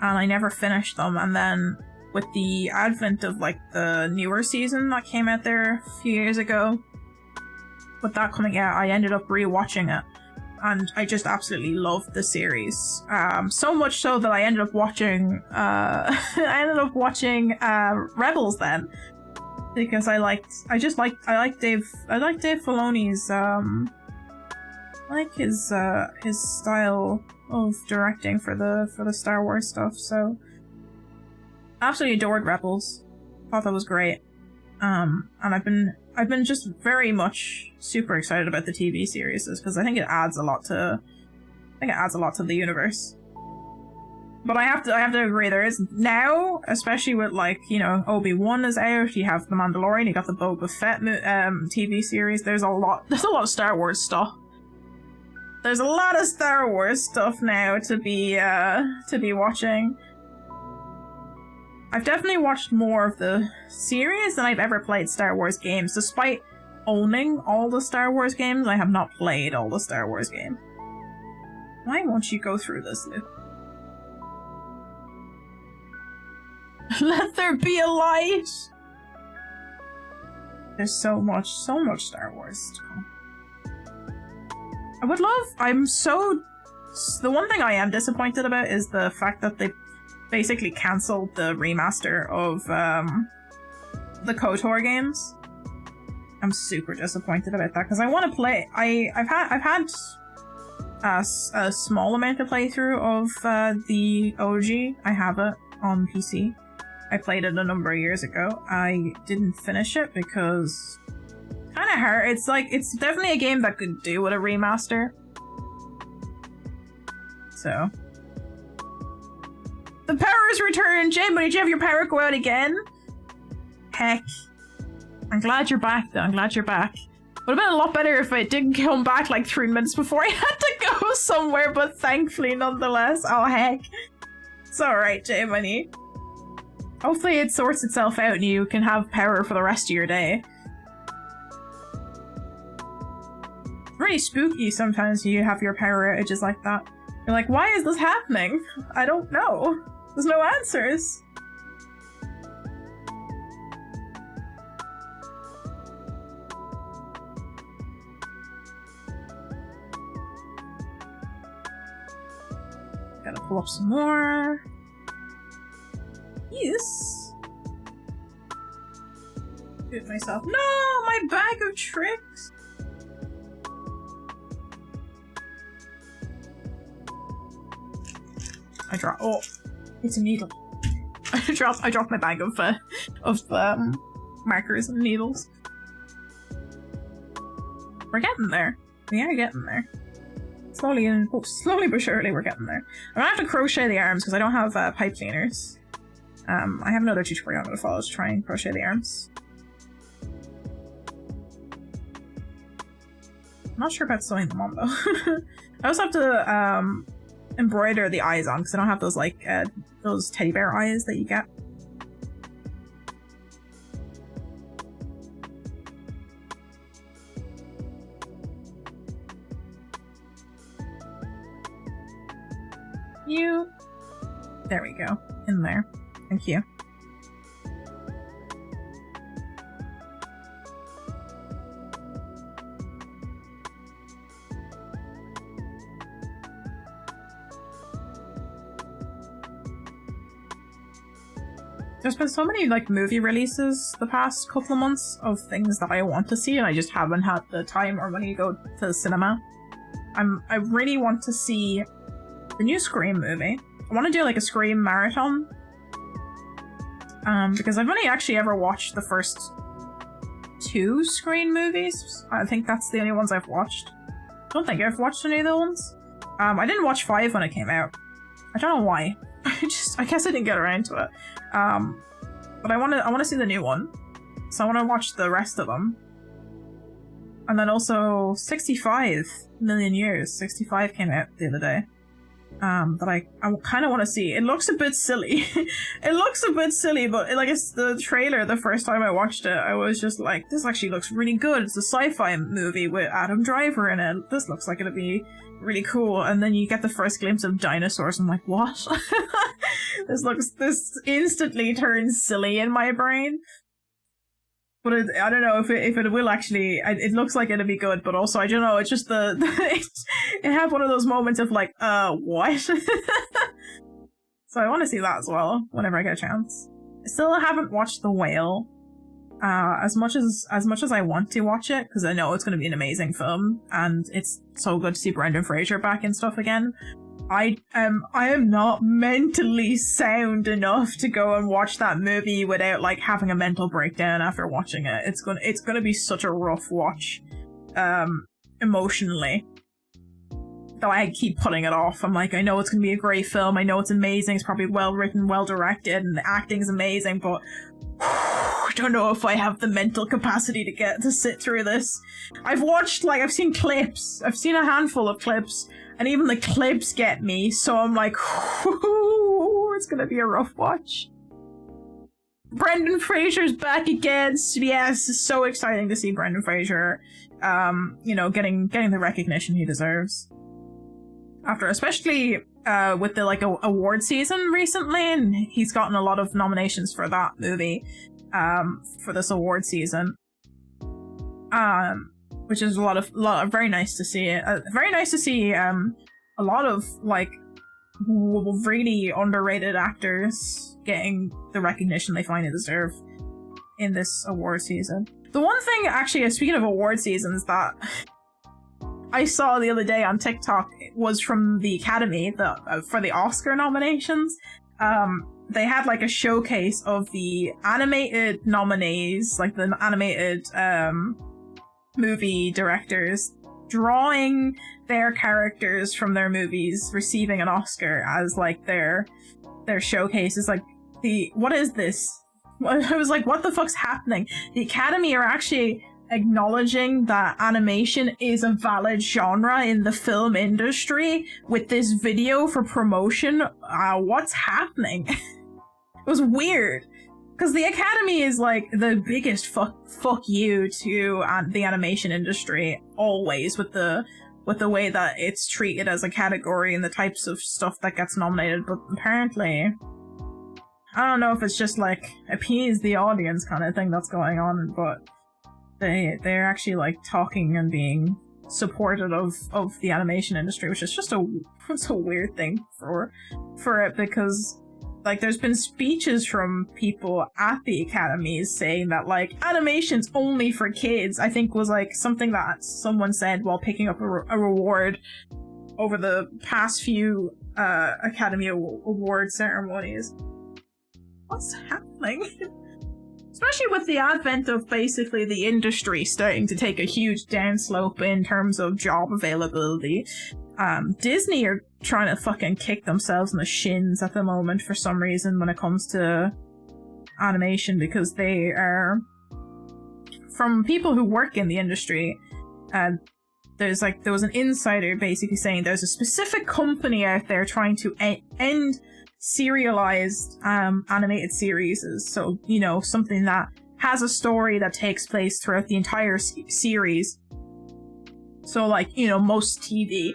and I never finished them. And then with the advent of like the newer season that came out there a few years ago, with that coming out, I ended up rewatching it, and I just absolutely loved the series. So much so that I ended up watching Rebels then, because I like Dave Filoni's I like his style of directing for the Star Wars stuff. So absolutely adored Rebels. Thought that was great. And I've been just very much super excited about the TV series because I think it adds a lot to the universe. But I have to agree, there is now, especially with, like, you know, Obi-Wan is out, you have The Mandalorian, you got the Boba Fett TV series, there's a lot of Star Wars stuff. There's a lot of Star Wars stuff now to be watching. I've definitely watched more of the series than I've ever played Star Wars games. Despite owning all the Star Wars games, I have not played all the Star Wars games. Why won't you go through this, Luke? Let there be a light! There's so much Star Wars to come. The one thing I am disappointed about is the fact that they basically cancelled the remaster of the KOTOR games. I'm super disappointed about that because I want to play. I've had a small amount of playthrough of the OG. I have it on PC. I played it a number of years ago. I didn't finish it because kind of hard. It's definitely a game that could do with a remaster. So. The power's returned! Jay, but did you have your power go out again? Heck. I'm glad you're back, though. I'm glad you're back. Would have been a lot better if it didn't come back like 3 minutes before I had to go somewhere, but thankfully, nonetheless. Oh, heck. It's alright, Jay Money. Hopefully it sorts itself out and you can have power for the rest of your day. It's really spooky sometimes you have your power outages like that. You're like, why is this happening? I don't know. There's no answers. Gotta pull up some more. Yes. Do it myself. No, my bag of tricks. Oh, it's a needle. I dropped my bag of markers and needles. We're getting there. We are getting there. Slowly but surely we're getting there. I'm gonna have to crochet the arms because I don't have pipe cleaners. I have another tutorial I'm gonna follow to try and crochet the arms. I'm not sure about sewing them on though. I also have to embroider the eyes on because I don't have those like those teddy bear eyes that you get. There we go. In there. Thank you. There's been so many like movie releases the past couple of months of things that I want to see and I just haven't had the time or money to go to the cinema. I really want to see the new Scream movie. I want to do like a Scream marathon. Because I've only actually ever watched the first 2 Scream movies. I think that's the only ones I've watched. I don't think I've watched any of the ones. I didn't watch 5 when it came out. I don't know why. I guess I didn't get around to it. But I want to see the new one. So I want to watch the rest of them. And then also 65 Million Years. 65 came out the other day. That I kind of want to see. It looks a bit silly. It looks a bit silly, but like it's the trailer. The first time I watched it, I was just like, this actually looks really good. It's a sci-fi movie with Adam Driver in it. This looks like it'll be really cool. And then you get the first glimpse of dinosaurs. I'm like, what? This instantly turns silly in my brain. But I don't know if it will actually. It looks like it'll be good, but also I don't know. It's just it had one of those moments of like, what? So I want to see that as well whenever I get a chance. I still haven't watched The Whale, as much as I want to watch it because I know it's going to be an amazing film and it's so good to see Brendan Fraser back and stuff again. I am not mentally sound enough to go and watch that movie without like having a mental breakdown after watching it. It's gonna be such a rough watch, emotionally. Though I keep putting it off. I'm like, I know it's gonna be a great film. I know it's amazing. It's probably well written, well directed, and the acting's amazing. But I don't know if I have the mental capacity to sit through this. I've seen clips. I've seen a handful of clips. And even the clips get me, so I'm like, it's gonna be a rough watch. Brendan Fraser's back again. Yes, it's so exciting to see Brendan Fraser, getting the recognition he deserves. After, especially with the like award season recently, and he's gotten a lot of nominations for that movie, for this award season. Which is a lot of very nice to see. Very nice to see a lot of like really underrated actors getting the recognition they finally deserve in this award season. The one thing, actually, speaking of award seasons, that I saw the other day on TikTok was from the Academy for the Oscar nominations. They had like a showcase of the animated nominees, like the animated movie directors drawing their characters from their movies receiving an Oscar as like their showcase. Is like, what is this? I was like, what the fuck's happening? The Academy are actually acknowledging that animation is a valid genre in the film industry with this video for promotion. What's happening? It was weird. Because the Academy is like the biggest fuck you to the animation industry always, with the way that it's treated as a category and the types of stuff that gets nominated. But apparently, I don't know if it's just like appease the audience kind of thing that's going on, but they're actually like talking and being supportive of the animation industry, which is just it's a weird thing for it, because like, there's been speeches from people at the Academies saying that, like, animation's only for kids, I think was, like, something that someone said while picking up a reward over the past few Academy Award ceremonies. What's happening? Especially with the advent of basically the industry starting to take a huge downslope in terms of job availability. Disney are trying to fucking kick themselves in the shins at the moment for some reason when it comes to animation, because they are, from people who work in the industry, there was an insider basically saying there's a specific company out there trying to end serialized animated series. So, something that has a story that takes place throughout the entire series. So, like, most TV,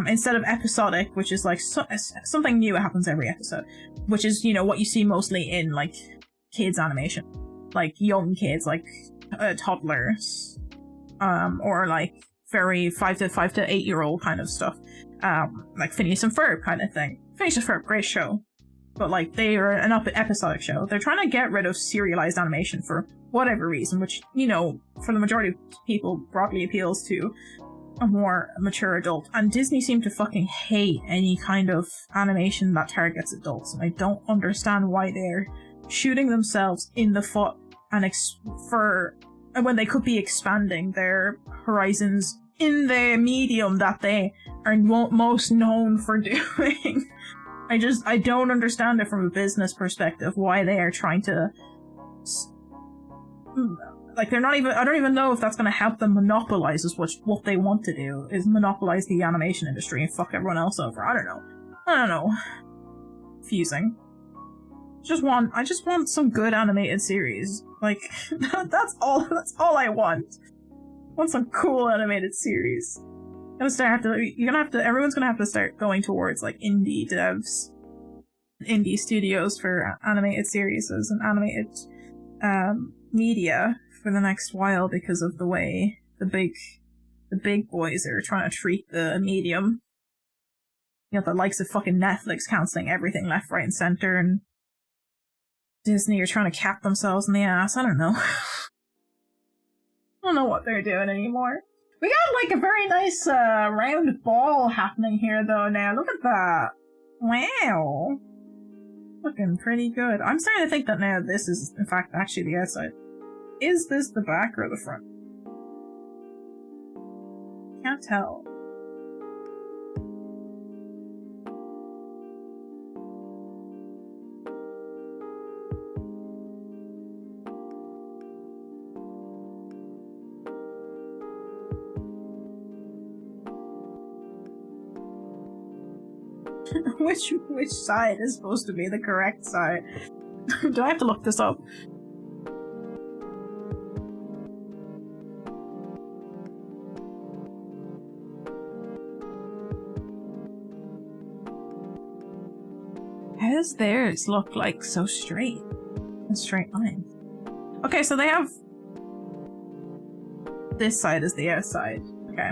instead of episodic, which is like something new that happens every episode, which is, what you see mostly in like kids animation, like young kids, like toddlers, or like very 5 to 8 year old kind of stuff, like Phineas and Ferb kind of thing. Phineas and Ferb, great show, but like they are an episodic show. They're trying to get rid of serialized animation for whatever reason, which, for the majority of people broadly appeals to a more mature adult. And Disney seem to fucking hate any kind of animation that targets adults, and I don't understand why they're shooting themselves in the foot and when they could be expanding their horizons in the medium that they are most known for doing. I don't understand it from a business perspective why they are trying to like they're not even I don't even know if that's going to help them monopolize what they want to do is monopolize the animation industry and fuck everyone else over. I don't know. Confusing. I just want some good animated series. Like that's all I want. I want some cool animated series. Everyone's gonna have to start going towards like indie devs, indie studios for animated series and animated media for the next while because of the way the big boys are trying to treat the medium. You know, the likes of fucking Netflix cancelling everything left, right, and center, and Disney are trying to cap themselves in the ass. I don't know. I don't know what they're doing anymore. We got like a very nice round ball happening here though now. Look at that. Wow. Looking pretty good. I'm starting to think that now this is in fact actually the outside. Is this the back or the front? Can't tell. Which side is supposed to be the correct side? Do I have to look this up? How does theirs look like so straight? A straight line. Okay, so they have this side is the outside. Okay.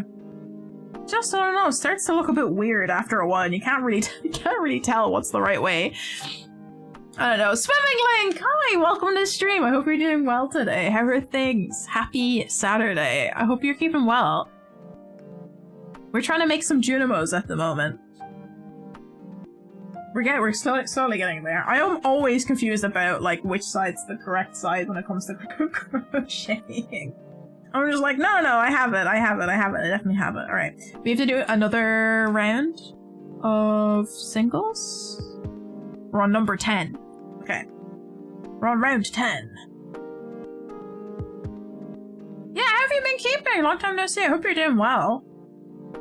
Just, I don't know, it starts to look a bit weird after a while, and you can't really tell what's the right way. I don't know. Swimming Link! Hi, welcome to the stream. I hope you're doing well today. How are things? Happy Saturday. I hope you're keeping well. We're trying to make some Junimos at the moment. We're slowly getting there. I am always confused about, like, which side's the correct side when it comes to crocheting. I'm just like, no, I have it, I definitely have it. Alright. We have to do another round of singles? We're on number 10. Okay. We're on round 10. Yeah, how have you been keeping? Long time no see. I hope you're doing well.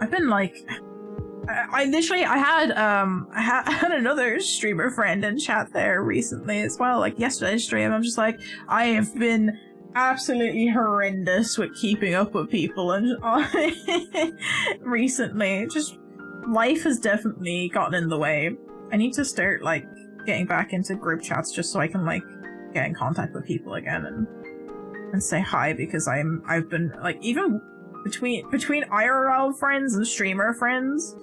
I've been like... I had another streamer friend in chat there recently as well, like yesterday's stream. I'm just like, I have been absolutely horrendous with keeping up with people and recently. Just life has definitely gotten in the way. I need to start like getting back into group chats just so I can like get in contact with people again and say hi, because I've been like, even between IRL friends and streamer friends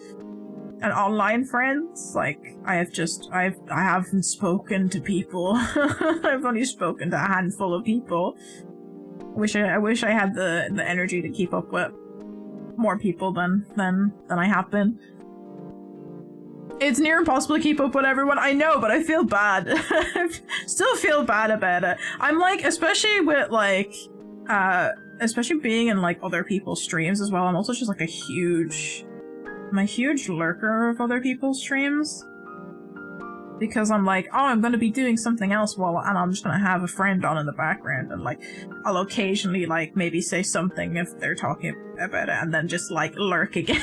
and online friends, like I haven't spoken to people. I've only spoken to a handful of people. I wish I had the energy to keep up with more people than I have been. It's near impossible to keep up with everyone. I know, but I feel bad. I still feel bad about it. I'm like, especially with like especially being in like other people's streams as well. I'm also just like I'm a huge lurker of other people's streams, because I'm like, oh, I'm gonna be doing something else and I'm just gonna have a friend on in the background, and like I'll occasionally like maybe say something if they're talking about it and then just like lurk again.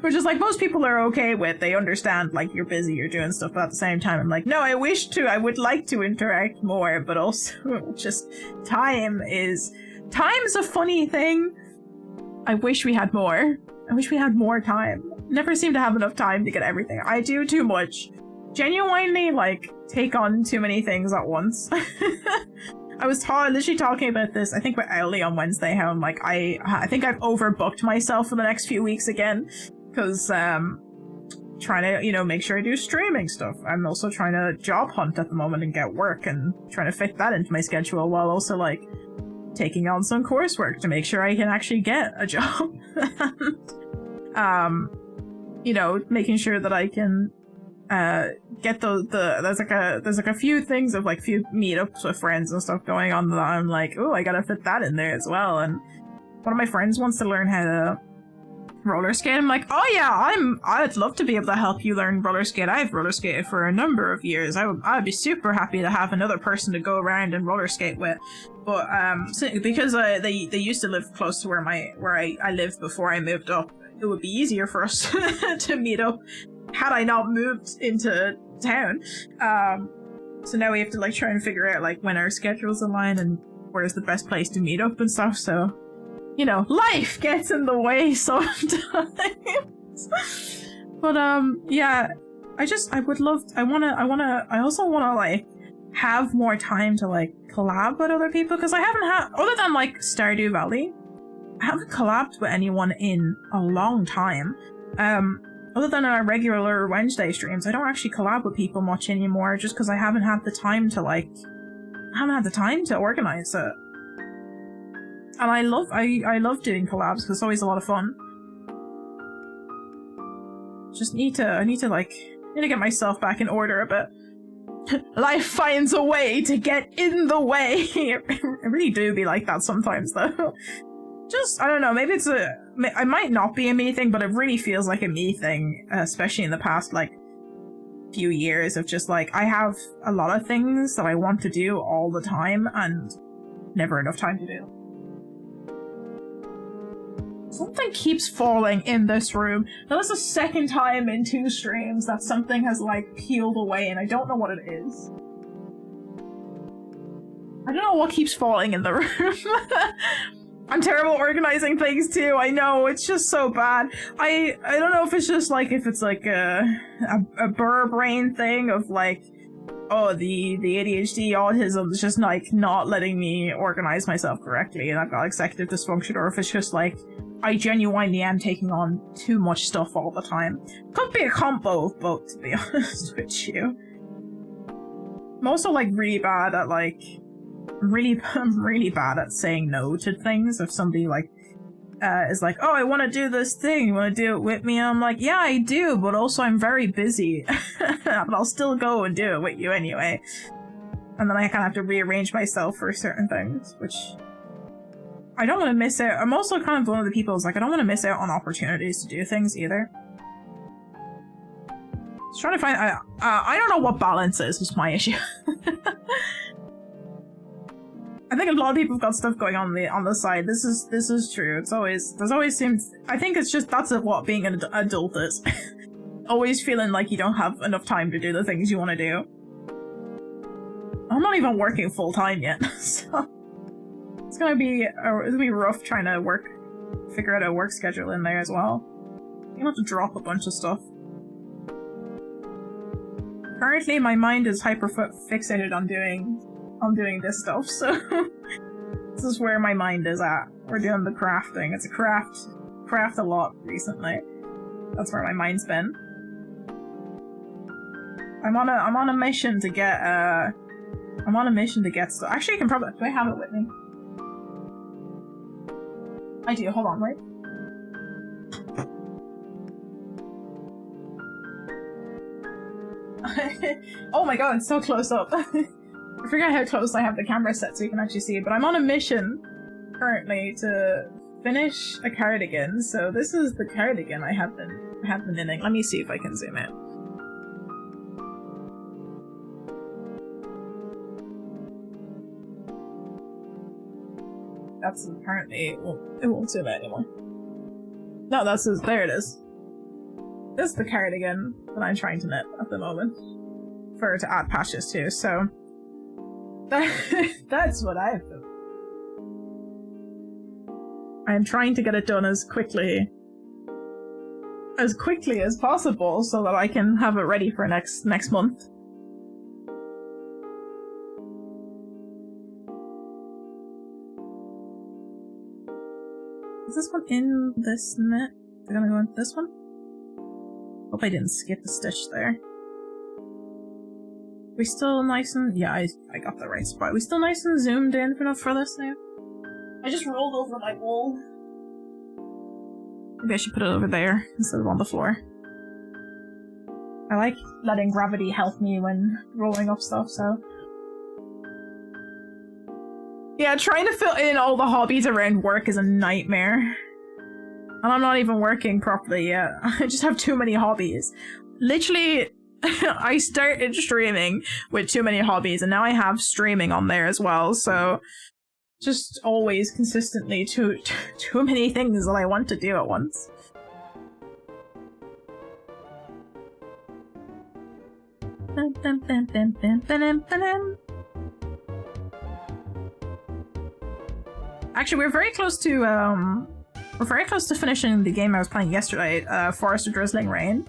Which is like most people are okay with. They understand like you're busy, you're doing stuff, but at the same time I'm like, no, I would like to interact more, but also just time's a funny thing. I wish we had more. I wish we had more time. Never seem to have enough time to get everything. I do too much. Genuinely, like, take on too many things at once. I was literally talking about this, I think with Owly on Wednesday, how I'm like, I think I've overbooked myself for the next few weeks again, because trying to, you know, make sure I do streaming stuff. I'm also trying to job hunt at the moment and get work, and trying to fit that into my schedule while also, like, taking on some coursework to make sure I can actually get a job. You know, making sure that I can get there's like a few things of like few meetups with friends and stuff going on that I'm like, oh, I gotta fit that in there as well. And one of my friends wants to learn how to roller skate. I'm like, oh yeah, I'd love to be able to help you learn roller skate. I've roller skated for a number of years. I'd be super happy to have another person to go around and roller skate with. But because they used to live close to where I lived before I moved up, it would be easier for us to meet up had I not moved into town. So now we have to like try and figure out like when our schedules align and where's the best place to meet up and stuff. So, you know, life gets in the way sometimes. But yeah, I also wanna like have more time to like collab with other people, because I haven't had, other than like Stardew Valley, I haven't collabed with anyone in a long time. Other than our regular Wednesday streams, I don't actually collab with people much anymore, just because I haven't had the time to organize it. And I love doing collabs because it's always a lot of fun. Just I need to get myself back in order a bit. Life finds a way to get in the way. I really do be like that sometimes though. Just, I don't know, maybe I might not be a me thing, but it really feels like a me thing, especially in the past, like, few years of just, like, I have a lot of things that I want to do all the time, and never enough time to do. Something keeps falling in this room. Now, that's the second time in 2 streams that something has, like, peeled away, and I don't know what it is. I don't know what keeps falling in the room. I'm terrible organizing things too, I know, it's just so bad. I don't know if it's just like, if it's like a burr brain thing of like, oh, the ADHD autism is just like not letting me organize myself correctly and I've got executive dysfunction, or if it's just like, I genuinely am taking on too much stuff all the time. Could be a combo of both, to be honest with you. I'm also like really bad at like, I'm really bad at saying no to things. If somebody like is like, oh, I want to do this thing, you want to do it with me? And I'm like, yeah, I do, but also I'm very busy. But I'll still go and do it with you anyway. And then I kind of have to rearrange myself for certain things, which I don't want to miss out. I'm also kind of one of the people who's like, I don't want to miss out on opportunities to do things either. Just trying to find, I don't know what balance is my issue. I think a lot of people have got stuff going on the side. This is true. There's always seems, I think it's just, that's what being an adult is. Always feeling like you don't have enough time to do the things you want to do. I'm not even working full time yet, so it's gonna be rough trying to figure out a work schedule in there as well. I'm gonna have to drop a bunch of stuff. Currently, my mind is hyper fixated on doing this stuff, so this is where my mind is at. We're doing the crafting. It's a craft a lot recently. That's where my mind's been. I'm on a mission to get stuff. Actually, I can probably, do I have it with me? I do, hold on, right? Oh my god, it's so close up. I forget how close I have the camera set so you can actually see it, but I'm on a mission currently to finish a cardigan. So this is the cardigan I have been knitting. Let me see if I can zoom in. That's apparently it won't zoom out anymore. No, there it is. This is the cardigan that I'm trying to knit at the moment to add patches to. So that's what I've done. I'm trying to get it done as quickly as possible so that I can have it ready for next month. Is this one in this knit? Is it gonna go into this one? Hope I didn't skip a stitch there. We still nice and... yeah, I got the right spot. We still nice and zoomed in enough for this now? I just rolled over my wool. Maybe I should put it over there instead of on the floor. I like letting gravity help me when rolling up stuff, so... Yeah, trying to fit in all the hobbies around work is a nightmare. And I'm not even working properly yet. I just have too many hobbies. Literally, I started streaming with too many hobbies, and now I have streaming on there as well, so... Just always consistently too many things that I want to do at once. Actually, we're very close to finishing the game I was playing yesterday, Forest of Drizzling Rain.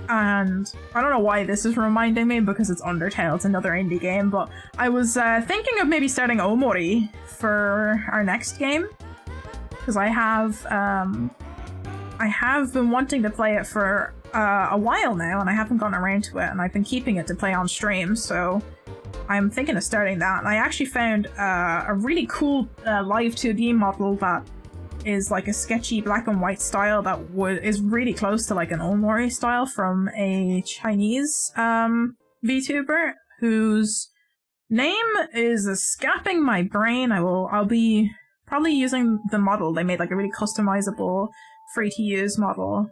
And I don't know why this is reminding me, because it's Undertale, it's another indie game, but I was thinking of maybe starting Omori for our next game, because I have been wanting to play it for a while now, and I haven't gotten around to it, and I've been keeping it to play on stream, so I'm thinking of starting that. And I actually found a really cool live 2D model that is like a sketchy black and white style that is really close to like an Omori style from a Chinese VTuber whose name is escaping my brain. I'll be probably using the model. They made like a really customizable, free to use model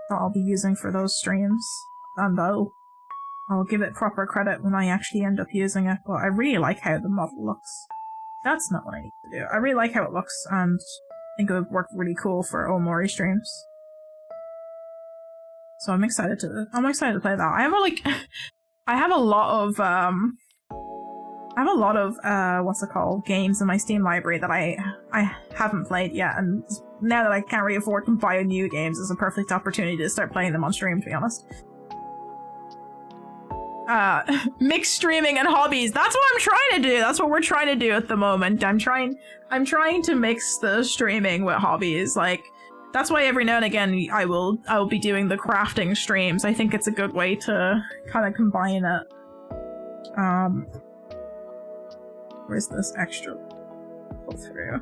that I'll be using for those streams, and I'll give it proper credit when I actually end up using it. But I really like how the model looks. That's not what I need to do. I really like how it looks, and I think it would work really cool for Omori streams. So I'm excited to play that. I have a lot of what's it called, games in my Steam library that I haven't played yet, and now that I can't really afford to buy new games, it's a perfect opportunity to start playing them on stream, to be honest. Mixed streaming and hobbies. That's what I'm trying to do. That's what we're trying to do at the moment. I'm trying to mix the streaming with hobbies. Like, that's why every now and again I will be doing the crafting streams. I think it's a good way to kind of combine it. Where's this extra pull through?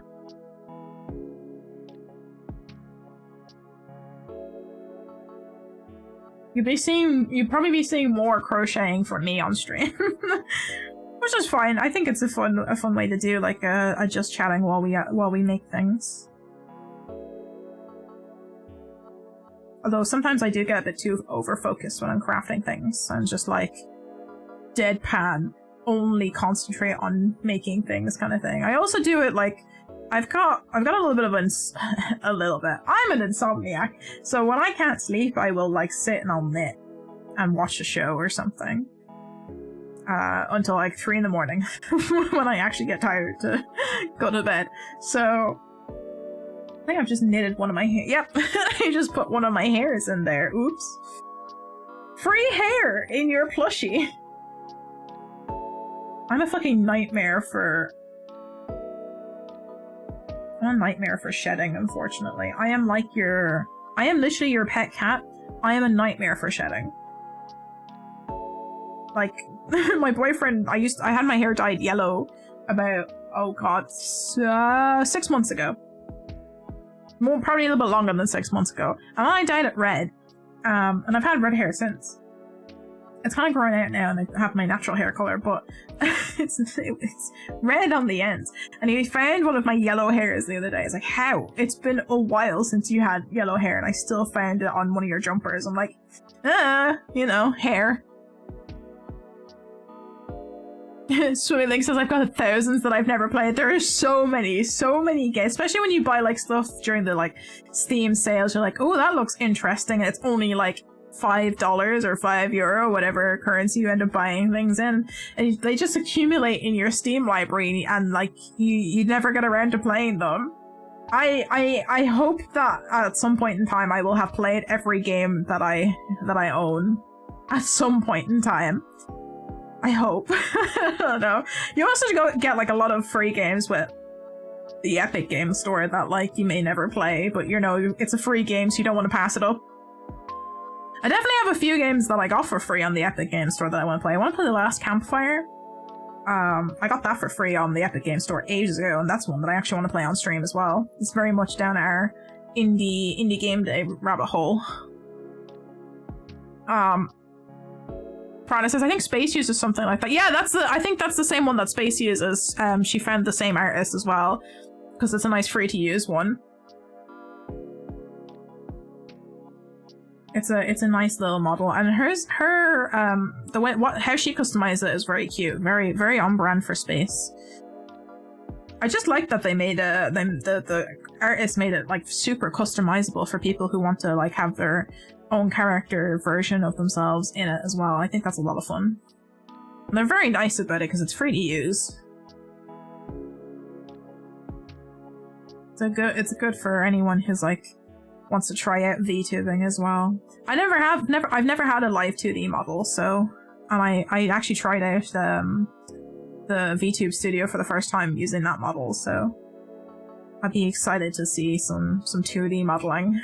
You'd probably be seeing more crocheting from me on stream, which is fine. I think it's a fun way to do like a just chatting while we make things. Although sometimes I do get a bit too over focused when I'm crafting things and just like deadpan, only concentrate on making things kind of thing. I also do it like I've got a little bit of a little bit. I'm an insomniac, so when I can't sleep, I will like sit and I'll knit and watch a show or something until like 3 in the morning when I actually get tired to go to bed. So I think I've just knitted one of my hair. Yep, I just put one of my hairs in there. Oops. Free hair in your plushie. I'm a fucking nightmare for shedding, unfortunately. I am literally your pet cat. I am a nightmare for shedding. Like, my boyfriend, I had my hair dyed yellow about, oh god, 6 months ago. Probably a little bit longer than 6 months ago. And I dyed it red. And I've had red hair since. It's kind of growing out now, and I have my natural hair color, but it's red on the ends. And he found one of my yellow hairs the other day. It's like, how? It's been a while since you had yellow hair, and I still found it on one of your jumpers. I'm like, you know, hair. Swimming says I've got thousands that I've never played. There are so many games, especially when you buy like stuff during the like Steam sales. You're like, oh, that looks interesting, and it's only like $5 or €5, whatever currency you end up buying things in, and they just accumulate in your Steam library, and like you never get around to playing them. I hope that at some point in time I will have played every game that I own at some point in time. I hope. I don't know. You also get like a lot of free games with the Epic Game Store that like you may never play, but you know it's a free game, so you don't want to pass it up. I definitely have a few games that I got for free on the Epic Game Store that I want to play. I want to play The Last Campfire. I got that for free on the Epic Game Store ages ago, and that's one that I actually want to play on stream as well. It's very much down our indie game day rabbit hole. Prana says, I think Space uses something like that. Yeah, I think that's the same one that Space uses. She found the same artist as well, because it's a nice free to use one. It's a nice little model, and how she customized it is very cute, very on brand for Space. I just like that they made the artist made it like super customizable for people who want to like have their own character version of themselves in it as well. I think that's a lot of fun. And they're very nice about it because it's free to use. It's good for anyone who's like wants to try out VTubing as well. I've never had a live 2D model, so, and I actually tried out the VTube Studio for the first time using that model, so I'd be excited to see some 2D modeling.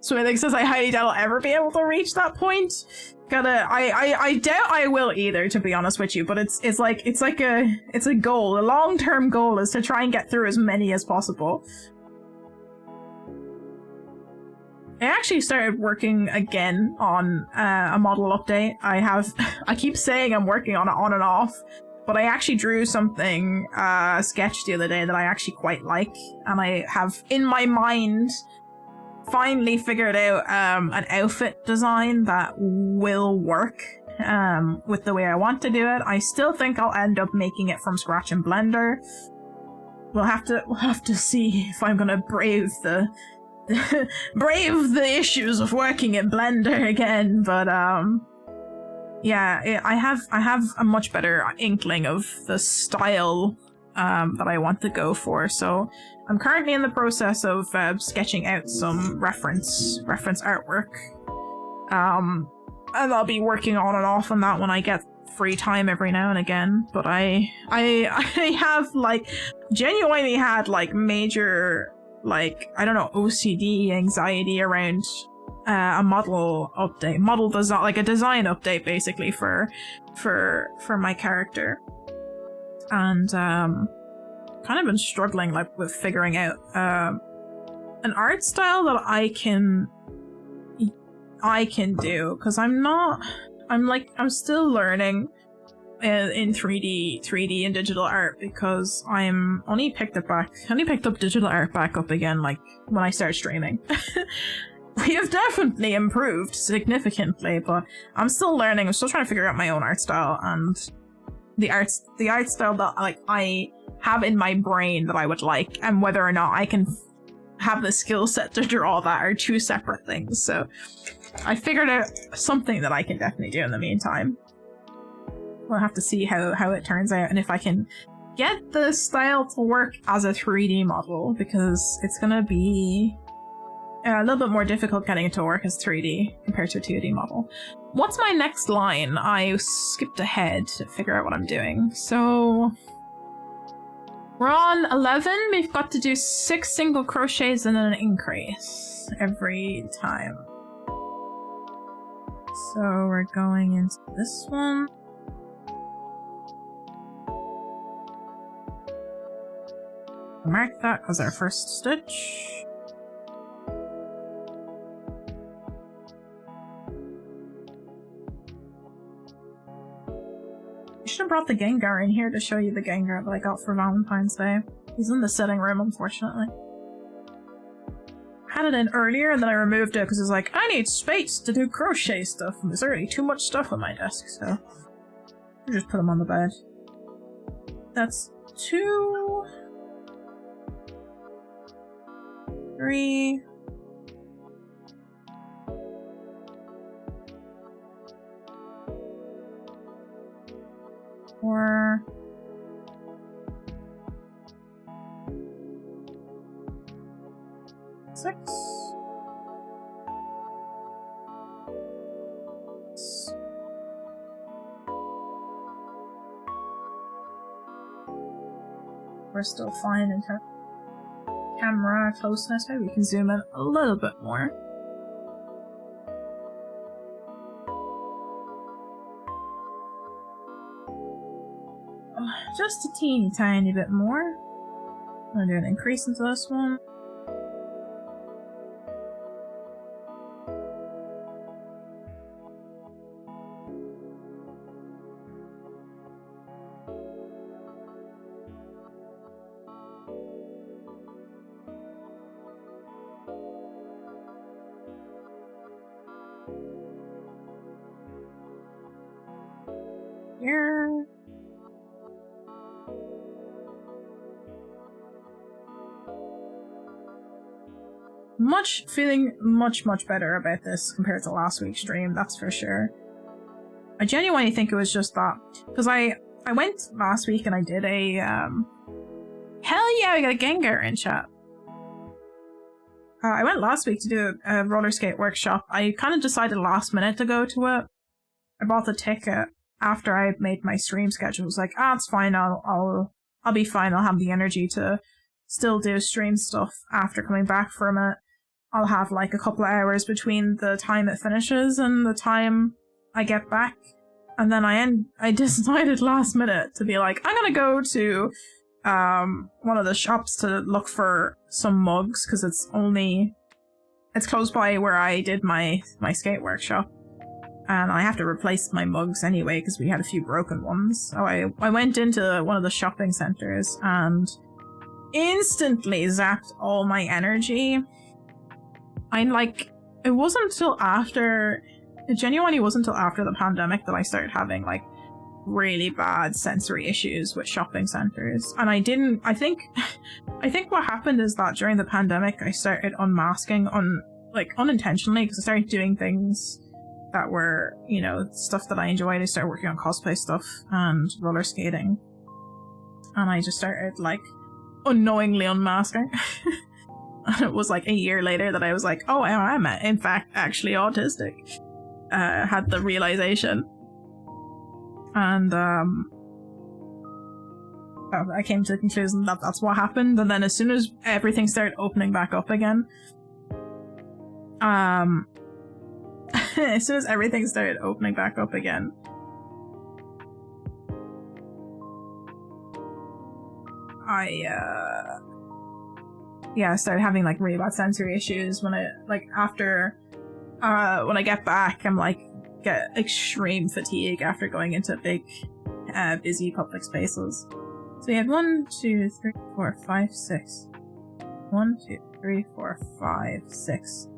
So I think says I highly doubt I'll ever be able to reach that point. I doubt I will either, to be honest with you, but it's a goal. A long-term goal is to try and get through as many as possible. I actually started working again on a model update. I keep saying I'm working on it on and off, but I actually drew something sketch the other day that I actually quite like, and I have in my mind finally figured out an outfit design that will work with the way I want to do it. I still think I'll end up making it from scratch in Blender. We'll have to see if I'm gonna brave the issues of working in Blender again, but yeah, I have a much better inkling of the style that I want to go for, so I'm currently in the process of sketching out some reference artwork, and I'll be working on and off on that when I get free time every now and again. But I have like genuinely had like major, like, I don't know, OCD anxiety around a model update, model design, like a design update basically for my character, and kind of been struggling like with figuring out an art style that I can do, because I'm still learning in 3D and digital art, because I'm only picked up digital art back up again like when I started streaming. We have definitely improved significantly, but I'm still learning. I'm still trying to figure out my own art style, and the art style that like I have in my brain that I would like, and whether or not I can have the skill set to draw that are two separate things. So I figured out something that I can definitely do in the meantime. We'll have to see how it turns out, and if I can get the style to work as a 3D model, because it's gonna be a little bit more difficult getting it to work as 3D compared to a 2D model. What's my next line? I skipped ahead to figure out what I'm doing. So we're on 11. We've got to do 6 single crochets and then an increase every time. So we're going into this one. Mark that as our first stitch. I should have brought the Gengar in here to show you the Gengar that I got for Valentine's Day. He's in the sitting room, unfortunately. I had it in earlier and then I removed it because it was like, I need space to do crochet stuff, and there's already too much stuff on my desk, so I just put him on the bed. That's 2, 3, 4, 6. We're still fine in terms of camera closeness. Maybe we can zoom in a little bit more. just a teeny tiny bit more. I'm gonna do an increase into this one. Here. Feeling much better about this compared to last week's stream, that's for sure. I genuinely think it was just that, because I went last week and I did a, hell yeah, we got a Gengar in chat. I went last week to do a roller skate workshop. I kind of decided last minute to go to it. I bought the ticket after I made my stream schedule. I was like, it's fine, I'll be fine, I'll have the energy to still do stream stuff after coming back from it. I'll have like a couple of hours between the time it finishes and the time I get back. And then I decided last minute to be like, I'm gonna go to one of the shops to look for some mugs, because it's close by where I did my skate workshop. And I have to replace my mugs anyway, because we had a few broken ones. So I went into one of the shopping centers and instantly zapped all my energy. It genuinely wasn't until after the pandemic that I started having like really bad sensory issues with shopping centers. And I think what happened is that during the pandemic I started unmasking unintentionally, because I started doing things that were, stuff that I enjoyed. I started working on cosplay stuff and roller skating. And I just started unknowingly unmasking. And it was a year later that I was like, oh, I'm in fact actually autistic. Had the realization. And I came to the conclusion that that's what happened. And then as soon as everything started opening back up again, as soon as everything started opening back up again, I started having really bad sensory issues when when I get back. I'm get extreme fatigue after going into big, busy public spaces. So we have 1, 2, 3, 4, 5, 6. 1, 2, 3, 4, 5, 6.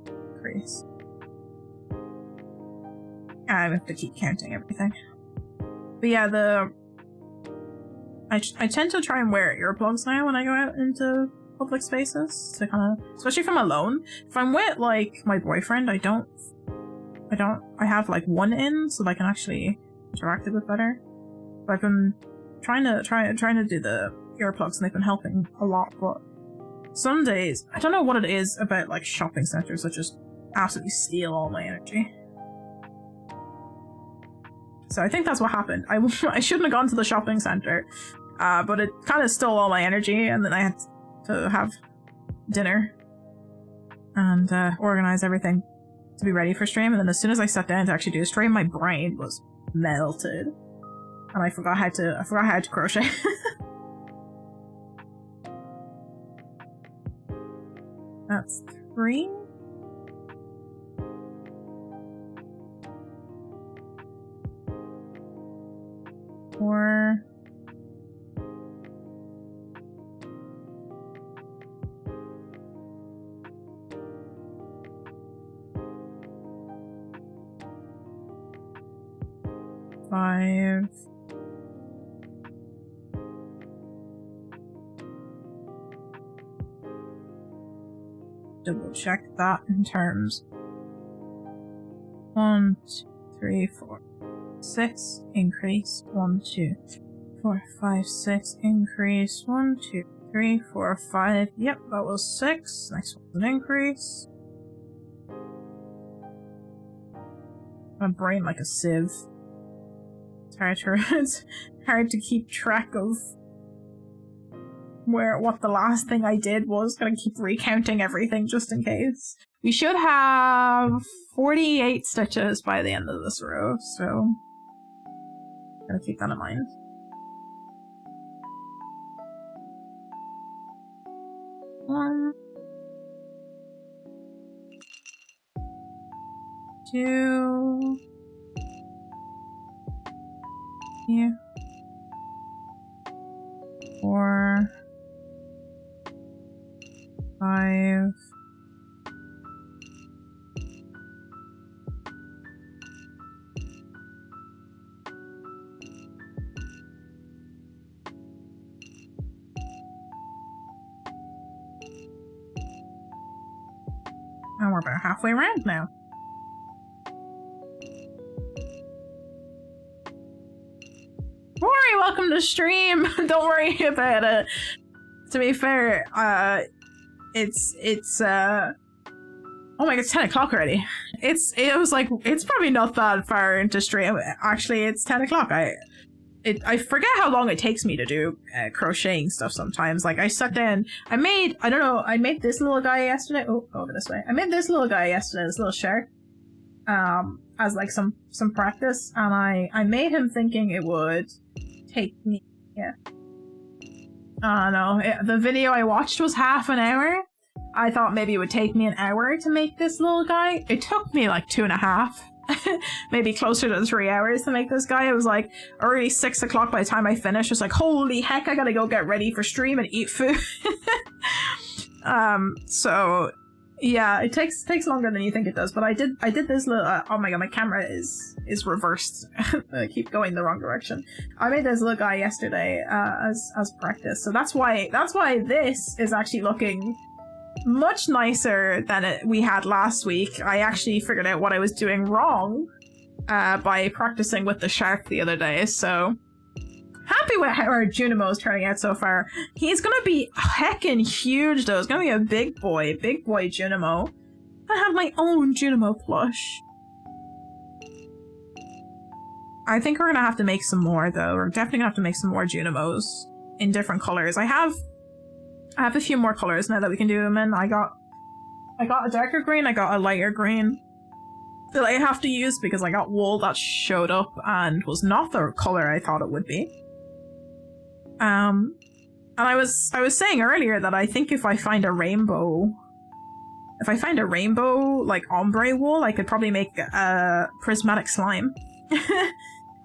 Increase. I have to keep counting everything. But yeah, I tend to try and wear earplugs now when I go out into public spaces to especially if I'm alone. If I'm with my boyfriend, I have one in so that I can actually interact a bit better. But I've been trying to do the earplugs, and they've been helping a lot. But some days I don't know what it is about shopping centers that just absolutely steal all my energy. So I think that's what happened. I shouldn't have gone to the shopping center, but it kind of stole all my energy, and then I had to have dinner and organize everything to be ready for stream. And then as soon as I sat down to actually do a stream, my brain was melted, and I forgot how to crochet. That's 3. Or 5. Double check that in terms. 1, 2, 3, 4, 6. Increase. 1, 2, 4, 5, 6. Increase. 1, 2, 3, 4, 5. Yep, that was 6. Next one's an increase. My brain like a sieve. It's hard to keep track of what the last thing I did was. Gonna keep recounting everything just in case. We should have 48 stitches by the end of this row, so gotta keep that in mind. 1, 2, yeah, 4, 5. And we're about halfway around now. Rory, welcome to stream. Don't worry about it. To be fair, it's oh my god, it's 10 o'clock already. It was like, it's probably not that far into stream. Actually, it's 10 o'clock. I forget how long it takes me to do crocheting stuff sometimes. Like, I sat down, I made this little guy yesterday. Oh, over this way. I made this little guy yesterday, this little shark, as like some practice, and I made him thinking it would take me, yeah. No, the video I watched was half an hour. I thought maybe it would take me an hour to make this little guy. It took me like 2.5. Maybe closer to 3 hours to make this guy. It was like already 6 o'clock by the time I finished. It's like, holy heck, I gotta go get ready for stream and eat food. So yeah, it takes longer than you think it does. But I did this little. Oh my god, my camera is reversed. I keep going the wrong direction. I made this little guy yesterday as practice. So that's why this is actually looking much nicer than we had last week. I actually figured out what I was doing wrong by practicing with the shark the other day, so happy with how our Junimo is turning out so far. He's gonna be heckin' huge though. It's gonna be a big boy Junimo. I have my own Junimo plush. I think we're gonna have to make some more though. We're definitely gonna have to make some more Junimos in different colors. I have a few more colors now that we can do them in. I got a darker green, I got a lighter green that I have to use because I got wool that showed up and was not the color I thought it would be. And I was saying earlier that I think if I find a rainbow like ombre wool, I could probably make a prismatic slime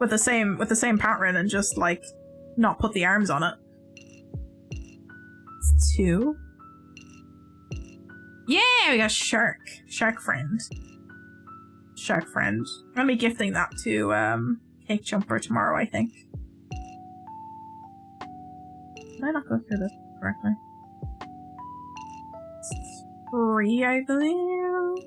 with the same pattern and just like not put the arms on it. 2. Yeah, we got shark friend. I'm gonna be gifting that to Cake Jumper tomorrow, I think. Did I not go through this correctly? It's 3, I believe.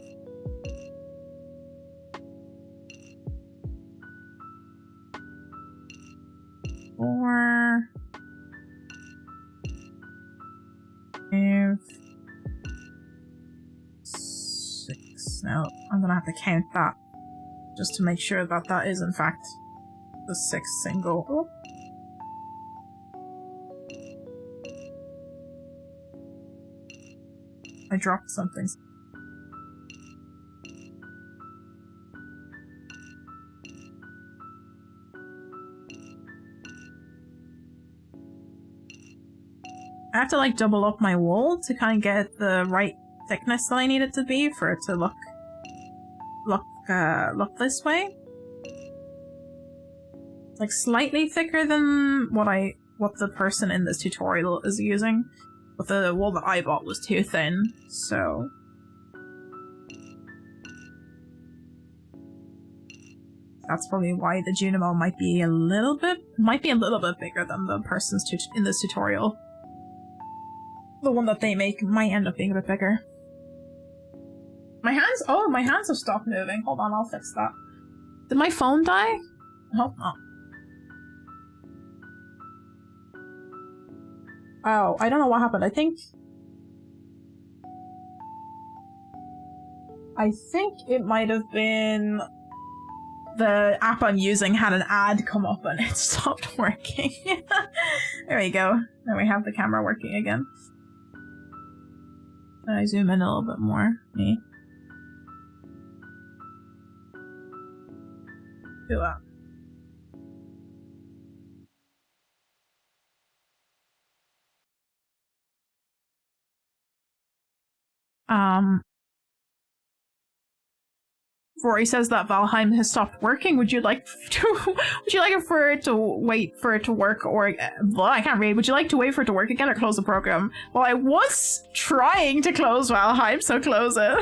Four. 5, 6. Now I'm gonna have to count that just to make sure that that is in fact the 6th single. Oh. I dropped something. I have to like double up my wool to kind of get the right thickness that I need it to be for it to look this way. It's like slightly thicker than what the person in this tutorial is using, but the wool that I bought was too thin, so that's probably why the Junimo might be a little bit bigger than the person's in this tutorial. The one that they make might end up being a bit bigger. My hands have stopped moving. Hold on, I'll fix that. Did my phone die? I hope not. Oh, I don't know what happened. I think it might have been the app I'm using had an ad come up and it stopped working. There we go. Now we have the camera working again. I zoom in a little bit more. Do that. Rory says that Valheim has stopped working. Would you like it for it to wait for it to work, or well, I can't read. Would you like to wait for it to work again or close the program? Well, I was trying to close Valheim, so close it.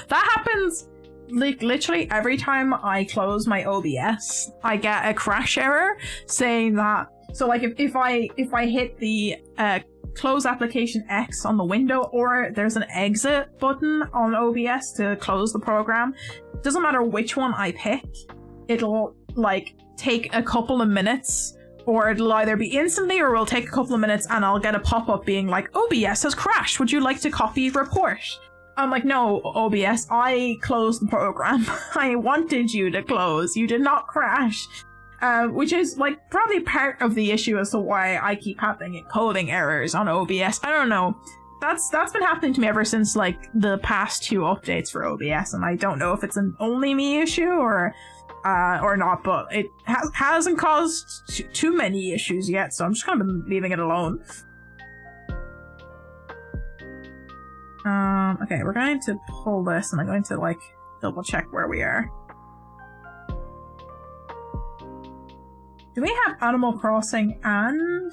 That happens like literally every time I close my OBS. I get a crash error saying that. So like if I hit the close application X on the window, or there's an exit button on OBS to close the program, doesn't matter which one I pick, it'll like take a couple of minutes, or it'll either be instantly or will take a couple of minutes, and I'll get a pop-up being like, OBS has crashed, would you like to copy report? I'm like, no, OBS, I closed the program. I wanted you to close, you did not crash. Which is like probably part of the issue as to why I keep having coding errors on OBS. I don't know. That's been happening to me ever since like the past 2 updates for OBS, and I don't know if it's an only me issue or not, but it hasn't caused too many issues yet, so I'm just kind of leaving it alone. Okay, we're going to pull this, and I'm going to like double check where we are. Do we have Animal Crossing and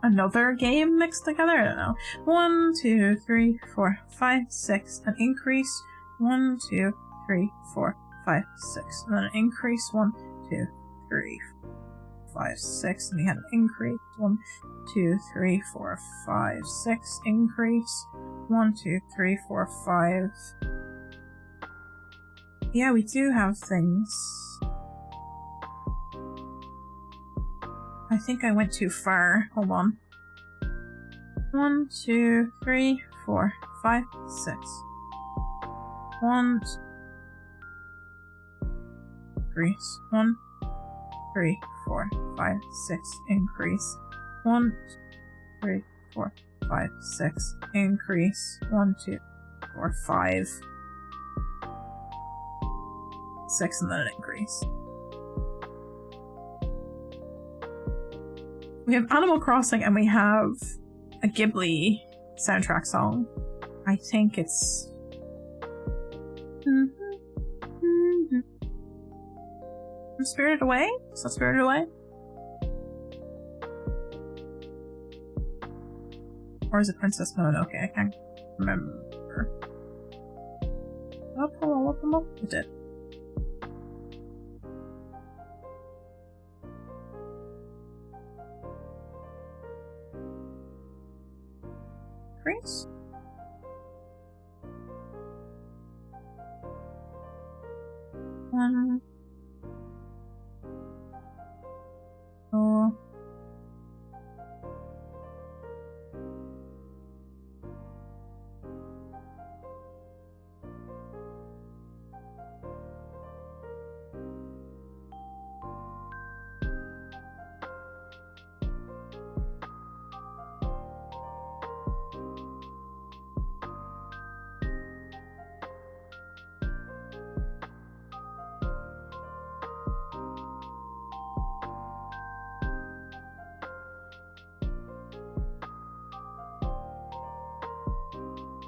another game mixed together? I don't know. 1, 2, 3, 4, 5, 6. An increase. 1, 2, 3, 4, 5, 6. And then an increase. 1, 2, 3, 5, 6. And we had an increase. 1, 2, 3, 4, 5, 6. Increase. 1, 2, 3, 4, 5. Yeah, we do have things. I think I went too far. Hold on. 1, 2, 3, 4, 5, 6. 1, increase. 1, 3, 4, 5, 6. Increase. 1, 3, 4, 5, 6. Increase. 1, 2, 4, 5, 6, and then an increase. We have Animal Crossing and we have a Ghibli soundtrack song. I think it's... Spirited Away? Is that Spirited Away? Or is it Princess Mononoke? I can't remember. Up. It did. Increase. One. Oh.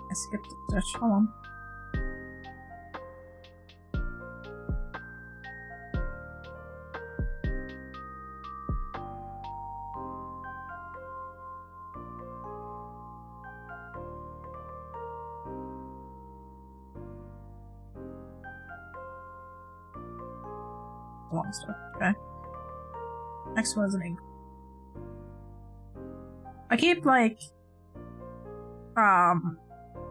I skipped a touch. Hold on. Long stuff. Okay. Next one is an ink. I keep like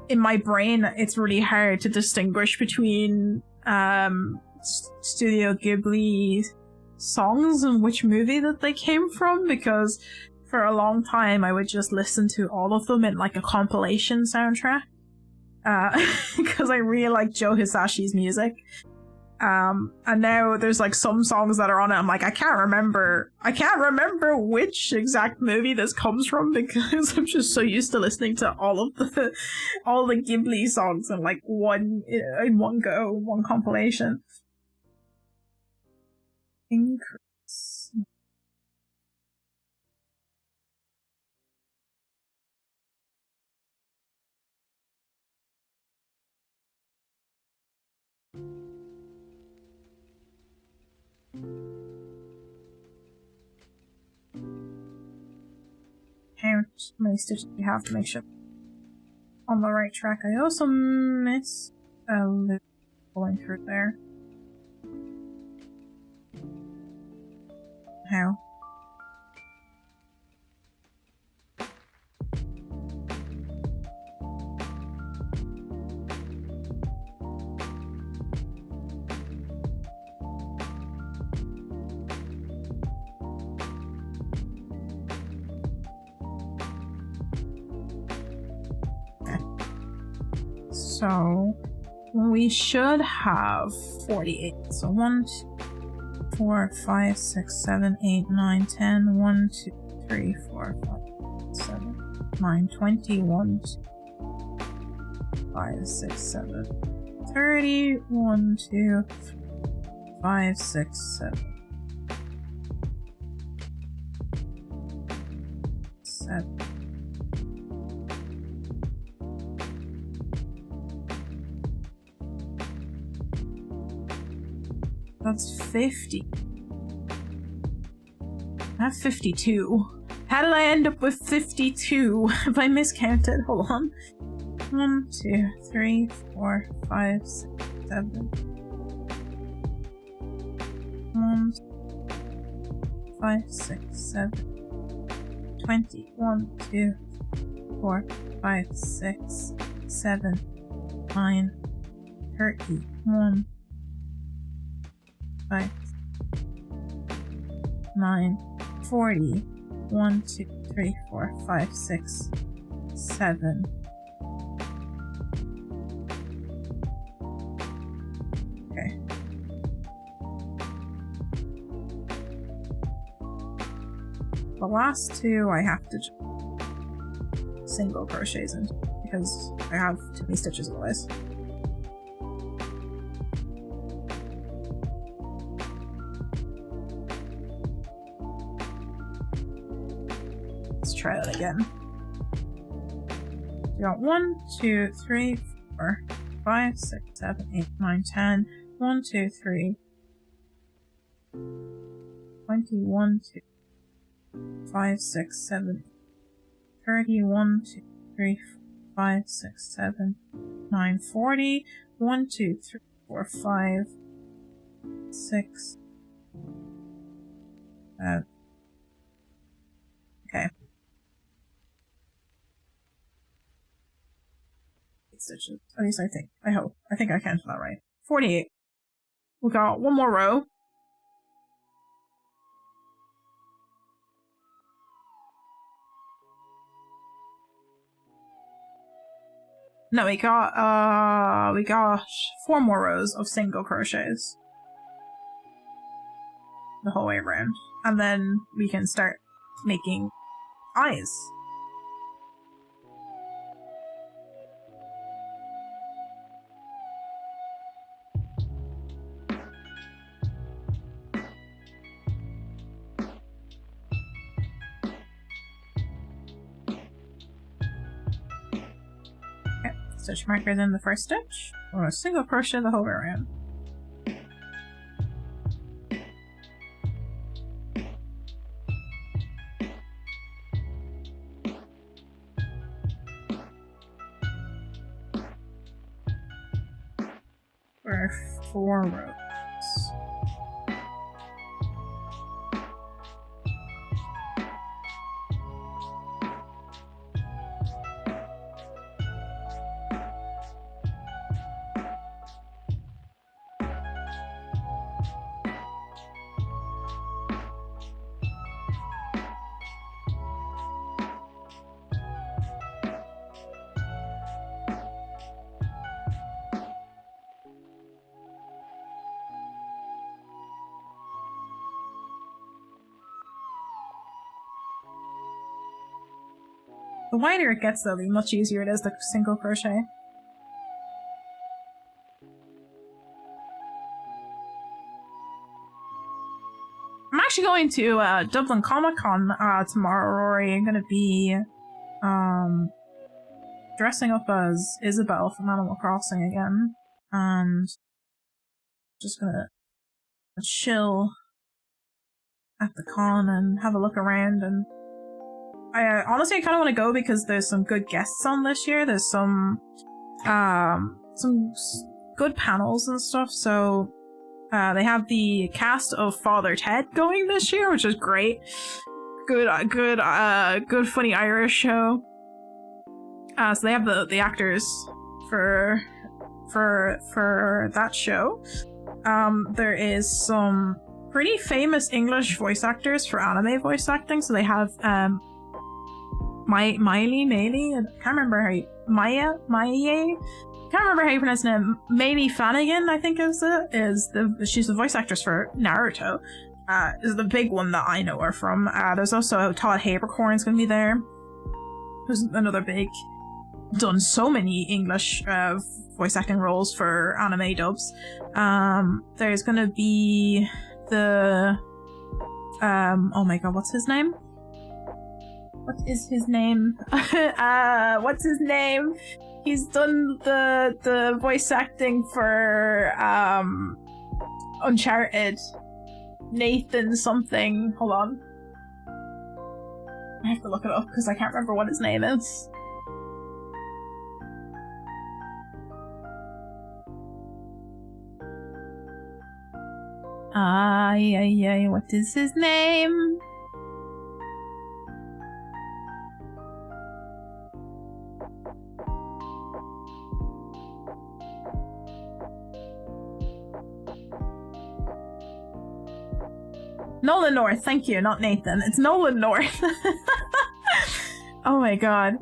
in my brain it's really hard to distinguish between Studio Ghibli songs and which movie that they came from, because for a long time I would just listen to all of them in like a compilation soundtrack because I really like Joe Hisashi's music. And now there's like some songs that are on it, I'm like, I can't remember which exact movie this comes from, because I'm just so used to listening to all the Ghibli songs in like one go, one compilation. Increase. how many stitches we have to make sure on the right track. I also missed a loop pulling through there. How? So we should have 48. So 1, 2, 4, 5, 6, 7, 8, 9, 10. 1, 2, 3, 4, 5, 7, 9, 20. 1, 2, 5, 6, 7, 30. 1, 2, 5, 6, 7. 7. That's 50. I have 52. How did I end up with 52? If I miscounted, hold on. 1, 2, 3, 4, 5, 6, 7. 1, 5, 6, 7. 20. 1, 2, 4, 5, 6, 7, 9, 30. 1, 5, 9, 40. 1, 2, 3, 4, 5, 6, 7. Okay. The last two I have to single crochets in because I have too many stitches otherwise. Try that again. We got 1, 2, 3, 4, 5, 6, 7, 8, 9, 10. 1, 2, 3. 21, 2, 5, 6, 7, 30. 1, 2, 3, 5, 6, 7, 9, 40. 1, 2, 3, 4, 5, 6, 7. Okay. Stitches. At least I think. I hope. I think I counted that right. 48. We got one more row. No, we got 4 more rows of single crochets. The whole way around. And then we can start making eyes. Stitch marker, then the first stitch, or a single crochet the whole way around. For 4 rows. The wider it gets, though, the much easier it is to single crochet. I'm actually going to Dublin Comic Con tomorrow, Rory. I'm going to be dressing up as Isabelle from Animal Crossing again, and just gonna chill at the con and have a look around. And honestly I kind of want to go because there's some good guests on this year. There's some good panels and stuff. So they have the cast of Father Ted going this year, which is great. Good funny Irish show. So they have the actors for that show. There is some pretty famous English voice actors for anime voice acting. So they have Miley, I can't remember how you, can't remember how you pronounce her name. Maybe Flanagan, I think she's the voice actress for Naruto. Is the big one that I know her from. There's also Todd Habercorn's gonna be there, who's another big, done so many English voice acting roles for anime dubs. There's gonna be the oh my god, what's his name? What is his name? What's his name? He's done the voice acting for Uncharted. Nathan something. Hold on. I have to look it up because I can't remember what his name is. What is his name? Nolan North, thank you, not Nathan. It's Nolan North. Oh my god.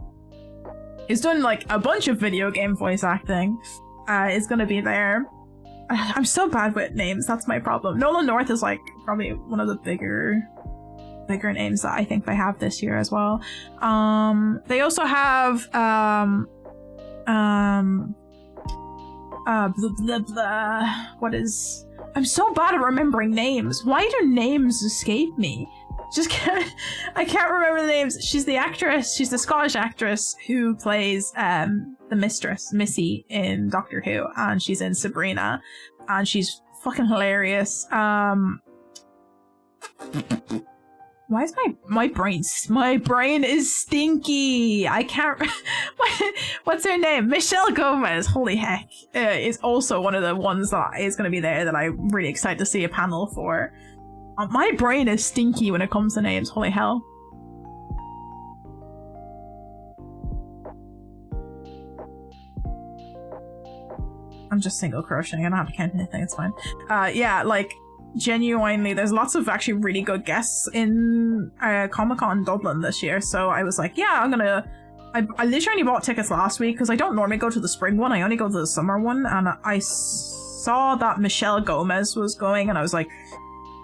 He's doing like a bunch of video game voice acting. Is gonna be there. I'm so bad with names, that's my problem. Nolan North is like probably one of the bigger names that I think they have this year as well. They also have what is, I'm so bad at remembering names. Why do names escape me? I can't remember the names. She's the actress, she's the Scottish actress who plays the mistress, Missy, in Doctor Who, and she's in Sabrina, and she's fucking hilarious. Why is my brain is stinky. I can't what's her name? Michelle Gomez, holy heck, is also one of the ones that is going to be there that I'm really excited to see a panel for. My brain is stinky when it comes to names, holy hell. I'm just single crocheting, I don't have to count anything, it's fine. Yeah, like, genuinely, there's lots of actually really good guests in Comic-Con Dublin this year, so I was like, yeah, I literally bought tickets last week because I don't normally go to the spring one, I only go to the summer one, and I saw that Michelle Gomez was going, and I was like,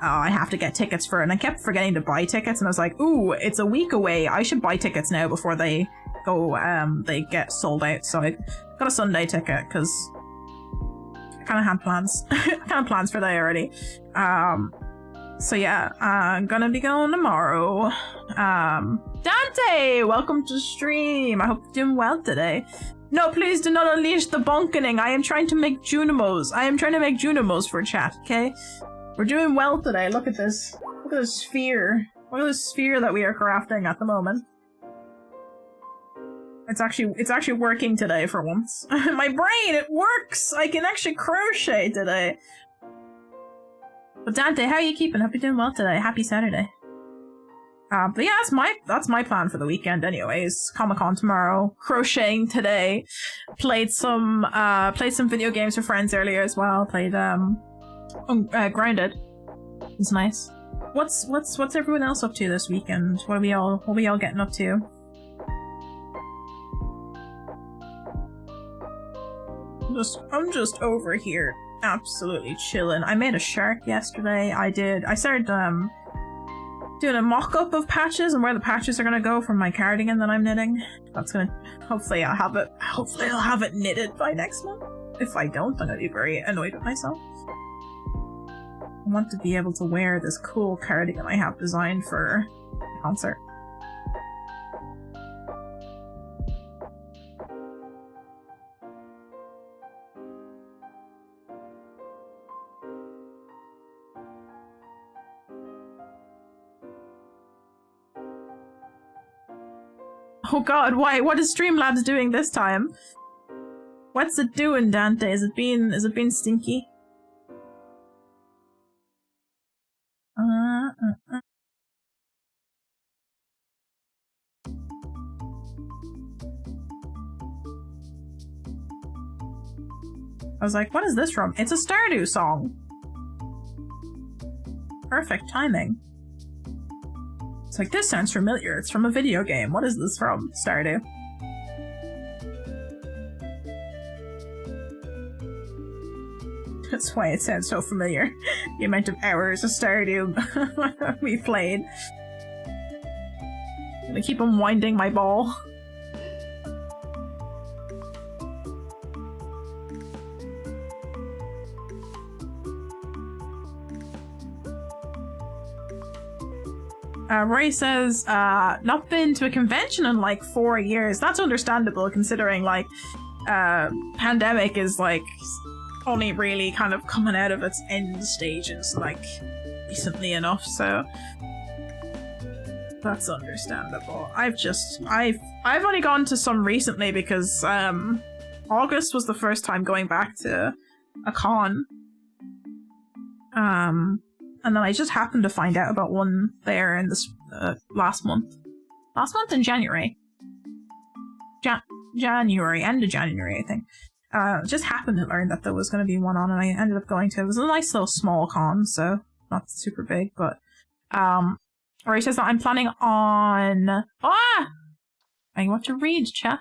oh, I have to get tickets for it, and I kept forgetting to buy tickets, and I was like, ooh, it's a week away, I should buy tickets now before they go, they get sold out, so I got a Sunday ticket, because I kind of had plans. For that already. So yeah, I'm gonna be going tomorrow. Dante, welcome to stream. I hope you're doing well today. No, please do not unleash the bonkening. I am trying to make Junimos. I am trying to make Junimos for chat, okay? We're doing well today. Look at this. Look at this sphere. Look at this sphere that we are crafting at the moment. It's actually working today for once. My brain, it works! I can actually crochet today. But Dante, how are you keeping? Hope you're doing well today. Happy Saturday. But yeah, that's my plan for the weekend anyways. Comic-Con tomorrow, crocheting today. Played some video games with friends earlier as well. Played Grounded. It's nice. What's everyone else up to this weekend? What are we all getting up to? I'm just over here absolutely chilling. I made a shark yesterday. I started doing a mock-up of patches and where the patches are gonna go from my cardigan that I'm knitting. That's gonna, hopefully I'll have it knitted by next month. If I don't, I'm gonna be very annoyed with myself. I want to be able to wear this cool cardigan I have designed for the concert. Oh god, why? What is Streamlabs doing this time? What's it doing, Dante? Is it being stinky? I was like, what is this from? It's a Stardew song. Perfect timing. It's like, this sounds familiar. It's from a video game. What is this from? Stardew. That's why it sounds so familiar. The amount of hours of Stardew we played. I'm gonna keep unwinding my ball. Ray says, not been to a convention in like 4 years. That's understandable considering like, pandemic is like only really kind of coming out of its end stages like recently enough, so that's understandable. I've only gone to some recently because August was the first time going back to a con. And then I just happened to find out about one there in this last month. Last month in January. January, end of January, I think. Just happened to learn that there was going to be one on, and I ended up going to it. It was a nice little small con, so not super big, but or he says that I'm planning on I want to read, chat.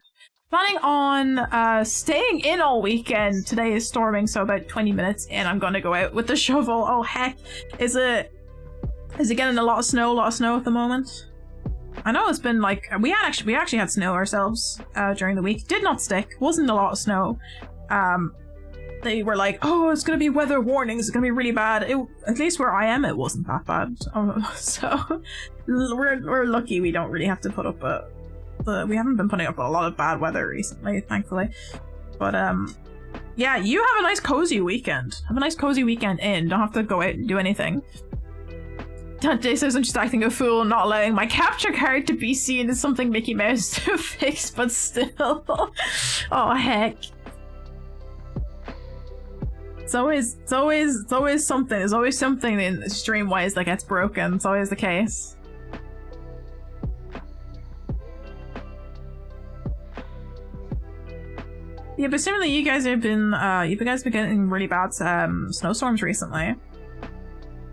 Planning on staying in all weekend. Today is storming, so about 20 minutes in I'm gonna go out with the shovel. Oh heck. Is it getting a lot of snow at the moment? I know it's been like we actually had snow ourselves during the week. Did not stick. Wasn't a lot of snow. They were like, oh, it's gonna be weather warnings, it's gonna be really bad. At least where I am, it wasn't that bad. So we're lucky we don't really have to put up we haven't been putting up a lot of bad weather recently, thankfully. But yeah, you have a nice cozy weekend. Have a nice cozy weekend in. Don't have to go out and do anything. Dante says I'm just acting a fool, not allowing my capture card to be seen as something Mickey Mouse to fix, but still. Oh heck. It's always something. There's always something in stream-wise that gets broken. It's always the case. Yeah, but similarly, you guys have been getting really bad snowstorms recently.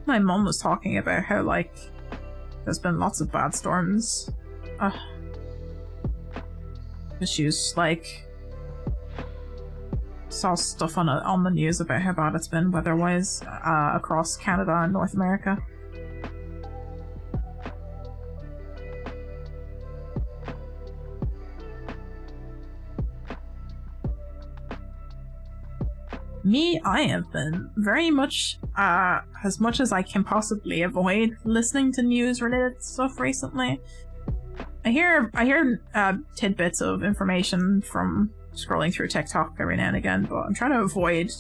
My mom was talking about how like there's been lots of bad storms. Issues like saw stuff on the news about how bad it's been weather-wise across Canada and North America. Me, I have been very much, as much as I can possibly avoid listening to news-related stuff recently. I hear tidbits of information from scrolling through TikTok every now and again, but I'm trying to avoid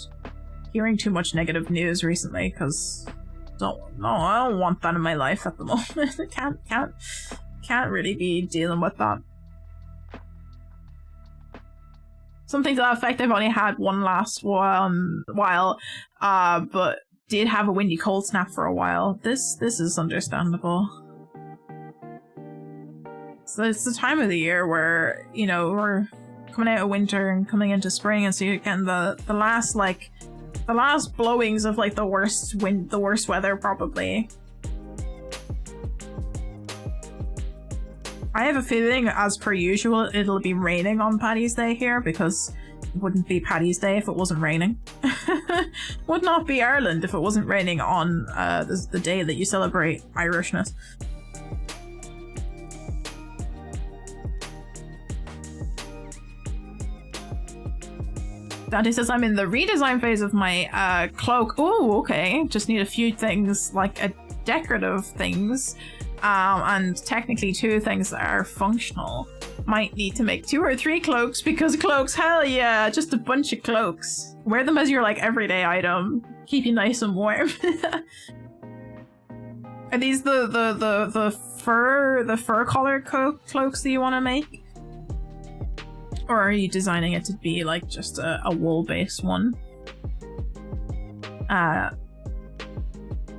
hearing too much negative news recently, because I don't want that in my life at the moment. I can't really be dealing with that. Something to that effect. I've only had one last while, but did have a windy cold snap for a while. This is understandable. So it's the time of the year where, you know, we're coming out of winter and coming into spring, and so you're getting the last blowings of like the worst weather probably. I have a feeling, as per usual, it'll be raining on Paddy's Day here, because it wouldn't be Paddy's Day if it wasn't raining. Would not be Ireland if it wasn't raining on the day that you celebrate Irishness. Dante says, I'm in the redesign phase of my cloak. Oh, okay. Just need a few things, like decorative things. And technically 2 things that are functional. Might need to make 2 or 3 cloaks, because cloaks, hell yeah, just a bunch of cloaks. Wear them as your like everyday item. Keep you nice and warm. Are these the fur collar cloaks that you want to make? Or are you designing it to be like just a wool-based one?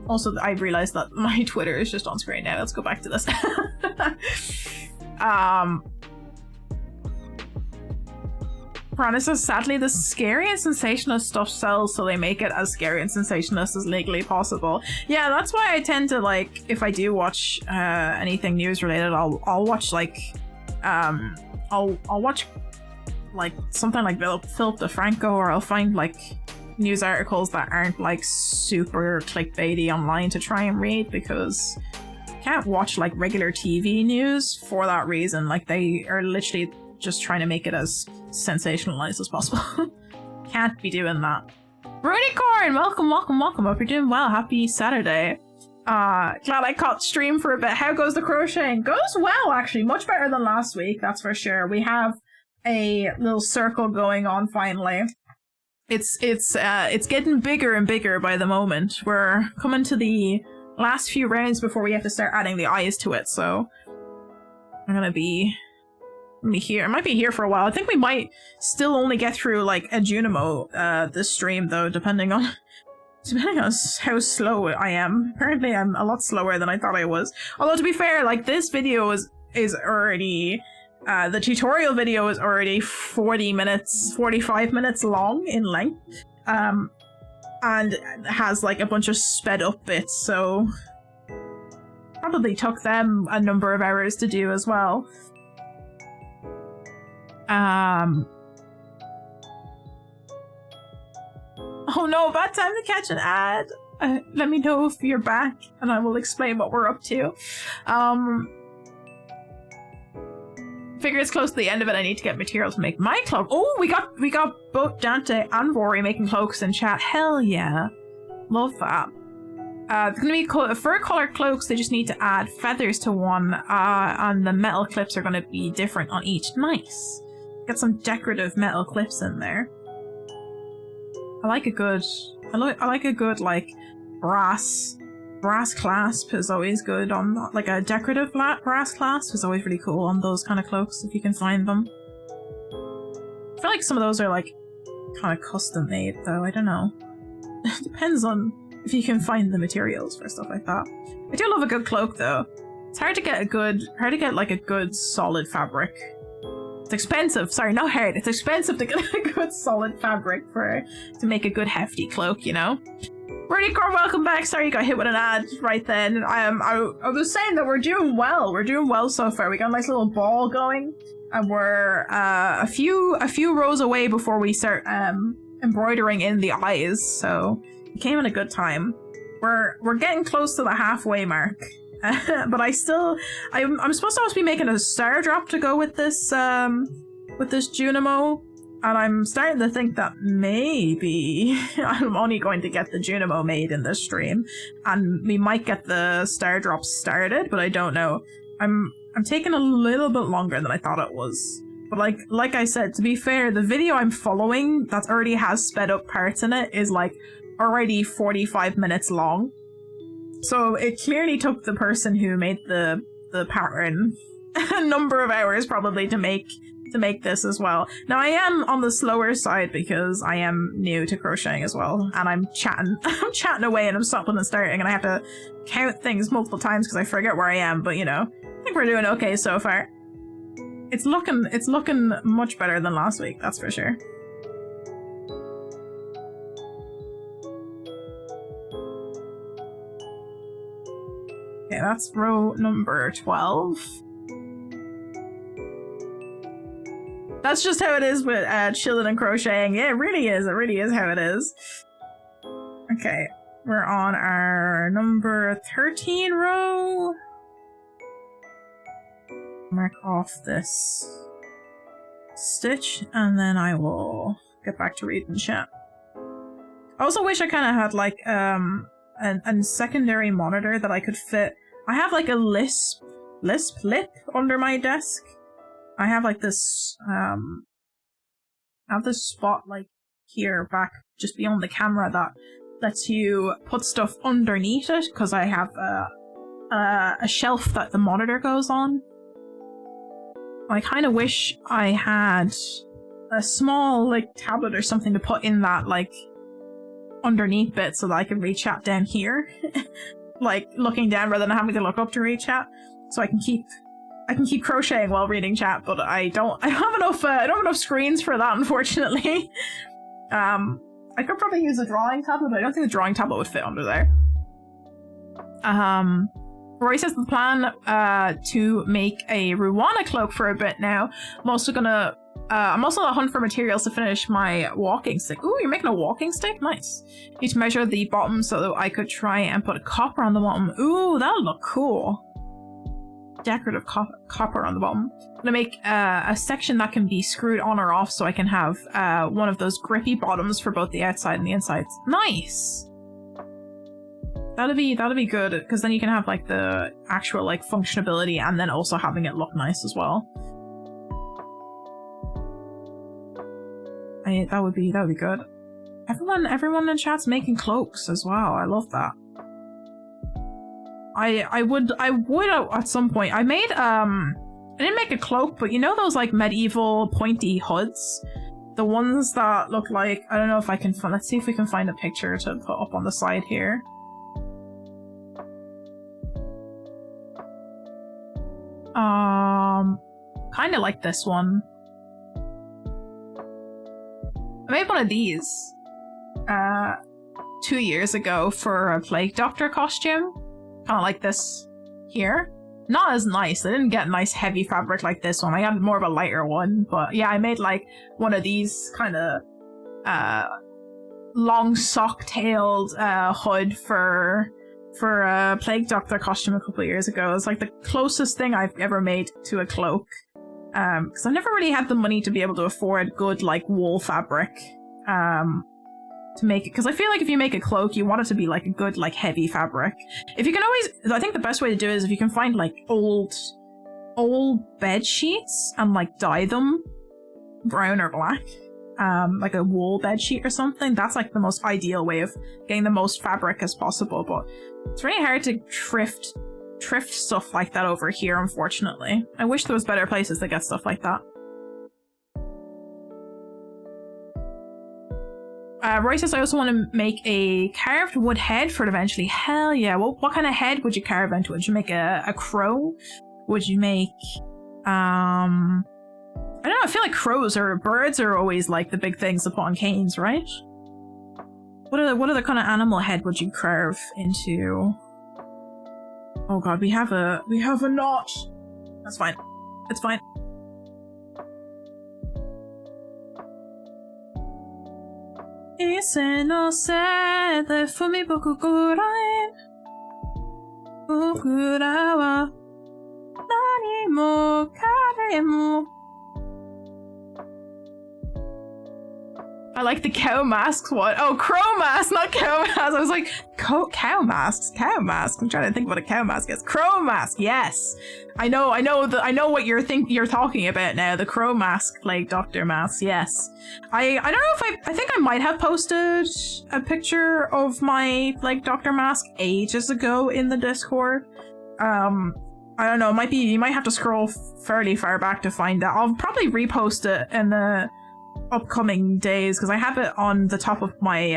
Also, I realized that my Twitter is just on screen now. Let's go back to this. Piranha says, sadly, the scary and sensationalist stuff sells, so they make it as scary and sensationalist as legally possible. Yeah, that's why I tend to, like, if I do watch anything news related, I'll watch like I'll watch like something like Philip DeFranco, or I'll find like news articles that aren't like super clickbaity online to try and read, because I can't watch like regular TV news for that reason. Like, they are literally just trying to make it as sensationalized as possible. Can't be doing that. Runicorn, welcome. Hope you're doing well. Happy Saturday. Glad I caught stream for a bit. How goes the crocheting? Goes well, actually. Much better than last week, that's for sure. We have a little circle going on finally. It's getting bigger and bigger by the moment. We're coming to the last few rounds before we have to start adding the eyes to it, so I'm gonna be here. I might be here for a while. I think we might still only get through like a Junimo this stream though, depending on how slow I am. Apparently I'm a lot slower than I thought I was. Although, to be fair, like, this video is already the tutorial video is already 45 minutes long in length, and has like a bunch of sped up bits, so probably took them a number of hours to do as well. Oh no, bad time to catch an ad. Let me know if you're back and I will explain what we're up to. Figure it's close to the end of it. I need to get material to make my cloak. Oh, we got both Dante and Rory making cloaks in chat. Hell yeah. Love that. It's gonna be fur colored cloaks. They just need to add feathers to one, and the metal clips are gonna be different on each. Nice. Get some decorative metal clips in there. I like a good like brass clasp is always good on, like, a decorative brass clasp is always really cool on those kind of cloaks if you can find them. I feel like some of those are like kind of custom made though. I don't know. It depends on if you can find the materials for stuff like that. I do love a good cloak though. It's hard to get like a good solid fabric. It's expensive. Sorry, not hard. It's expensive to get a good solid fabric to make a good hefty cloak, you know? Runicorn, welcome back. Sorry you got hit with an ad right then. I was saying that we're doing well. We're doing well so far. We got a nice little ball going, and we're a few rows away before we start embroidering in the eyes. So it came at a good time. We're getting close to the halfway mark. But I'm supposed to also be making a star drop to go with this Junimo, and I'm starting to think that maybe I'm only going to get the Junimo made in this stream, and we might get the star drop started, but I don't know. I'm taking a little bit longer than I thought it was. But like I said, to be fair, the video I'm following that already has sped up parts in it is like already 45 minutes long. So it clearly took the person who made the pattern a number of hours probably to make this as well. Now I am on the slower side because I am new to crocheting as well, and I'm chatting away and I'm stopping and starting, and I have to count things multiple times because I forget where I am, but you know, I think we're doing okay so far. It's looking much better than last week, that's for sure. Okay, that's row number 12. That's just how it is with chilling and crocheting. Yeah, it really is. It really is how it is. Okay, we're on our number 13 row. Mark off this stitch, and then I will get back to reading chat. I also wish I kind of had like a secondary monitor that I could fit. I have like a lisp lip under my desk. I have like this I have this spot like here back just beyond the camera that lets you put stuff underneath it, because I have a shelf that the monitor goes on. I kind of wish I had a small, like, tablet or something to put in that, like, underneath bit so that I can read chat down here. Like, looking down rather than having to look up to read chat. So I can keep crocheting while reading chat, but I don't have enough screens for that, unfortunately. I could probably use a drawing tablet, but I don't think the drawing tablet would fit under there. Roy says the plan to make a Ruana cloak for a bit now. I'm also on the hunt for materials to finish my walking stick. Ooh, you're making a walking stick? Nice. Need to measure the bottom so that I could try and put a copper on the bottom. Ooh, that'll look cool. Decorative copper on the bottom. I'm gonna make a section that can be screwed on or off so I can have one of those grippy bottoms for both the outside and the inside. Nice! That'll be good, because then you can have like the actual like functionability and then also having it look nice as well. That would be good. Everyone in chat's making cloaks as well. I love that. I would at some point. I didn't make a cloak, but you know those like medieval pointy hoods? The ones that look like, I don't know if I can find, let's see if we can find a picture to put up on the side here. Kind of like this one. I made one of these 2 years ago for a Plague Doctor costume. Kind of like this here. Not as nice. I didn't get nice heavy fabric like this one. I got more of a lighter one. But yeah, I made like one of these kind of long sock-tailed hood for a Plague Doctor costume a couple of years ago. It's like the closest thing I've ever made to a cloak. Because I've never really had the money to be able to afford good like wool fabric to make it. Because I feel like if you make a cloak, you want it to be like a good like heavy fabric. If you can always, I think the best way to do it is if you can find like old bed sheets and like dye them brown or black. Like a wool bed sheet or something. That's like the most ideal way of getting the most fabric as possible, but it's really hard to thrift stuff like that over here, unfortunately. I wish there was better places to get stuff like that. Roy says I also want to make a carved wood head for it eventually. Hell yeah. Well, what kind of head would you carve into it? Would you make a crow? Would you make I don't know, I feel like crows or birds are always like the big things upon canes, right? What other kind of animal head would you carve into? Oh god, we have a knot. That's fine. It's fine. Ise no sede fumi bokukurai Bokura wa nani mo kare mo. I like the cow masks. What? Oh, crow mask, not cow mask. I was like, cow masks, cow mask. I'm trying to think what a cow mask is. Crow mask, yes. I know what you're talking about now. The crow mask, Plague Doctor mask, yes. I don't know if I think I might have posted a picture of my Plague Doctor mask ages ago in the Discord. I don't know. You might have to scroll fairly far back to find that. I'll probably repost it in the upcoming days because I have it on the top of my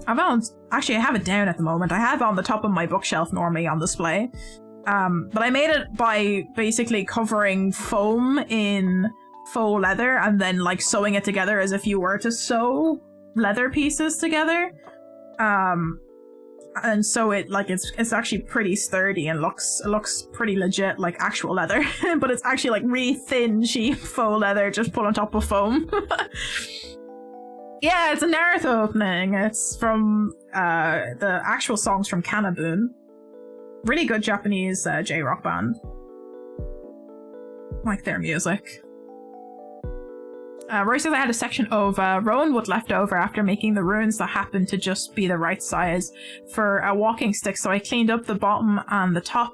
actually I have it down at the moment. I have it on the top of my bookshelf normally on display, but I made it by basically covering foam in faux leather and then like sewing it together as if you were to sew leather pieces together, and so it's actually pretty sturdy and looks pretty legit like actual leather. But it's actually like really thin cheap faux leather just put on top of foam. Yeah, it's a Naruto opening. It's from the actual songs from Kanaboon. Really good Japanese J-rock band. Like their music. Roy says I had a section of rowanwood left over after making the runes that happened to just be the right size for a walking stick, so I cleaned up the bottom and the top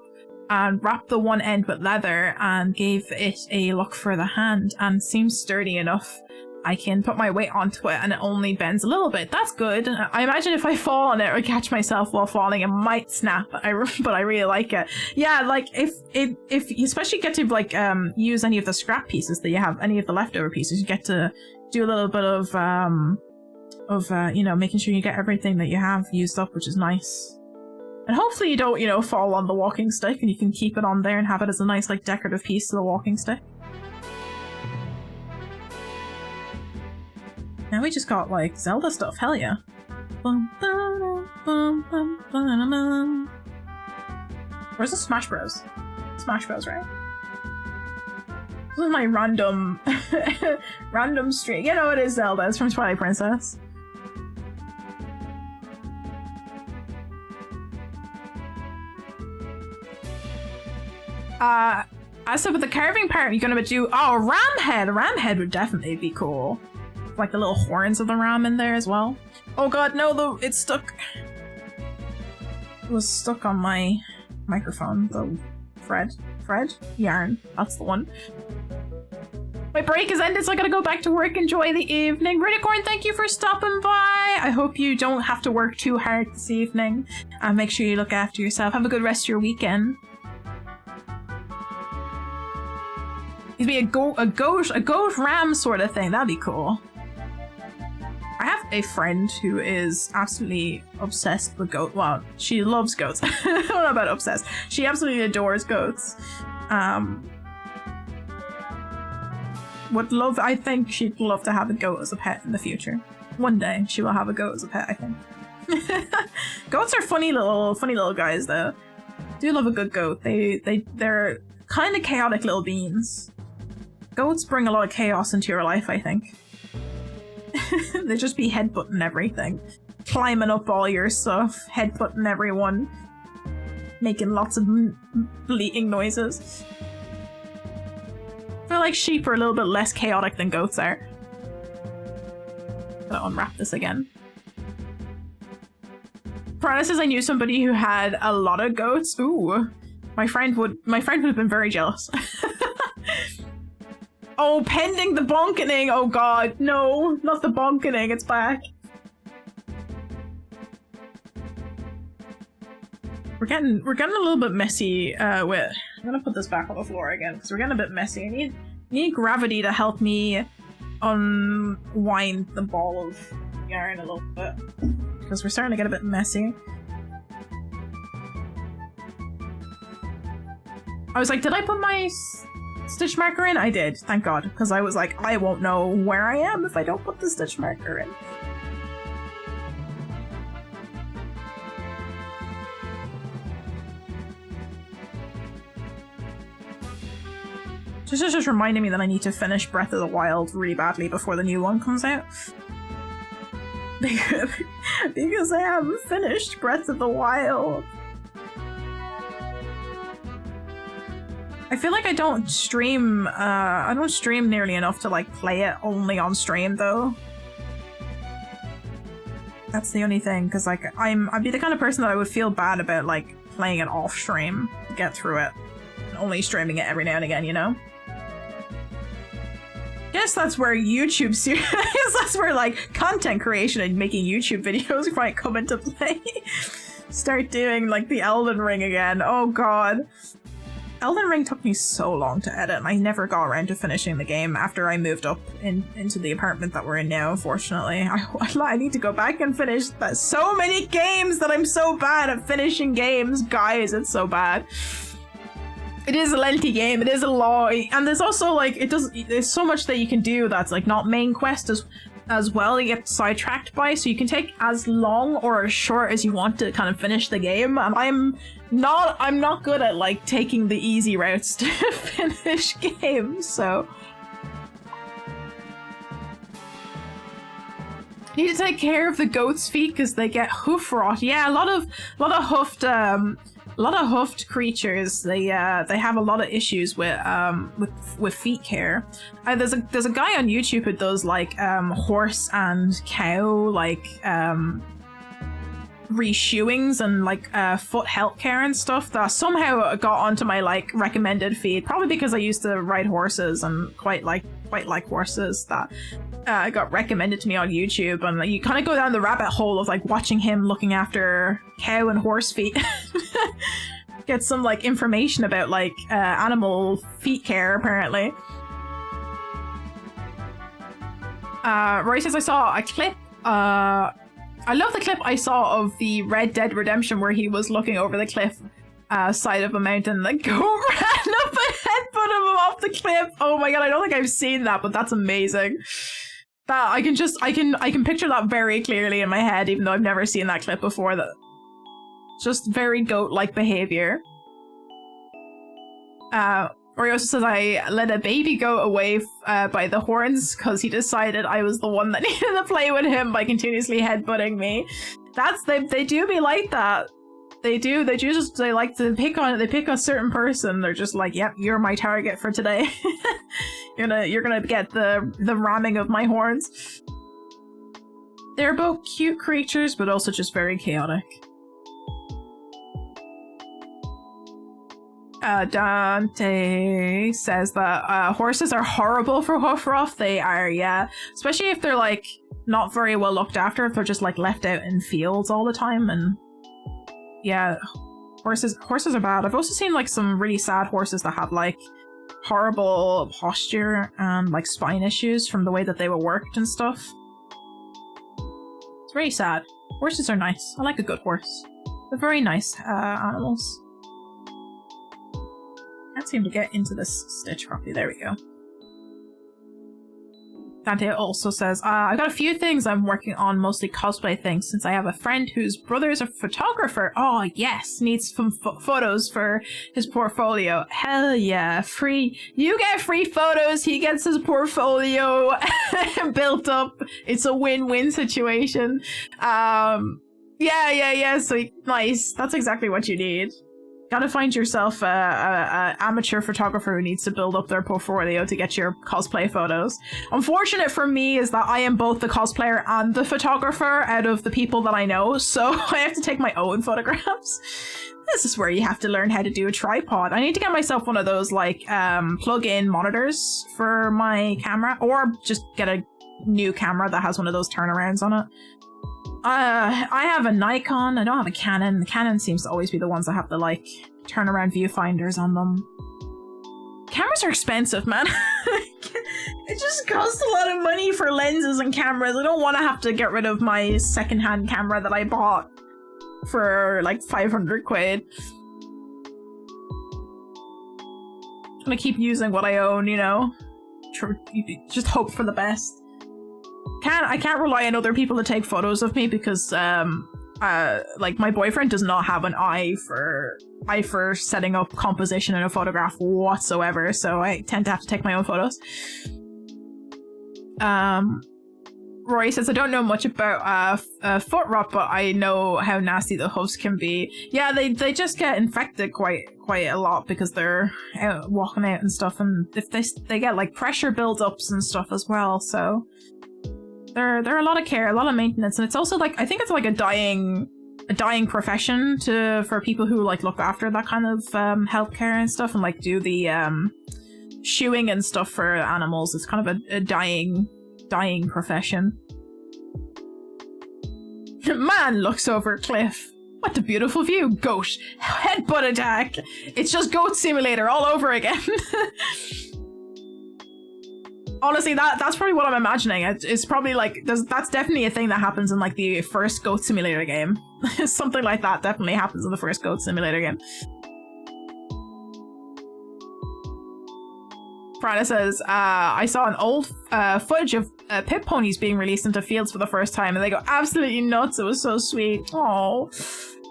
and wrapped the one end with leather and gave it a look for the hand, and seems sturdy enough. I can put my weight onto it and it only bends a little bit. That's good. I imagine if I fall on it or catch myself while falling, it might snap. But I really like it. Yeah, like if you especially get to like use any of the scrap pieces that you have, any of the leftover pieces, you get to do a little bit of you know, making sure you get everything that you have used up, which is nice. And hopefully you don't, you know, fall on the walking stick and you can keep it on there and have it as a nice like decorative piece to the walking stick. Now we just got, like, Zelda stuff. Hell yeah. Where's the Smash Bros? Smash Bros, right? This is my random... random stream. You know it is Zelda. It's from Twilight Princess. As for the carving part, you're gonna do... Oh, a ram head! A ram head would definitely be cool. Like the little horns of the ram in there as well. Oh god, no, though, it's stuck. It was stuck on my microphone, though. Fred? Yarn. That's the one. My break is ended, so I gotta go back to work. Enjoy the evening. Riticorn, thank you for stopping by. I hope you don't have to work too hard this evening. And make sure you look after yourself. Have a good rest of your weekend. It'd be a goat ram sort of thing. That'd be cool. I have a friend who is absolutely obsessed with goats. Well, she loves goats. I don't know about obsessed. She absolutely adores goats. I think she'd love to have a goat as a pet in the future. One day she will have a goat as a pet, I think. Goats are funny little guys though. Do love a good goat. They're kind of chaotic little beings. Goats bring a lot of chaos into your life, I think. They just be headbutting everything. Climbing up all your stuff, headbutting everyone. Making lots of bleating noises. I feel like sheep are a little bit less chaotic than goats are. I'm gonna unwrap this again. Piranha says I knew somebody who had a lot of goats. Ooh. My friend would have been very jealous. Oh, pending the bonkening! Oh god, no, not the bonkening, it's back. We're getting a little bit messy with... I'm gonna put this back on the floor again, because we're getting a bit messy. I need gravity to help me unwind the ball of yarn a little bit. Because we're starting to get a bit messy. I was like, did I put my stitch marker in? I did, thank god, because I was like, I won't know where I am if I don't put the stitch marker in. This is just reminding me that I need to finish Breath of the Wild really badly before the new one comes out. Because I haven't finished Breath of the Wild. I feel like I don't stream nearly enough to like play it only on stream though. That's the only thing, because like I'd be the kind of person that I would feel bad about like playing it off stream to get through it. And only streaming it every now and again, you know? Guess that's where YouTube series, that's where like content creation and making YouTube videos might come into play. Start doing like the Elden Ring again. Oh god. Elden Ring took me so long to edit and I never got around to finishing the game after I moved up into the apartment that we're in now, unfortunately. I need to go back and finish that. So many games that I'm so bad at finishing games. Guys, it's so bad. It is a lengthy game, it is a long, and there's also like, there's so much that you can do that's like not main quest as well, you get sidetracked by, so you can take as long or as short as you want to kind of finish the game, and I'm not good at like taking the easy routes to finish games, so. You need to take care of the goat's feet because they get hoof rot. Yeah, a lot of hoofed creatures, they have a lot of issues with feet care. There's a guy on YouTube who does like horse and cow like reshoeings and like foot health care and stuff that somehow got onto my like recommended feed, probably because I used to ride horses and quite like quite like horses that got recommended to me on YouTube, and like, you kind of go down the rabbit hole of like watching him looking after cow and horse feet. Get some like information about like animal feet care apparently. Roy says I saw a clip. I love the clip I saw of the Red Dead Redemption where he was looking over the cliff side of a mountain. The goat ran up and headbutted him off the cliff. Oh my god, I don't think I've seen that, but that's amazing. That I can picture that very clearly in my head, even though I've never seen that clip before. That just very goat-like behavior. Rory also says I let a baby go away by the horns because he decided I was the one that needed to play with him by continuously headbutting me. They do be like that. They like to pick a certain person. They're just like, yep, you're my target for today. you're gonna get the ramming of my horns. They're both cute creatures, but also just very chaotic. Dante says that horses are horrible for hoof rough. They are, yeah. Especially if they're like not very well looked after, if they're just like left out in fields all the time. And yeah, horses are bad. I've also seen like some really sad horses that have like horrible posture and like spine issues from the way that they were worked and stuff. It's very sad. Horses are nice. I like a good horse. They're very nice animals. Can't seem to get into this stitch properly. There we go. Dante also says, I got a few things I'm working on, mostly cosplay things, since I have a friend whose brother is a photographer. Oh, yes, needs some photos for his portfolio. Hell yeah, free. You get free photos, he gets his portfolio built up. It's a win-win situation. Yeah, so nice. That's exactly what you need. Gotta find yourself a amateur photographer who needs to build up their portfolio to get your cosplay photos. Unfortunate for me is that I am both the cosplayer and the photographer out of the people that I know, so I have to take my own photographs. This is where you have to learn how to do a tripod. I need to get myself one of those like plug-in monitors for my camera, or just get a new camera that has one of those turnarounds on it. I have a Nikon. I don't have a Canon. The Canon seems to always be the ones that have the, like, turnaround viewfinders on them. Cameras are expensive, man. It just costs a lot of money for lenses and cameras. I don't want to have to get rid of my secondhand camera that I bought for, like, 500 quid. I'm gonna keep using what I own, you know? Just hope for the best. I can't rely on other people to take photos of me because like my boyfriend does not have an eye for setting up composition in a photograph whatsoever, so I tend to have to take my own photos. Rory says I don't know much about foot rot, but I know how nasty the hoofs can be. Yeah, they just get infected quite a lot because they're out walking out and stuff, and if they get like pressure buildups and stuff as well, so they're a lot of care, a lot of maintenance, and it's also like I think it's like a dying profession for people who like look after that kind of healthcare and stuff, and like do the shoeing and stuff for animals. It's kind of a dying profession. Man looks over a cliff. What a beautiful view. Goat. Headbutt attack. It's just Goat Simulator all over again. Honestly, that's probably what I'm imagining. It's probably like, that's definitely a thing that happens in like the first Goat Simulator game. Something like that definitely happens in the first Goat Simulator game. Prada says, I saw an old footage of pit ponies being released into fields for the first time, and they go absolutely nuts. It was so sweet. Oh,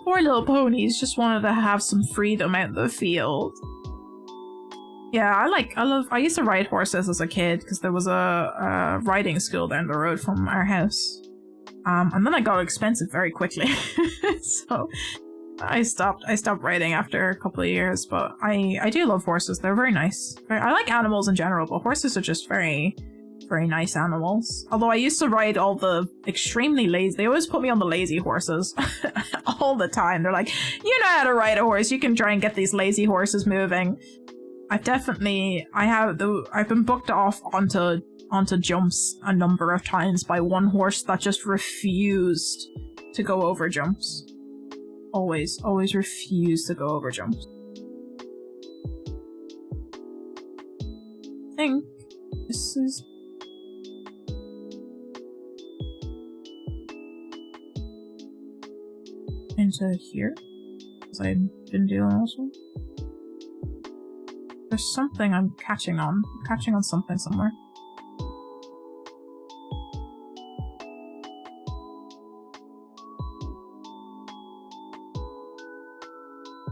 poor little ponies just wanted to have some freedom out in the field. Yeah, I used to ride horses as a kid because there was a riding school down the road from our house. And then I got expensive very quickly. So I stopped riding after a couple of years, but I do love horses. They're very nice. I like animals in general, but horses are just very, very nice animals. Although I used to ride all the extremely lazy, they always put me on the lazy horses all the time. They're like, you know how to ride a horse, you can try and get these lazy horses moving. I've been booked off onto jumps a number of times by one horse that just refused to go over jumps. Always refused to go over jumps. I think this is into here, because I've been doing also. There's something I'm catching on. I'm catching on something somewhere.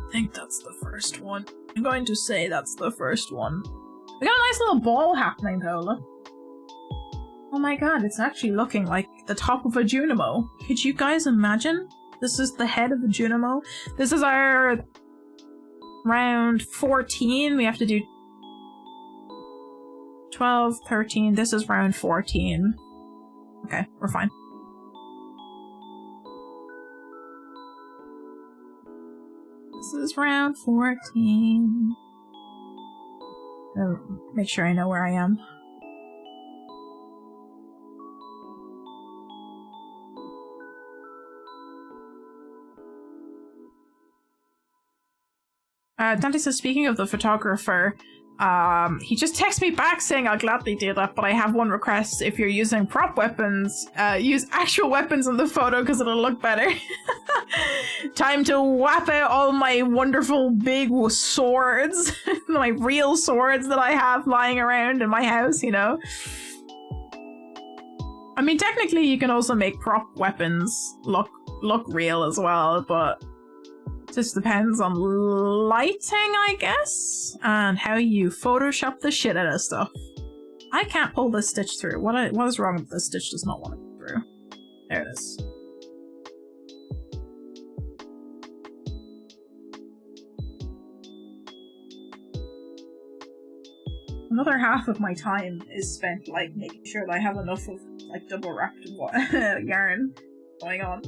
I think that's the first one. I'm going to say that's the first one. We got a nice little ball happening though, look. Oh my god, it's actually looking like the top of a Junimo. Could you guys imagine? This is the head of the Junimo. This is our round 14. We have to do 12, 13. This is round 14. Okay, we're fine. This is round 14. Oh, make sure I know where I am. Dante says, speaking of the photographer, he just texted me back saying I'll gladly do that, but I have one request. If you're using prop weapons, use actual weapons in the photo because it'll look better. Time to whap out all my wonderful big swords. My real swords that I have lying around in my house, you know? I mean, technically you can also make prop weapons look real as well, but just depends on lighting, I guess, and how you Photoshop the shit out of stuff. I can't pull this stitch through. What is wrong with this stitch? Does not want to go through. There it is. Another half of my time is spent like making sure that I have enough of like double wrapped yarn going on.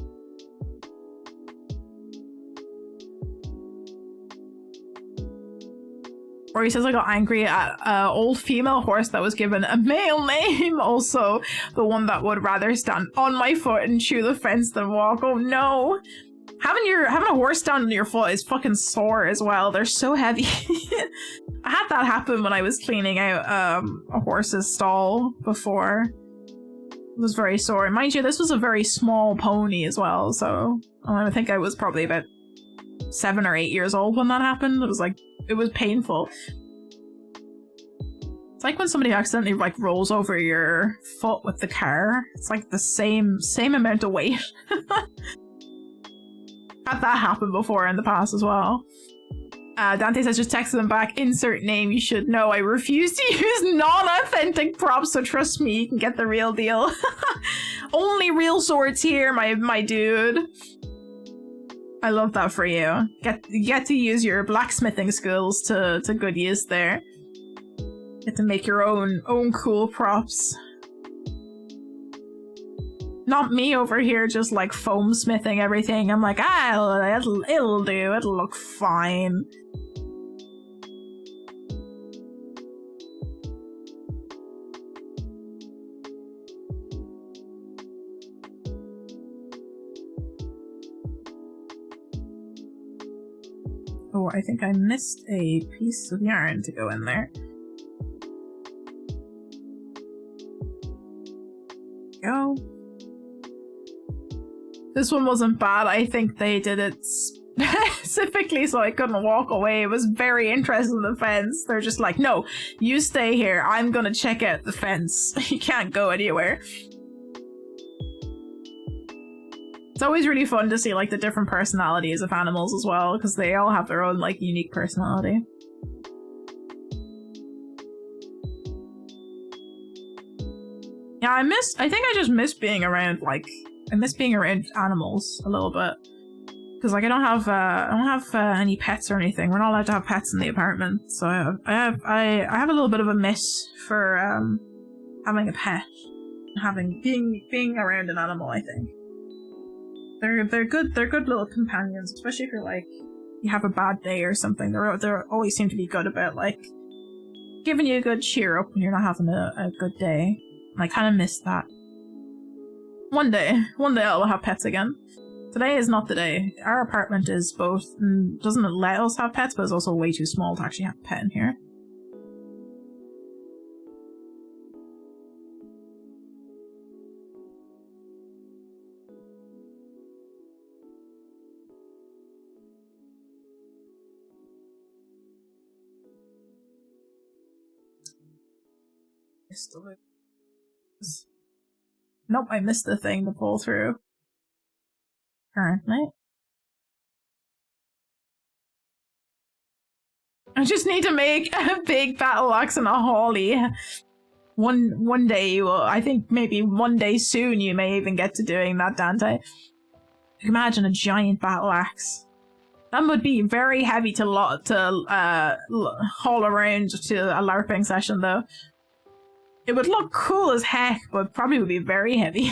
Or he says I got angry at an old female horse that was given a male name. Also, the one that would rather stand on my foot and chew the fence than walk. Oh no! Having a horse down on your foot is fucking sore as well. They're so heavy. I had that happen when I was cleaning out a horse's stall before. It was very sore. And mind you, this was a very small pony as well. So I think I was probably about 7 or 8 years old when that happened. It was painful. It's like when somebody accidentally like rolls over your foot with the car. It's like the same amount of weight. Had that happen before in the past as well. Dante says just text them back. Insert name. You should know I refuse to use non-authentic props, so trust me, you can get the real deal. Only real swords here, my dude. I love that for you. Get to use your blacksmithing skills to good use there. Get to make your own cool props. Not me over here just like foam smithing everything. I'm like, it'll do. It'll look fine. Oh, I think I missed a piece of yarn to go in there. Go. This one wasn't bad. I think they did it specifically so I couldn't walk away. It was very interested in the fence. They're just like, no, you stay here. I'm gonna check out the fence. You can't go anywhere. It's always really fun to see like the different personalities of animals as well, because they all have their own like unique personality. Yeah, I think I just miss being around I miss being around animals a little bit. Because like I don't have any pets or anything. We're not allowed to have pets in the apartment. So I have a little bit of a miss for having a pet. Being around an animal, I think. They're good little companions, especially if you're like you have a bad day or something. They always seem to be good about like giving you a good cheer up when you're not having a good day. And I kind of miss that. One day I'll have pets again. Today is not the day. Our apartment is both, doesn't let us have pets, but it's also way too small to actually have a pet in here. Nope, I missed the thing to pull through. Currently. I just need to make a big battle axe and a holly. One day you will, I think maybe one day soon you may even get to doing that, Dante. Imagine a giant battle axe. That would be very heavy to haul around to a LARPing session though. It would look cool as heck, but probably would be very heavy.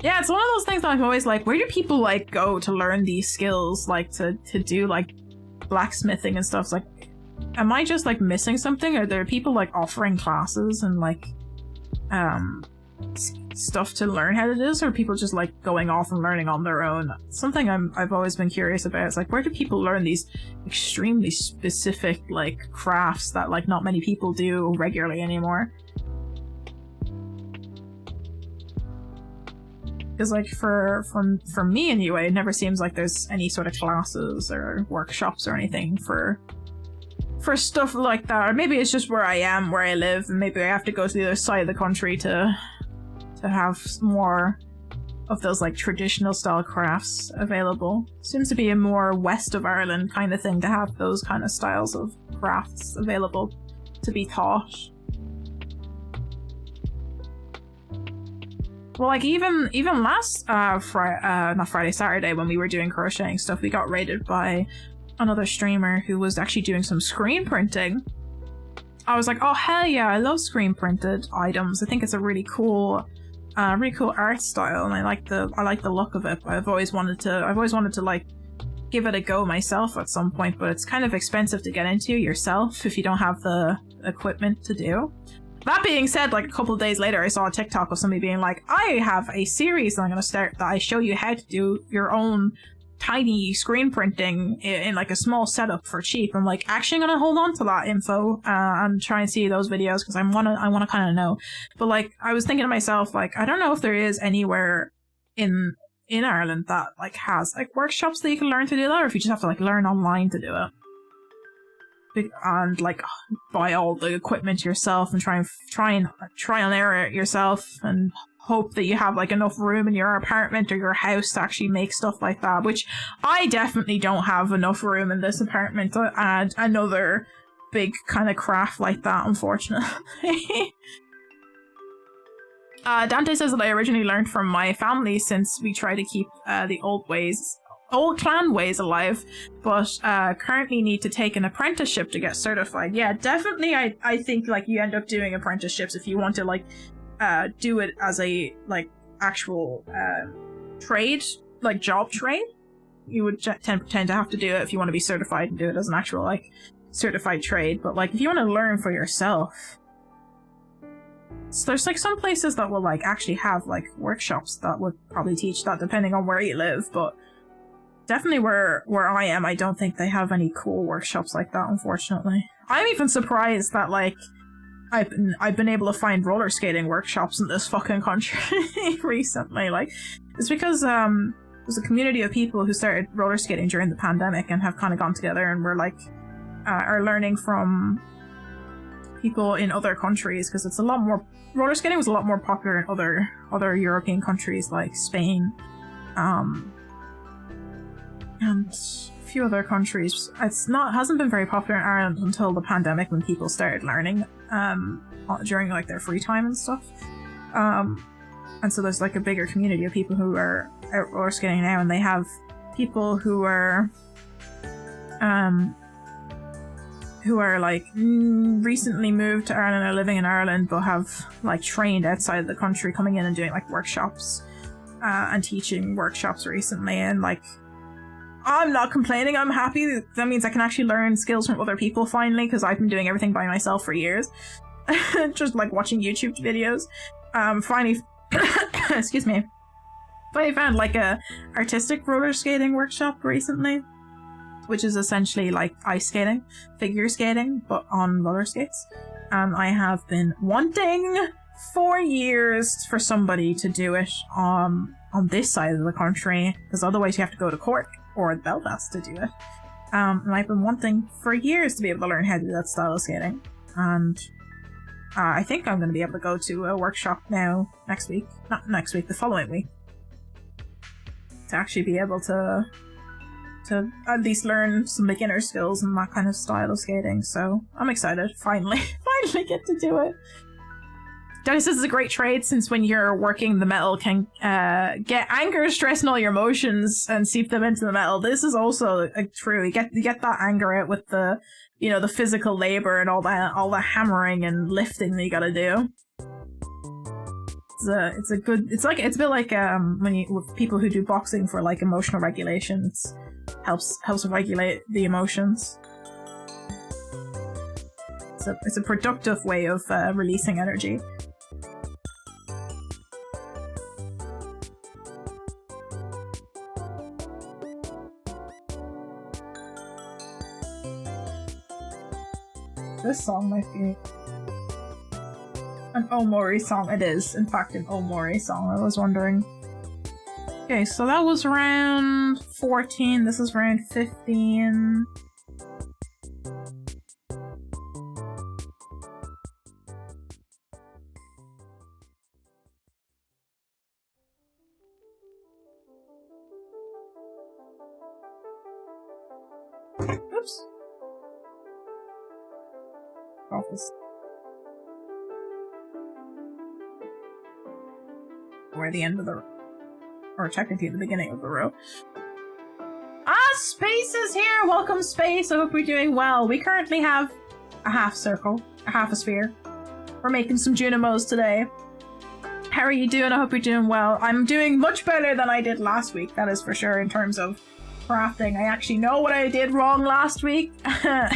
Yeah, it's one of those things that I'm always like, where do people like go to learn these skills, like to do like blacksmithing and stuff? It's like, am I just like missing something? Are there people like offering classes and like stuff to learn how to do this, or are people just like going off and learning on their own? Something I've always been curious about. It's like, where do people learn these extremely specific like crafts that like not many people do regularly anymore? Because like for me anyway, it never seems like there's any sort of classes or workshops or anything for stuff like that. Or maybe it's just where I am, where I live, and maybe I have to go to the other side of the country to have more of those like traditional style crafts available. Seems to be a more west of Ireland kind of thing to have those kind of styles of crafts available to be taught. Well, like even last Saturday when we were doing crocheting stuff, we got raided by another streamer who was actually doing some screen printing. I was like, oh hell yeah, I love screen printed items. I think it's a really cool art style, and I like the look of it. I've always wanted to like give it a go myself at some point, but it's kind of expensive to get into yourself if you don't have the equipment to do. That being said, like a couple of days later, I saw a TikTok of somebody being like, I have a series that I'm going to start that I show you how to do your own tiny screen printing in like a small setup for cheap. I'm like, actually I'm going to hold on to that info and try and see those videos because I want to kind of know. But like, I was thinking to myself, like, I don't know if there is anywhere in Ireland that like has like workshops that you can learn to do that, or if you just have to like learn online to do it. And like buy all the equipment yourself and try and error it yourself and hope that you have like enough room in your apartment or your house to actually make stuff like that, which I definitely don't have enough room in this apartment to add another big kind of craft like that, unfortunately. Dante says that I originally learned from my family since we try to keep the old clan ways alive, but currently need to take an apprenticeship to get certified. Yeah, definitely. I think like you end up doing apprenticeships if you want to like do it as a like actual trade, like job trade. You would tend to have to do it if you want to be certified and do it as an actual like certified trade. But like if you want to learn for yourself, so there's like some places that will like actually have like workshops that would probably teach that depending on where you live, but definitely where I am, I don't think they have any cool workshops like that, unfortunately. I'm even surprised that like I've been able to find roller skating workshops in this fucking country recently. Like, it's because there's a community of people who started roller skating during the pandemic and have kind of gone together and were like are learning from people in other countries, because it's a lot more, roller skating was a lot more popular in other European countries like Spain, and a few other countries. Hasn't been very popular in Ireland until the pandemic, when people started learning during like their free time and stuff. And so there's like a bigger community of people who are out roller skating now, and they have people who are like recently moved to Ireland or living in Ireland but have like trained outside of the country, coming in and doing like workshops and teaching workshops recently. And like I'm not complaining. I'm happy. That means I can actually learn skills from other people finally, because I've been doing everything by myself for years. Just like watching YouTube videos. Finally, excuse me. Finally found like a artistic roller skating workshop recently, which is essentially like ice skating, figure skating, but on roller skates. I have been wanting for years for somebody to do it on this side of the country, because otherwise you have to go to Cork or Belfast to do it. And I've been wanting for years to be able to learn how to do that style of skating. And I think I'm going to be able to go to a workshop now next week. Not next week, the following week. To actually be able to at least learn some beginner skills and that kind of style of skating. So I'm excited. Finally get to do it. This is a great trade, since when you're working, the metal can get anger, stress, and all your emotions and seep them into the metal. This is also true. You get that anger out with the, you know, the physical labor and all the hammering and lifting that you gotta do. It's a bit like with people who do boxing for like emotional regulation. Helps regulate the emotions. It's a productive way of releasing energy. This song might be an Omori song. It is, in fact, an Omori song. I was wondering. Okay, so that was round 14. This is round 15. Oops. Office. We're at the end of the, or technically the beginning of the row. Space is here! Welcome, Space! I hope we're doing well. We currently have a half circle, a half a sphere. We're making some Junimos today. How are you doing? I hope you're doing well. I'm doing much better than I did last week, that is for sure, in terms of crafting. I actually know what I did wrong last week.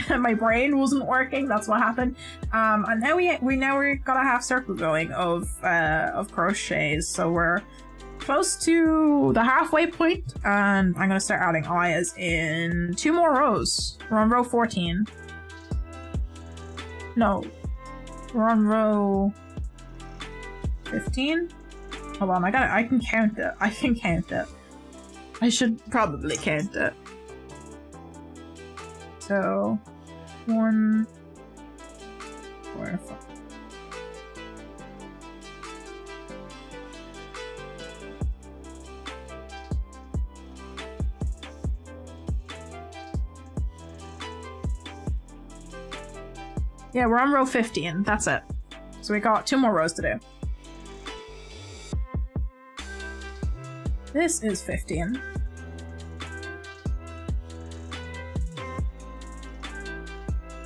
My brain wasn't working, that's what happened. And now we're got a half circle going of crochets, so we're close to the halfway point, and I'm gonna start adding eyes in 2 more rows. We're on row 14. No, we're on row 15. Hold on, I can count it. I can count it. I should probably count it. So 1, 4, 5. Yeah, we're on row 15. That's it. So we got 2 more rows to do. This is 15.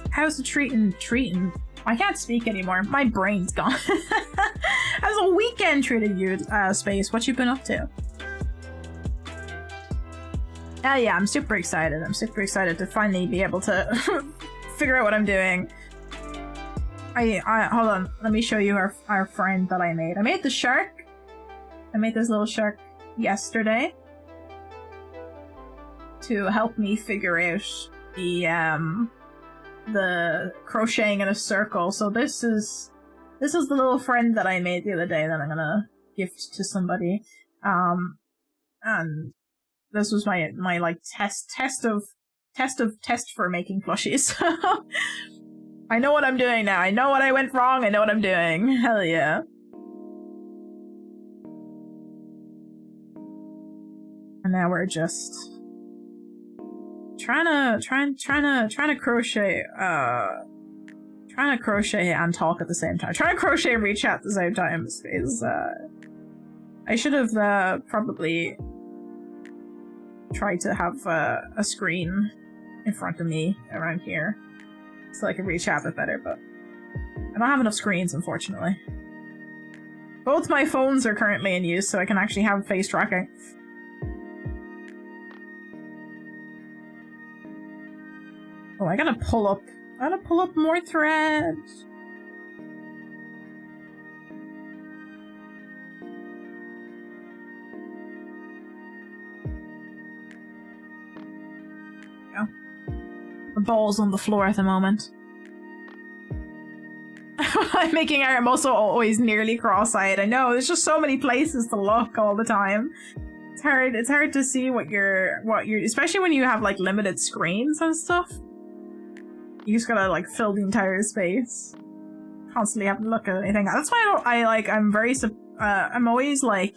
How's the treating? I can't speak anymore. My brain's gone. How's the weekend treated you, Space? What you been up to? Yeah, I'm super excited. I'm super excited to finally be able to figure out what I'm doing. Hold on. Let me show you our friend that I made. I made the shark. I made this little shark yesterday to help me figure out the crocheting in a circle. So this is the little friend that I made the other day that I'm gonna gift to somebody. And this was my like test for making plushies. I know what I'm doing now. I know what I went wrong. I know what I'm doing. Hell yeah. And now we're just trying to crochet and talk at the same time. Trying to crochet and reach out at the same time is I should have probably tried to have a screen in front of me around here so I can reach out a bit better, but I don't have enough screens, unfortunately. Both my phones are currently in use, so I can actually have face tracking. Oh, I gotta pull up more threads. Go. The ball's on the floor at the moment. I'm making art. I'm also always nearly cross-eyed. I know, there's just so many places to look all the time. It's hard to see what you're, especially when you have like limited screens and stuff. You just gotta like fill the entire space. Constantly have to look at anything. That's why I'm always like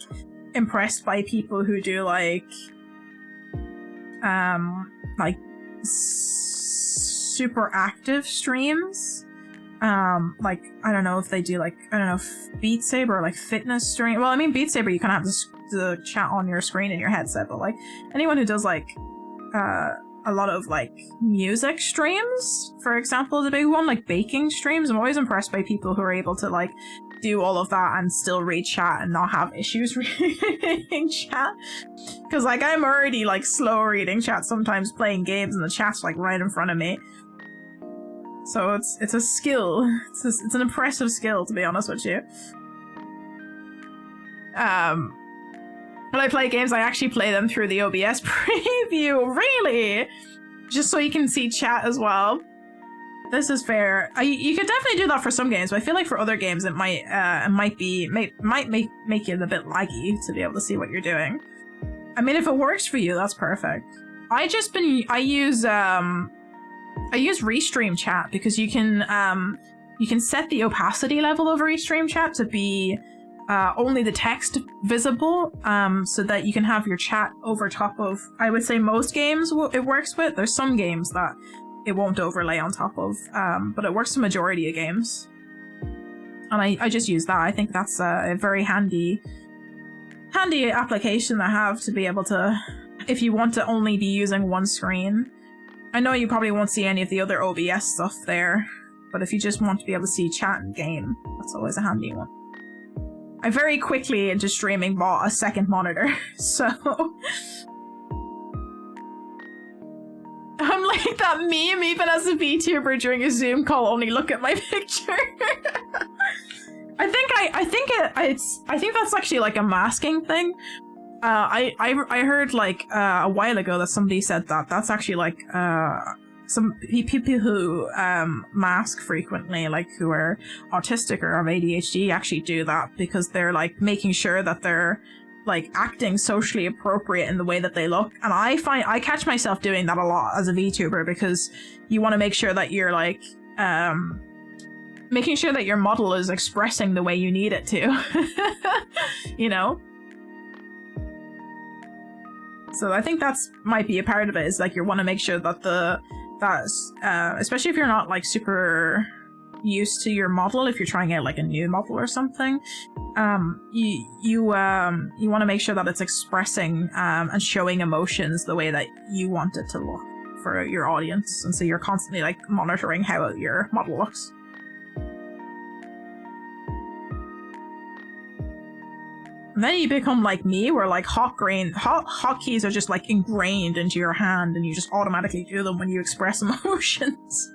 impressed by people who do like super active streams. Like, I don't know if they do like, I don't know, Beat Saber or like fitness stream. Well, I mean, Beat Saber, you kind of have the chat on your screen in your headset, but like anyone who does like a lot of like music streams, for example, the big one, like baking streams. I'm always impressed by people who are able to like do all of that and still read chat and not have issues reading chat. Because like I'm already like slow reading chat sometimes playing games and the chat's like right in front of me. So it's a skill. It's an impressive skill, to be honest with you. When I play games, I actually play them through the OBS preview. Really? Just so you can see chat as well. This is fair. You could definitely do that for some games, but I feel like for other games it might make you a bit laggy to be able to see what you're doing. I mean, if it works for you, that's perfect. I use Restream chat because you can set the opacity level of Restream chat to be only the text visible, so that you can have your chat over top of, I would say most games it works with. There's some games that it won't overlay on top of, but it works the majority of games. And I just use that. I think that's a very handy application to have to be able to, if you want to only be using one screen. I know you probably won't see any of the other OBS stuff there, but if you just want to be able to see chat and game, that's always a handy one. I very quickly into streaming bought a second monitor, so I'm like that meme, even as a VTuber during a Zoom call, only look at my picture. I think that's actually like a masking thing. I heard like a while ago that somebody said that that's actually like some people who mask frequently, like who are autistic or have ADHD, actually do that because they're like making sure that they're like acting socially appropriate in the way that they look. And I catch myself doing that a lot as a VTuber because you want to make sure that you're like making sure that your model is expressing the way you need it to. You know? So I think that's might be a part of it, is like you want to make sure that especially if you're not like super used to your model, if you're trying out like a new model or something, you want to make sure that it's expressing and showing emotions the way that you want it to look for your audience, and so you're constantly like monitoring how your model looks. And then you become like me, where like hotkeys are just like ingrained into your hand and you just automatically do them when you express emotions.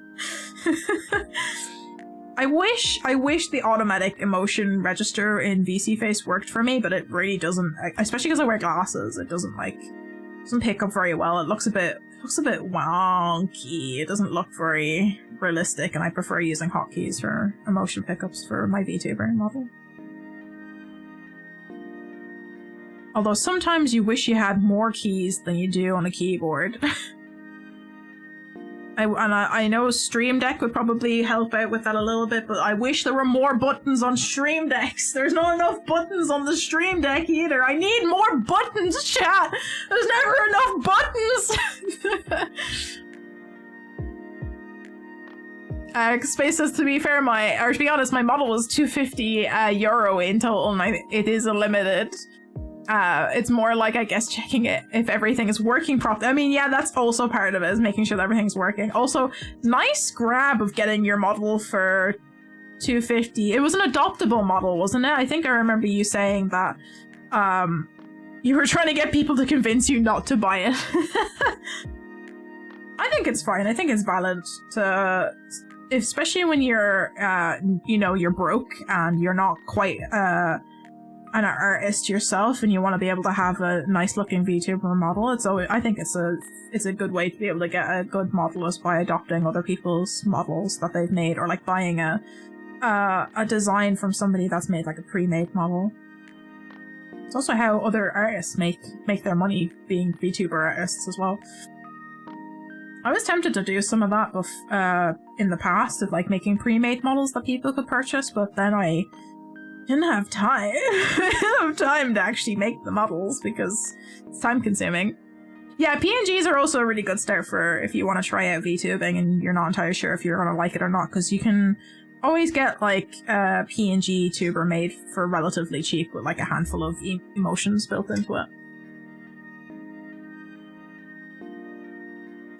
I wish the automatic emotion register in VC Face worked for me, but it really doesn't, especially because I wear glasses. It doesn't pick up very well. It looks a bit wonky. It doesn't look very realistic, and I prefer using hotkeys for emotion pickups for my VTuber model. Although sometimes you wish you had more keys than you do on a keyboard. I know Stream Deck would probably help out with that a little bit, but I wish there were more buttons on Stream Decks. There's not enough buttons on the Stream Deck either. I need more buttons, chat! There's never enough buttons! Space says, to be fair, to be honest, my model was €250 in total, and it is a limited. It's more like, I guess, checking it if everything is working properly. I mean, yeah, that's also part of it, is making sure that everything's working. Also, nice grab of getting your model for $250. It was an adoptable model, wasn't it? I think I remember you saying that you were trying to get people to convince you not to buy it. I think it's fine. I think it's valid to, especially when you're, you know, you're broke and you're not quite an artist yourself, and you want to be able to have a nice looking VTuber model. I think it's a good way to be able to get a good model is by adopting other people's models that they've made, or like buying a design from somebody that's made like a pre-made model. It's also how other artists make their money being VTuber artists as well. I was tempted to do some of that in the past, of like making pre-made models that people could purchase, but then I didn't have time. I didn't have time to actually make the models because it's time consuming. Yeah, PNGs are also a really good start for if you want to try out VTubing and you're not entirely sure if you're going to like it or not, because you can always get like a PNG tuber made for relatively cheap with like a handful of emotions built into it.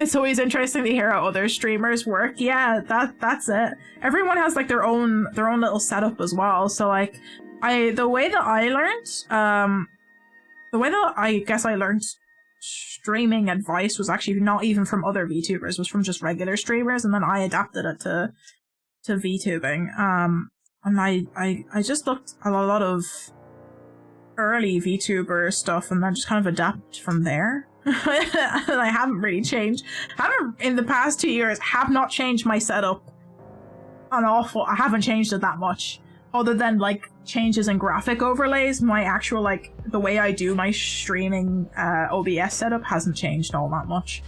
It's always interesting to hear how other streamers work. Yeah, that's it. Everyone has like their own little setup as well. So like the way that I learned streaming advice was actually not even from other VTubers, was from just regular streamers, and then I adapted it to VTubing. And I just looked at a lot of early VTuber stuff and then just kind of adapt from there. And I haven't really changed. In the past 2 years, have not changed my setup an awful. I haven't changed it that much, other than like changes in graphic overlays. My actual like the way I do my streaming OBS setup hasn't changed all that much.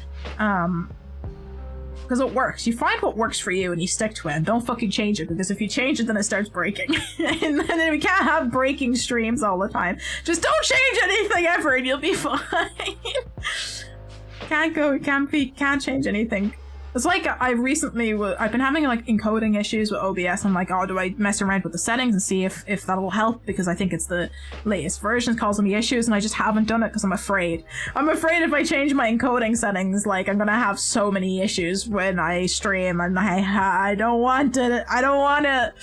Because it works. You find what works for you and you stick to it, and don't fucking change it, because if you change it then it starts breaking. And then we can't have breaking streams all the time. Just don't change anything ever and you'll be fine. Can't change anything. It's like I've been having like encoding issues with OBS. I'm like, oh, do I mess around with the settings and see if that'll help? Because I think it's the latest version causing me issues, and I just haven't done it because I'm afraid. I'm afraid if I change my encoding settings, like I'm gonna have so many issues when I stream, and I don't want it. I don't want it.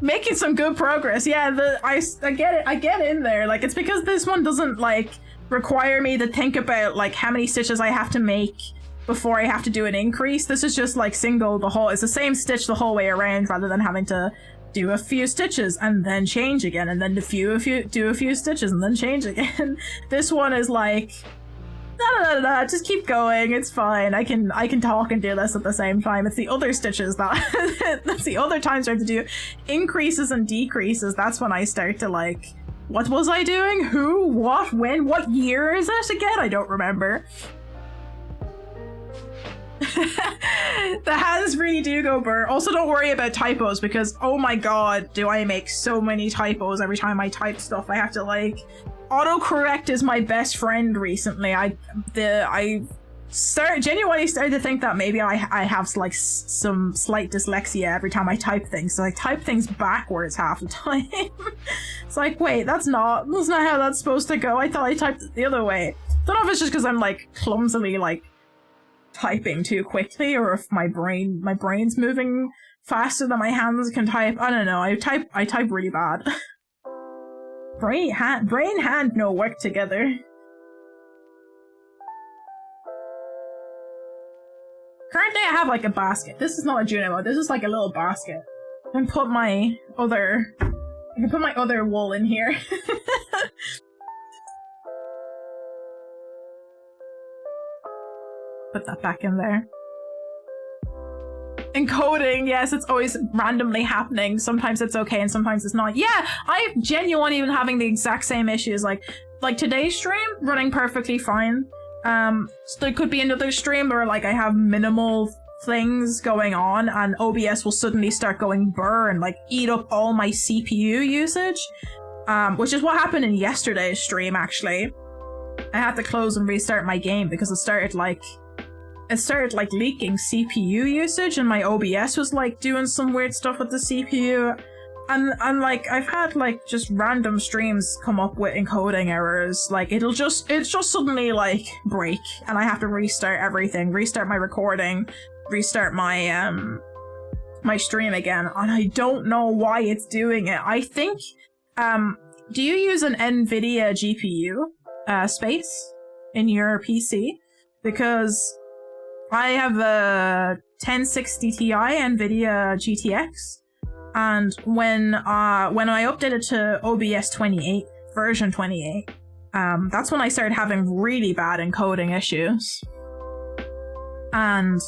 Making some good progress. Yeah, I get it. I get in there. Like, it's because this one doesn't like require me to think about like how many stitches I have to make before I have to do an increase. This is just like it's the same stitch the whole way around, rather than having to do a few stitches and then change again, and then do a few stitches and then change again. This one is like just keep going, it's fine. I can talk and do this at the same time. It's the other stitches that's the other times I have to do increases and decreases. That's when I start to like, what was I doing? Who? What? When? What year is it again? I don't remember. The hands really do go burr. Also, don't worry about typos, because oh my god, do I make so many typos every time I type stuff. I have to like autocorrect is my best friend recently. I genuinely started to think that maybe I have like some slight dyslexia every time I type things. So I type things backwards half the time. It's like, wait, that's not how that's supposed to go. I thought I typed it the other way. Don't know if it's just because I'm like clumsily like typing too quickly, or if my brain's moving faster than my hands can type. I don't know. I type really bad. brain hand no work together. Currently I have like a basket. This is not a Junimo, this is like a little basket. I can put my other wool in here. Put that back in there. Encoding, yes, it's always randomly happening. Sometimes it's okay and sometimes it's not. Yeah, I'm genuinely even having the exact same issues. Like today's stream, running perfectly fine. So there could be another stream where like I have minimal things going on and OBS will suddenly start going burr and like eat up all my CPU usage. Which is what happened in yesterday's stream, actually. I had to close and restart my game because it started like leaking CPU usage, and my OBS was like doing some weird stuff with the CPU. And like I've had like just random streams come up with encoding errors. Like it's just suddenly like break, and I have to restart everything, restart my recording, restart my my stream again, and I don't know why it's doing it. I think do you use an NVIDIA GPU space in your PC, because I have a 1060 Ti NVIDIA GTX, and when I updated to OBS 28, version 28, that's when I started having really bad encoding issues. And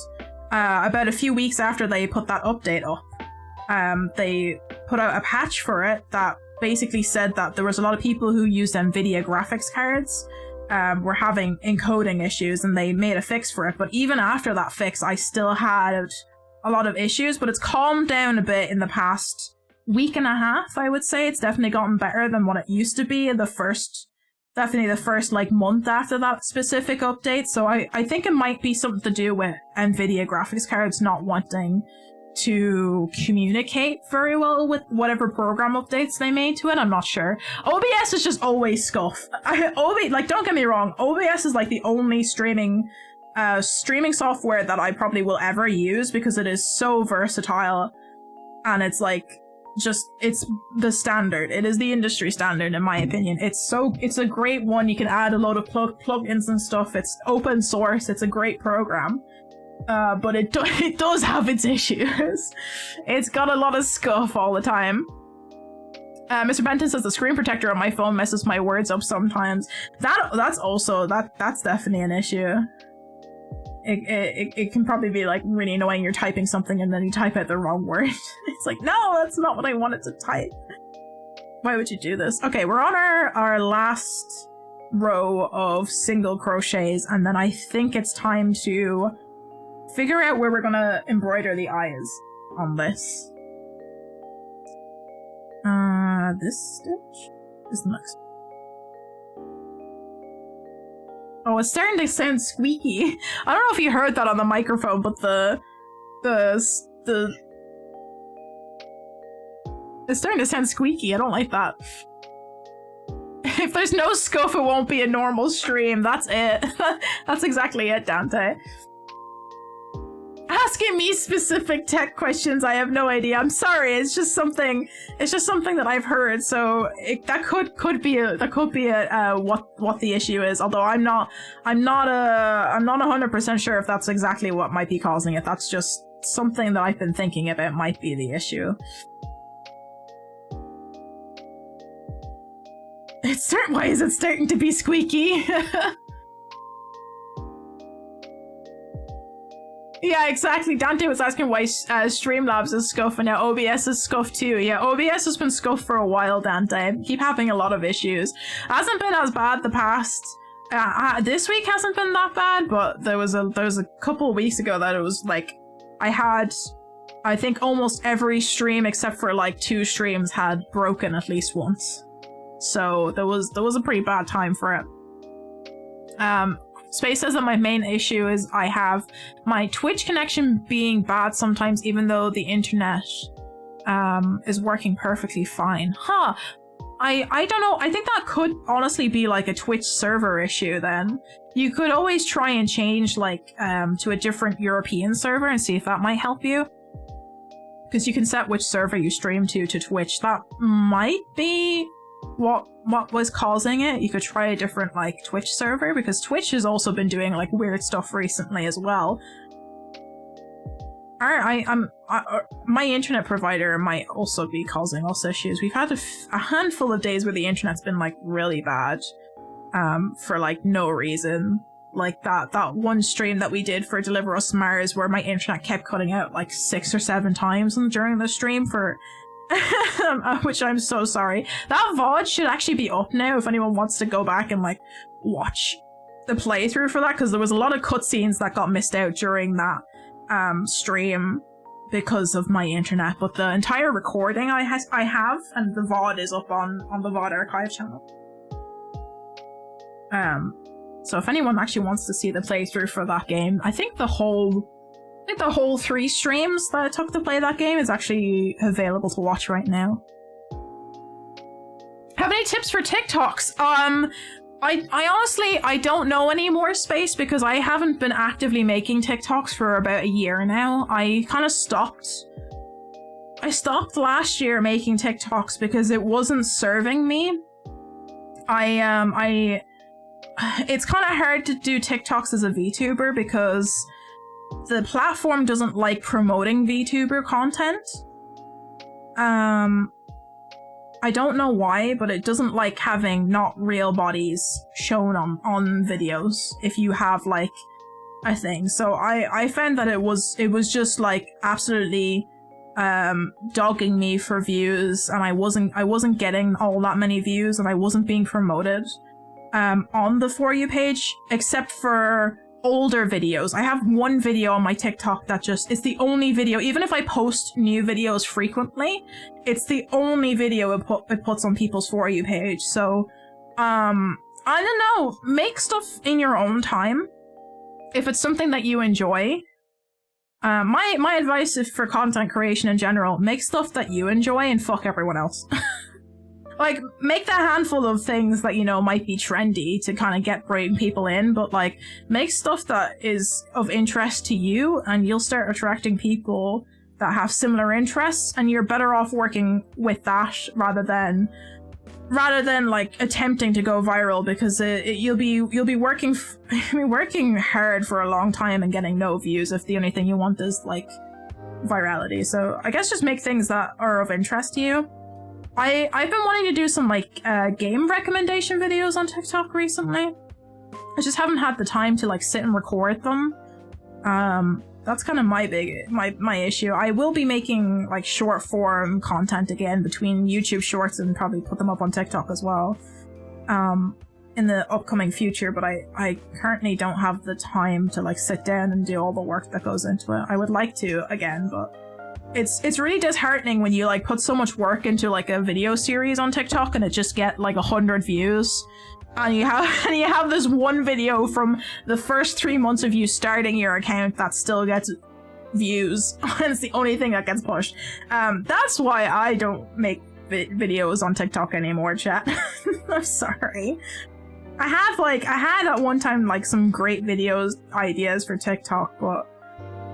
about a few weeks after they put that update up, they put out a patch for it that basically said that there was a lot of people who used NVIDIA graphics cards were having encoding issues, and they made a fix for it. But even after that fix, I still had a lot of issues, but it's calmed down a bit in the past week and a half, I would say. It's definitely gotten better than what it used to be in the first like month after that specific update. So I think it might be something to do with NVIDIA graphics cards not wanting to communicate very well with whatever program updates they made to it. I'm not sure. OBS is just always scuff. Like, don't get me wrong, OBS is like the only streaming software that I probably will ever use, because it is so versatile, and it's like it's the standard. It is the industry standard, in my opinion. It's a great one. You can add a load of plugins and stuff. It's open source. It's a great program. But it does have its issues. It's got a lot of scuff all the time. Mr. Benton says the screen protector on my phone messes my words up sometimes. That's definitely an issue. It can probably be like really annoying. You're typing something and then you type out the wrong word. It's like, no, that's not what I wanted to type. Why would you do this? Okay, we're on our last row of single crochets, and then I think it's time to figure out where we're gonna embroider the eyes on this. This stitch is the next. Oh, it's starting to sound squeaky. I don't know if you heard that on the microphone, but it's starting to sound squeaky. I don't like that. If there's no scuff, it won't be a normal stream. That's it. That's exactly it, Dante. Asking me specific tech questions, I have no idea. I'm sorry. It's just something that I've heard. So that could be what the issue is. Although I'm not 100% sure if that's exactly what might be causing it. That's just something that I've been thinking about might be the issue. Why is it starting to be squeaky? Yeah, exactly. Dante was asking why Streamlabs is scuffed, and now OBS is scuffed too. Yeah, OBS has been scuffed for a while, Dante. I keep having a lot of issues. Hasn't been as bad the past. This week hasn't been that bad, but there was a couple of weeks ago that it was like I think almost every stream except for like 2 streams had broken at least once. So there was a pretty bad time for it. Space says that my main issue is I have my Twitch connection being bad sometimes, even though the internet is working perfectly fine. Huh. I don't know. I think that could honestly be like a Twitch server issue then. You could always try and change like to a different European server and see if that might help you. Because you can set which server you stream to Twitch. That might be what was causing it. You could try a different like Twitch server, because Twitch has also been doing like weird stuff recently as well. My internet provider might also be causing us issues. We've had a handful of days where the internet's been like really bad for like no reason. Like that one stream that we did for Deliver Us Mars where my internet kept cutting out like 6 or 7 times during the stream for which I'm so sorry. That VOD should actually be up now if anyone wants to go back and like watch the playthrough for that, because there was a lot of cutscenes that got missed out during that stream because of my internet. But the entire recording I have, and the VOD is up on the VOD archive channel. So if anyone actually wants to see the playthrough for that game, I think the whole 3 streams that it took to play that game is actually available to watch right now. Have any tips for TikToks? I honestly, I don't know any more, Space, because I haven't been actively making TikToks for about a year now. I kind of stopped. I stopped last year making TikToks because it wasn't serving me. it's kind of hard to do TikToks as a VTuber because the platform doesn't like promoting VTuber content. I don't know why, but it doesn't like having not real bodies shown on videos if you have like a thing. So I found that it was just like absolutely dogging me for views, and I wasn't getting all that many views, and I wasn't being promoted on the For You page, except for older videos. I have one video on my TikTok that it's the only video, even if I post new videos frequently, it's the only video it puts on people's For You page. So, I don't know, make stuff in your own time. If it's something that you enjoy. My advice is for content creation in general, make stuff that you enjoy and fuck everyone else. Like, make that handful of things that, you know, might be trendy to kind of bring people in, but, like, make stuff that is of interest to you, and you'll start attracting people that have similar interests, and you're better off working with that rather than like attempting to go viral, because you'll be working hard for a long time and getting no views if the only thing you want is like virality. So I guess just make things that are of interest to you. I've been wanting to do some like game recommendation videos on TikTok recently. I just haven't had the time to like sit and record them. That's kind of my issue. I will be making like short form content again between YouTube shorts and probably put them up on TikTok as well in the upcoming future, but I currently don't have the time to like sit down and do all the work that goes into it. I would like to again, but it's really disheartening when you like put so much work into like a video series on TikTok and it just get like 100 views. And you have this one video from the first 3 months of you starting your account that still gets views, and it's the only thing that gets pushed. That's why I don't make videos on TikTok anymore, chat. I'm sorry. I had at one time like some great ideas for TikTok, but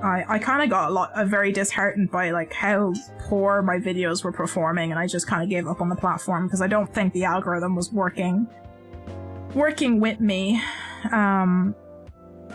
I kind of got very disheartened by like how poor my videos were performing, and I just kind of gave up on the platform because I don't think the algorithm was working with me,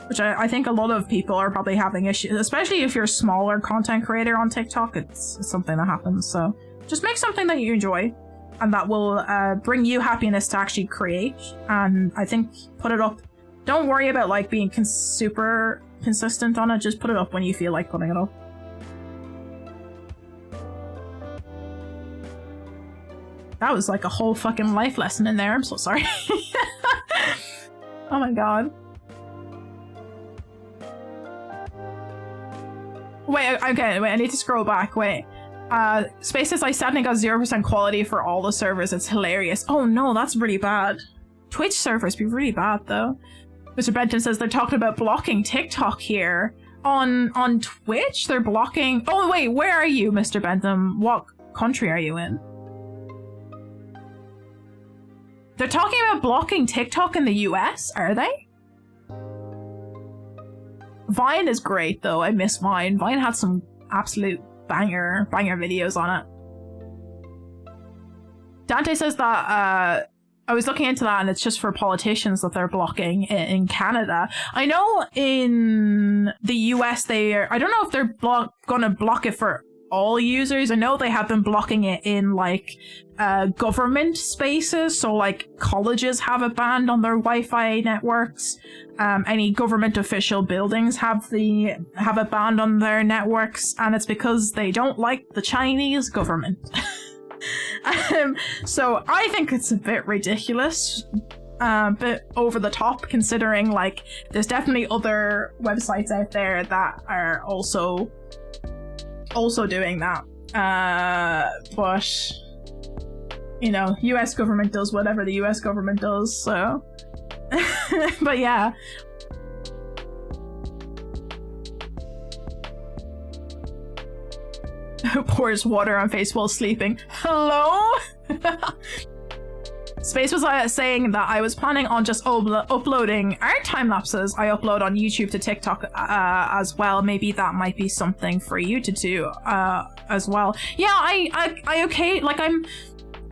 which I think a lot of people are probably having issues, especially if you're a smaller content creator on TikTok. It's something that happens. So just make something that you enjoy and that will bring you happiness to actually create, and I think put it up. Don't worry about like being super consistent on it, just put it up when you feel like putting it up. That was like a whole fucking life lesson in there. I'm so sorry. Oh my god. Wait, okay, wait, I need to scroll back, wait. Space says I sadly got 0% quality for all the servers, it's hilarious. Oh no, that's really bad. Twitch servers be really bad though. Mr. Benton says they're talking about blocking TikTok here. On Twitch, they're blocking... Oh wait, where are you, Mr. Bentham? What country are you in? They're talking about blocking TikTok in the US, are they? Vine is great though, I miss Vine. Vine had some absolute banger videos on it. Dante says that I was looking into that and it's just for politicians that they're blocking in Canada. I know in the US I don't know if they're gonna block it for all users. I know they have been blocking it in like government spaces, so like colleges have it banned on their Wi-Fi networks. Any government official buildings have it banned on their networks, and it's because they don't like the Chinese government. So I think it's a bit ridiculous, bit over the top, considering like there's definitely other websites out there that are also doing that. But you know, US government does whatever the US government does, so but yeah. Pours water on face while sleeping. Hello? Space was saying that I was planning on just uploading art time lapses I upload on YouTube to TikTok as well. Maybe that might be something for you to do as well. Yeah, I okay. Like I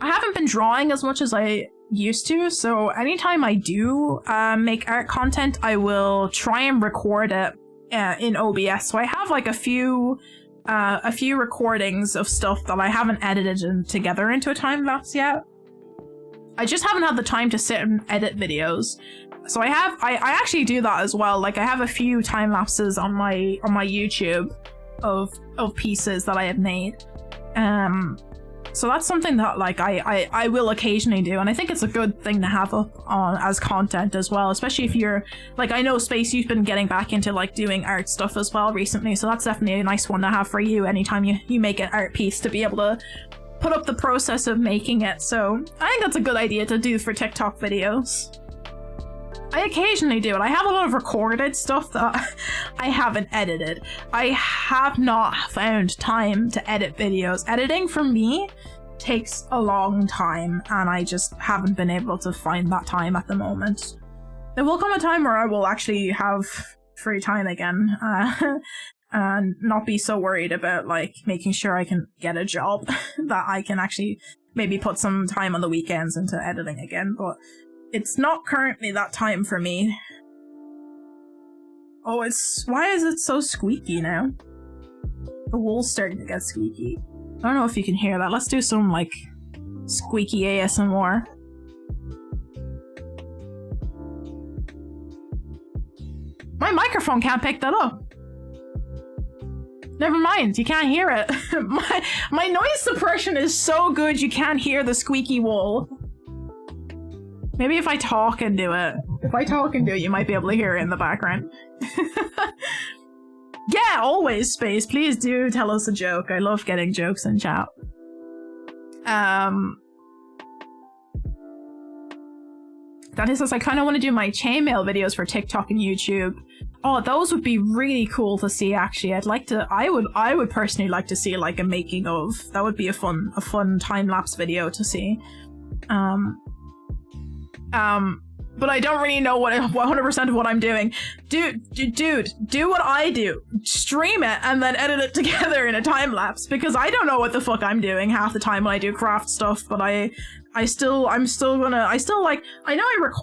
haven't been drawing as much as I used to. So anytime I do make art content, I will try and record it in OBS. So I have like a few recordings of stuff that I haven't edited together into a time lapse yet. I just haven't had the time to sit and edit videos. So I actually do that as well. Like I have a few time lapses on my YouTube of pieces that I have made. So that's something that like I will occasionally do, and I think it's a good thing to have up on as content as well, especially if you're like, I know Space, you've been getting back into like doing art stuff as well recently, so that's definitely a nice one to have for you anytime you make an art piece, to be able to put up the process of making it. So I think that's a good idea to do for TikTok videos. I occasionally do it. I have a lot of recorded stuff that I haven't edited. I have not found time to edit videos. Editing for me takes a long time, and I just haven't been able to find that time at the moment. There will come a time where I will actually have free time again, and not be so worried about like making sure I can get a job that I can actually maybe put some time on the weekends into editing again, but it's not currently that time for me. Oh, why is it so squeaky now? The wool's starting to get squeaky. I don't know if you can hear that. Let's do some like squeaky ASMR. My microphone can't pick that up. Never mind, you can't hear it. my noise suppression is so good you can't hear the squeaky wool. Maybe if I talk and do it. If I talk and do it, you might be able to hear it in the background. Yeah, always, Space. Please do tell us a joke. I love getting jokes in chat. Danny says, I kind of want to do my chainmail videos for TikTok and YouTube. Oh, those would be really cool to see, actually. I would personally like to see like a making of. That would be a fun time-lapse video to see. But I don't really know what 100% of what I'm doing. Dude, do what I do. Stream it and then edit it together in a time lapse, because I don't know what the fuck I'm doing half the time when I do craft stuff, but I know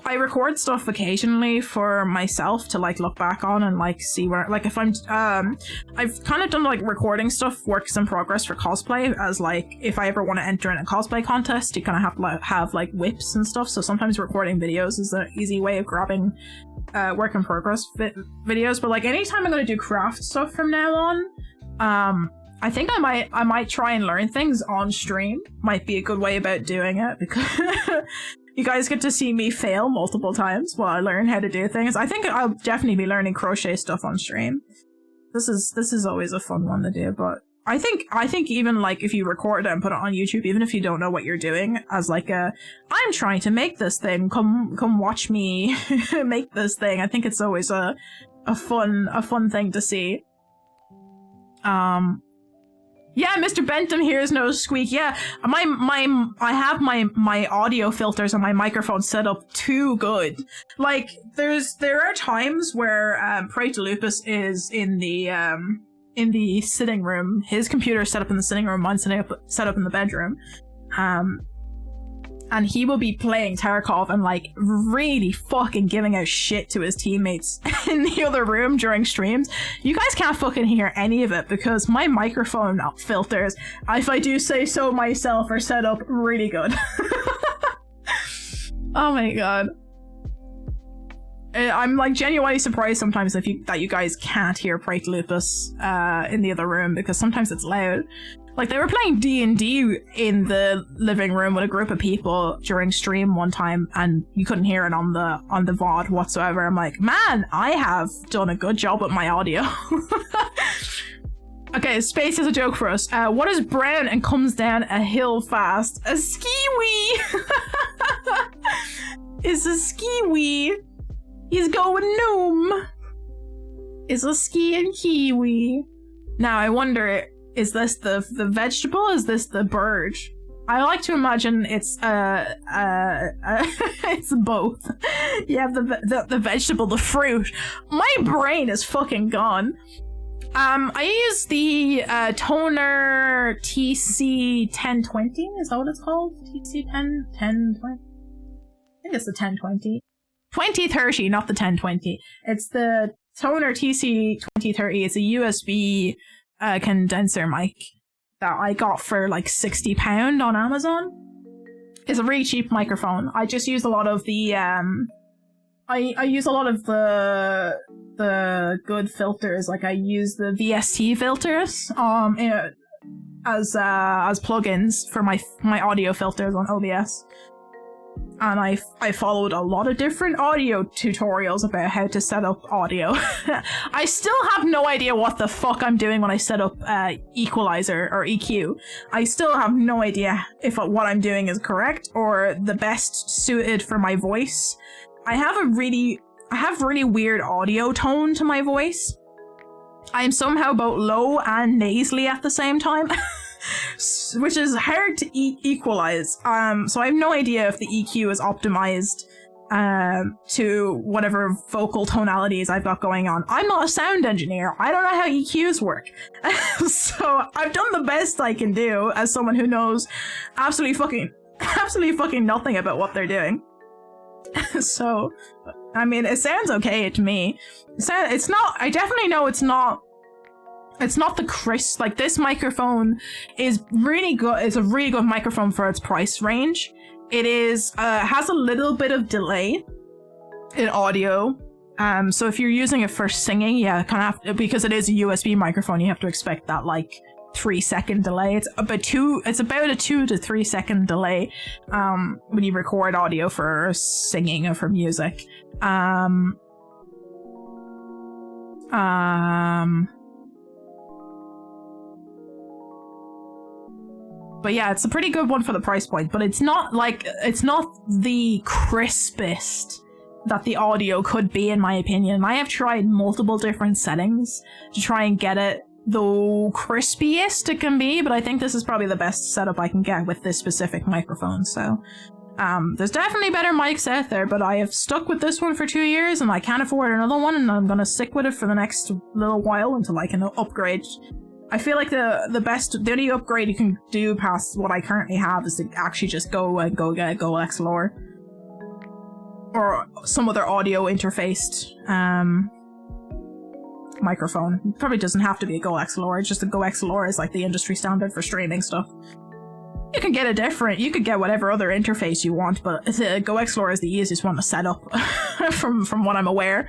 I record stuff occasionally for myself to like look back on and like see where, like if I'm I've kind of done like recording stuff, works in progress for cosplay, as like if I ever want to enter in a cosplay contest, you kind of have to have like whips and stuff, so sometimes recording videos is an easy way of grabbing work in progress videos. But like anytime I'm going to do craft stuff from now on, I think I might try and learn things on stream. Might be a good way about doing it, because you guys get to see me fail multiple times while I learn how to do things. I think I'll definitely be learning crochet stuff on stream. This is always a fun one to do, but I think even like if you record it and put it on YouTube, even if you don't know what you're doing, as like I'm trying to make this thing, come watch me make this thing. I think it's always a fun thing to see. Yeah, Mr. Bentham hears no squeak. Yeah, I have my audio filters on my microphone set up too good. Like there are times where P.1 is in the sitting room. His computer is set up in the sitting room, mine's set up in the bedroom. And he will be playing Tarkov and like really fucking giving out shit to his teammates in the other room during streams. You guys can't fucking hear any of it because my microphone filters, if I do say so myself, are set up really good. Oh my god. I'm like genuinely surprised sometimes that you guys can't hear P.1 in the other room, because sometimes it's loud. Like they were playing D&D in the living room with a group of people during stream one time, and you couldn't hear it on the VOD whatsoever. I'm like, man, I have done a good job with my audio. Okay, Space has a joke for us. What is brown and comes down a hill fast? A skiwi! It's a skiwi! He's going noom! It's a ski and kiwi. Now I wonder, is this the vegetable? Is this the bird? I like to imagine it's it's both. You have the vegetable, the fruit. My brain is fucking gone. I use the toner TC 1020. Is that what it's called? TC 1020. think it's the 1020. 2030, not the 1020. It's the Toner TC2030. It's a USB condenser mic that I got for like £60 on Amazon. It's a really cheap microphone. I just use a lot of the I use a lot of the good filters. Like I use the VST filters as plugins for my audio filters on OBS. And I followed a lot of different audio tutorials about how to set up audio. I still have no idea what the fuck I'm doing when I set up equalizer or EQ. I still have no idea if what I'm doing is correct or the best suited for my voice. I have really weird audio tone to my voice. I'm somehow both low and nasally at the same time. Which is hard to equalize. So I have no idea if the EQ is optimized to whatever vocal tonalities I've got going on. I'm not a sound engineer. I don't know how EQs work. So I've done the best I can do as someone who knows absolutely fucking nothing about what they're doing. So, I mean, it sounds okay to me. It's not, I definitely know it's not the crisp, like this microphone is really good. It's a really good microphone for its price range. It is, has a little bit of delay in audio. So if you're using it for singing, yeah, kind of have, because it is a USB microphone, you have to expect that like 3-second delay. It's about a 2 to 3 second delay, when you record audio for singing or for music. But yeah, it's a pretty good one for the price point, but it's not the crispest that the audio could be, in my opinion. I have tried multiple different settings to try and get it the crispiest it can be, but I think this is probably the best setup I can get with this specific microphone. So there's definitely better mics out there, but I have stuck with this one for 2 years and I can't afford another one, and I'm gonna stick with it for the next little while until I can upgrade. I feel like the only upgrade you can do past what I currently have is to actually just go get a Go XLR or some other audio interfaced microphone. It probably doesn't have to be a Go XLR. It's just a Go XLR is like the industry standard for streaming stuff. You can get whatever other interface you want, but the Go XLR is the easiest one to set up from what I'm aware.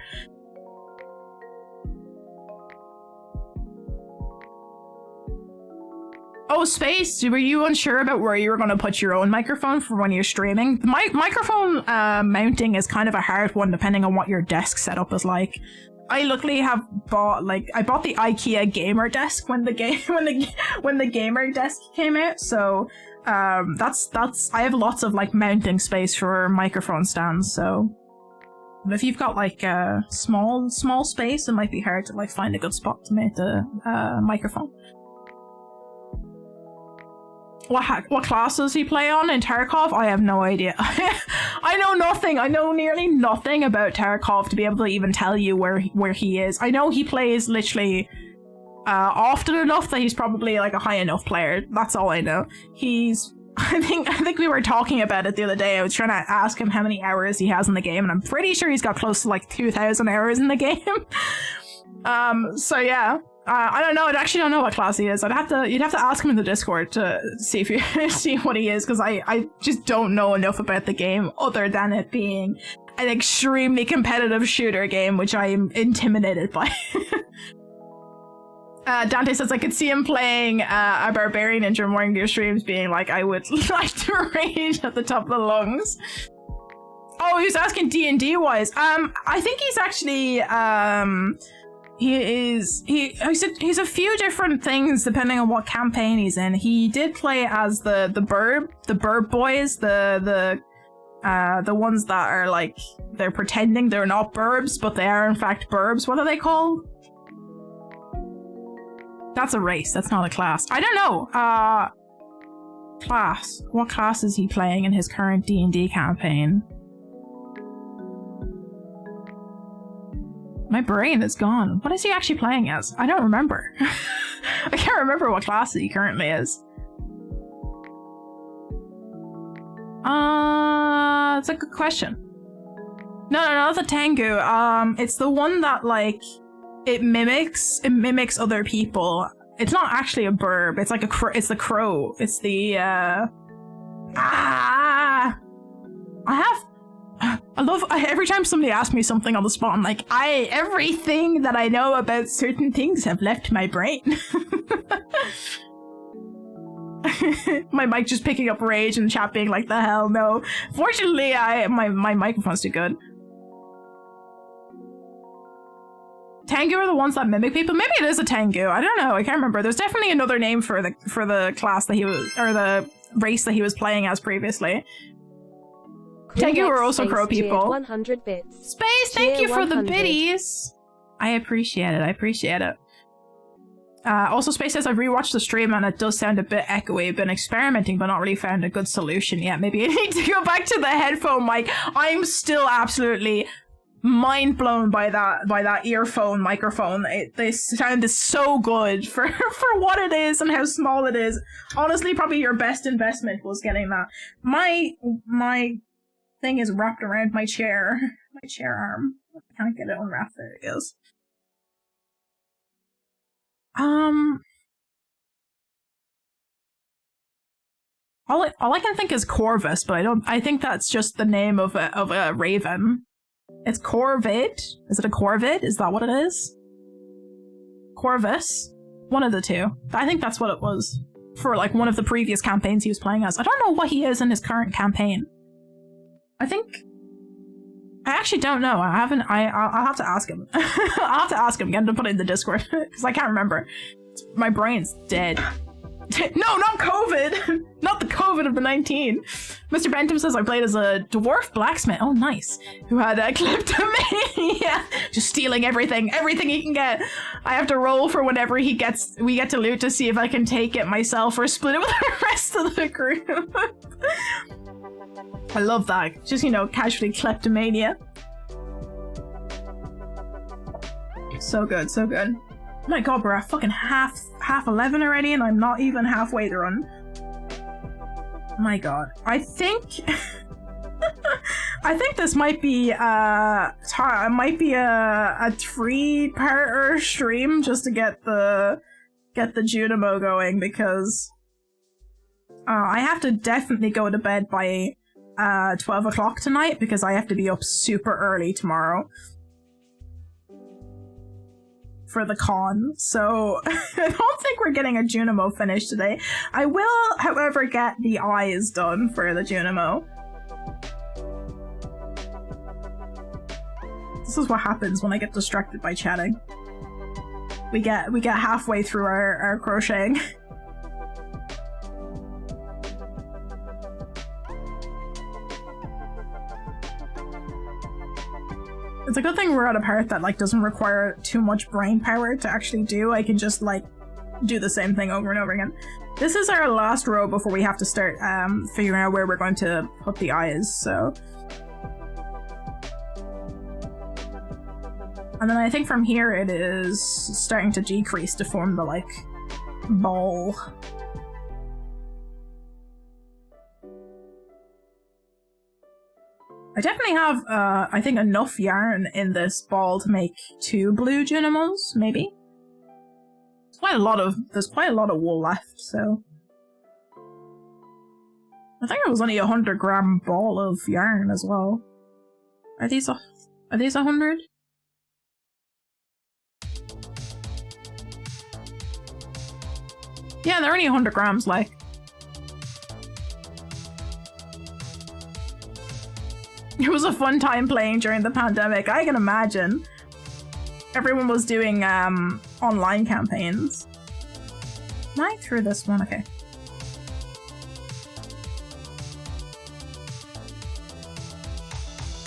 Oh, Space, were you unsure about where you were going to put your own microphone for when you're streaming? The microphone mounting is kind of a hard one depending on what your desk setup is like. I luckily have bought, I bought the IKEA gamer desk when the gamer desk came out, so I have lots of mounting space for microphone stands. So if you've got a small space, it might be hard to find a good spot to mount the microphone. What class does he play on in Tarkov? I have no idea. I know nothing. I know nearly nothing about Tarkov to be able to even tell you where he is. I know he plays literally often enough that he's probably a high enough player. That's all I know. I think we were talking about it the other day. I was trying to ask him how many hours he has in the game, and I'm pretty sure he's got close to 2,000 hours in the game. So yeah. I don't know. I actually don't know what class he is. You'd have to ask him in the Discord to see if you see what he is, because I just don't know enough about the game other than it being an extremely competitive shooter game, which I am intimidated by. Dante says, I could see him playing a barbarian in during morning your streams, being like, I would like to rage at the top of the lungs. Oh, he was asking D&D wise. I think he's actually he's a few different things depending on what campaign he's in. He did play as the burb boys, the ones that are they're pretending they're not burbs, but they are in fact burbs. What are they called? That's a race. That's not a class. I don't know. Class. What class is he playing in his current D&D campaign? My brain is gone. What is he actually playing as? I don't remember. I can't remember what class he currently is. that's a good question. No, not the Tengu. It's the one that, like, it mimics other people. It's not actually a burb. It's like it's the crow. It's the, every time somebody asks me something on the spot, I'm like, everything that I know about certain things have left my brain. My mic just picking up rage and chat being like, the hell no. Fortunately, my microphone's too good. Tengu are the ones that mimic people? Maybe it is a Tengu. I don't know. I can't remember. There's definitely another name for the class that he was, or the race that he was playing as previously. Tengu are also crow people. 100 bits. Space, thank you for the biddies. I appreciate it. I appreciate it. Also, Space says, I've rewatched the stream and it does sound a bit echoey. Been experimenting, but not really found a good solution yet. Maybe I need to go back to the headphone mic. I'm still absolutely mind blown by that earphone microphone. They sound is so good for what it is and how small it is. Honestly, probably your best investment was getting that. My thing is wrapped around my chair arm. I can't get it unwrapped. There it is. All I can think is Corvus, but I think that's just the name of a raven. It's Corvid. Is it a Corvid? Is that what it is? Corvus? One of the two. I think that's what it was for, like, one of the previous campaigns he was playing as. I don't know what he is in his current campaign. I actually don't know. I'll have to ask him. I'll have to ask him again to put it in the Discord, because I can't remember. My brain's dead. No, not COVID! Not the COVID of the 19. Mr. Bentham says I played as a dwarf blacksmith. Oh, nice. Who had a kleptomania. Just stealing everything he can get. I have to roll for whenever we get to loot to see if I can take it myself or split it with the rest of the group. I love that. Just, you know, casually kleptomania. So good, so good. Oh my god, we're at fucking half 11 already and I'm not even halfway through. My god. I think I think this might be a 3-parter stream just to get the Junimo going, because I have to definitely go to bed by 12 o'clock tonight because I have to be up super early tomorrow for the con, so I don't think we're getting a Junimo finished today. I will, however, get the eyes done for the Junimo. This is what happens when I get distracted by chatting. We get halfway through our crocheting. It's a good thing we're at a part that, like, doesn't require too much brain power to actually do. I can just, like, do the same thing over and over again. This is our last row before we have to start figuring out where we're going to put the eyes, so. And then I think from here it is starting to decrease to form the, like, ball. I definitely have, I think, enough yarn in this ball to make 2 blue Junimos, maybe? There's quite a lot of wool left, so. I think it was only 100-gram ball of yarn as well. Are these 100? Yeah, they're only 100 grams, like. It was a fun time playing during the pandemic, I can imagine. Everyone was doing online campaigns. Am I through this one? Okay.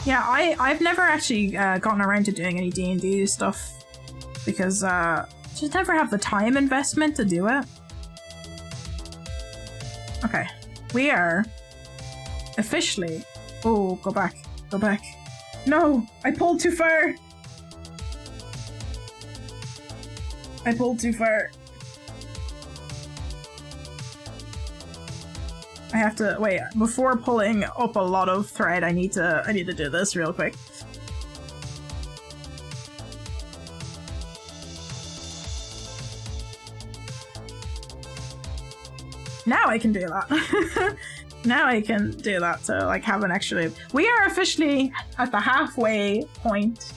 Yeah, I've never actually gotten around to doing any D&D stuff because just never have the time investment to do it. Okay, we are officially. Oh, go back. Go back. No! I pulled too far! I pulled too far. I have to wait before pulling up a lot of thread. I need to do this real quick. Now I can do that. Now I can do that to like have an extra loop. We are officially at the halfway point,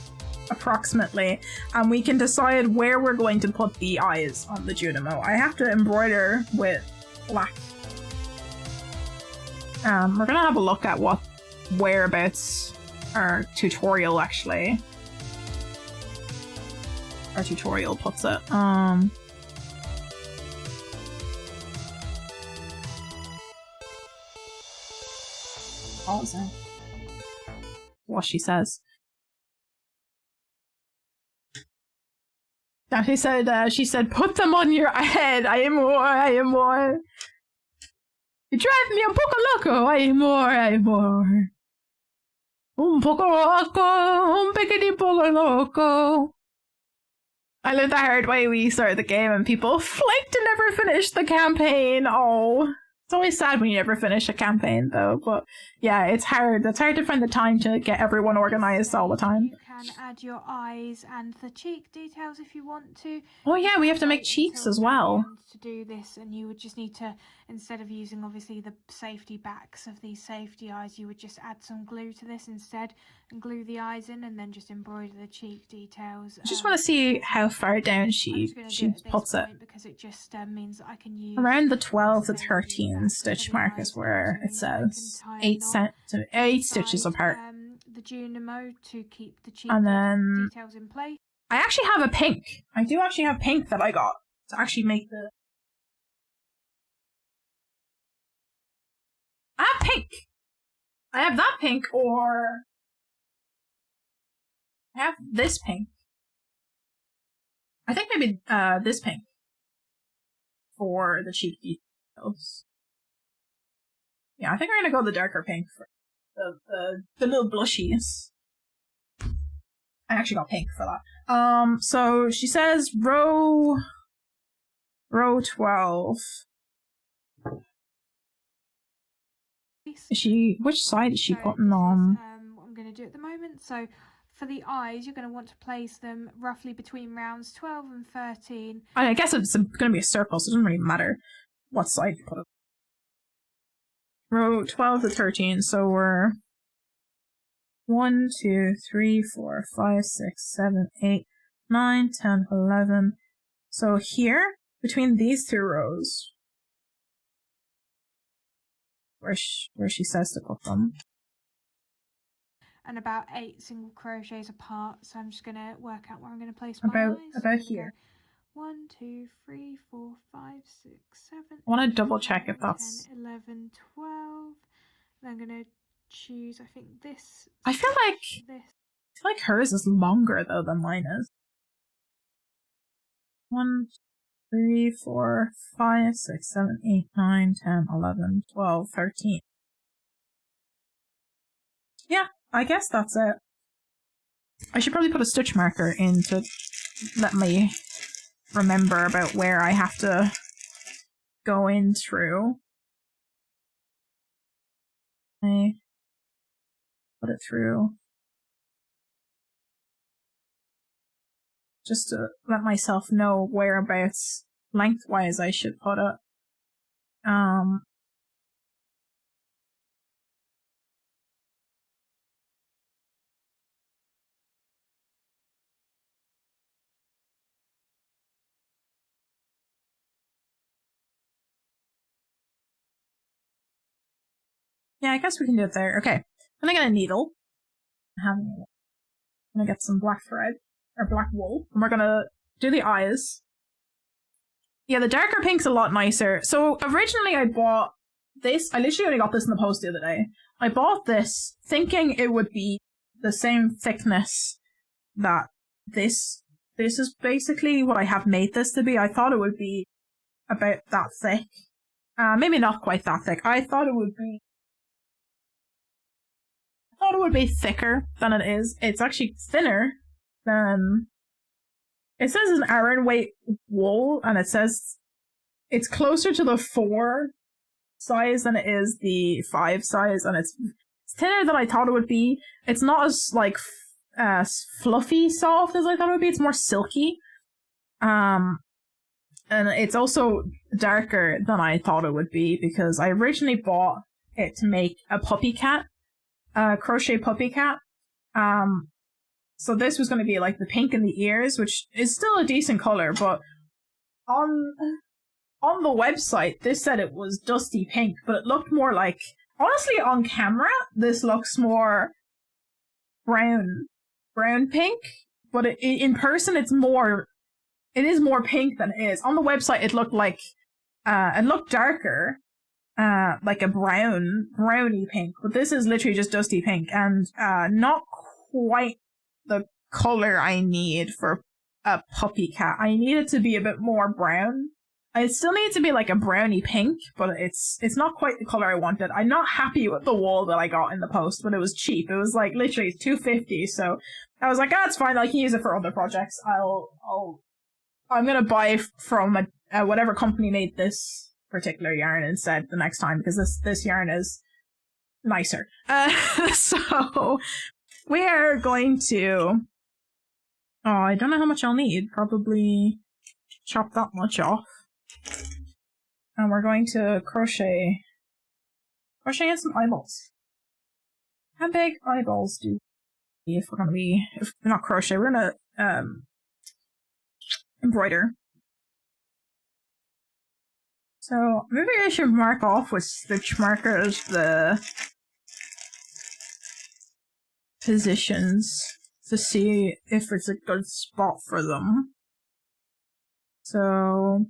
approximately, and we can decide where we're going to put the eyes on the Junimo. I have to embroider with black. We're gonna have a look at what whereabouts our tutorial actually. Our tutorial puts it. What she says. And she said, put them on your head. I am more. You drive me un poco loco. I am more. Un poco loco, un pequeño poco loco. I learned the hard way we started the game and people flaked and never finished the campaign. Oh. It's always sad when you never finish a campaign, though, but yeah, it's hard. It's hard to find the time to get everyone organized all the time. You can add your eyes and the cheek details if you want to. Oh yeah, we have to make cheeks as well. To do this, and you would just need to, instead of using obviously the safety backs of these safety eyes, you would just add some glue to this instead and glue the eyes in, and then just embroider the cheek details. I just want to see how far down she puts it. Because it just means that I can use around the 12 to 13 stitch mark is where it says 8 stitches apart. The Junimo to keep the cheek and then details in place. I actually have a pink. I do actually have pink that I got to actually make the. I have pink. I have that pink, or I have this pink. I think maybe this pink for the cheek details. Yeah, I think I'm gonna go the darker pink for the little blushies. I actually got pink for that. So she says row 12. Which side is she putting on? What I'm going to do at the moment. So for the eyes, you're going to want to place them roughly between rounds 12 and 13. I guess it's going to be a circle, so it doesn't really matter what side you put it. Row 12 to 13, so we're 1, 2, 3, 4, 5, 6, 7, 8, 9, 10, 11. So here, between these two rows, where she says to put them. And about 8 single crochets apart, so I'm just going to work out where I'm going to place my eyes. About here. 1, 2, 3, 4, 5, 6, 7. I want to double check if that's 10, 11, 12. And I'm going to choose, I think this. I feel like hers is longer though than mine is. 1, 3, 4, 5, 6, 7, 8, 9, 10, 11, 12, 13. Yeah, I guess that's it. I should probably put a stitch marker in to let me remember about where I have to go in through. I put it through. Just to let myself know whereabouts lengthwise I should put it. Yeah, I guess we can do it there. Okay, I'm gonna get a needle. I'm gonna get some black thread, or black wool, and we're gonna do the eyes. Yeah, the darker pink's a lot nicer. So originally I bought this. I literally only got this in the post the other day. I bought this thinking it would be the same thickness that this is basically what I have made this to be. I thought it would be about that thick. Maybe not quite that thick. I thought it would be thicker than it is. It's actually thinner than. It says an Aran weight wool, and it says it's closer to the 4 size than it is the 5 size, and it's thinner than I thought it would be. It's not as like fluffy soft as I thought it would be. It's more silky. And it's also darker than I thought it would be because I originally bought it to make a puppy cat, crochet puppy cat. So this was going to be like the pink in the ears, which is still a decent color, but on the website this said it was dusty pink, but it looked more like, honestly, on camera this looks more brown pink, but in person it is more pink than it is. On the website it looked like it looked darker, like a browny pink, but this is literally just dusty pink, and not quite the color I need for a puppy cat. I need it to be a bit more brown. I still need it to be like a browny pink, but it's not quite the color I wanted. I'm not happy with the wool that I got in the post, but it was cheap. It was like literally $2.50, so I was like, it's fine. I can use it for other projects. I'm gonna buy from whatever company made this particular yarn instead the next time, because this yarn is nicer. So we are going to. Oh, I don't know how much I'll need. Probably chop that much off. And we're going to crochet in some eyeballs. How big eyeballs do we, if we're not crochet, we're gonna embroider. So maybe I should mark off with stitch markers the positions to see if it's a good spot for them. So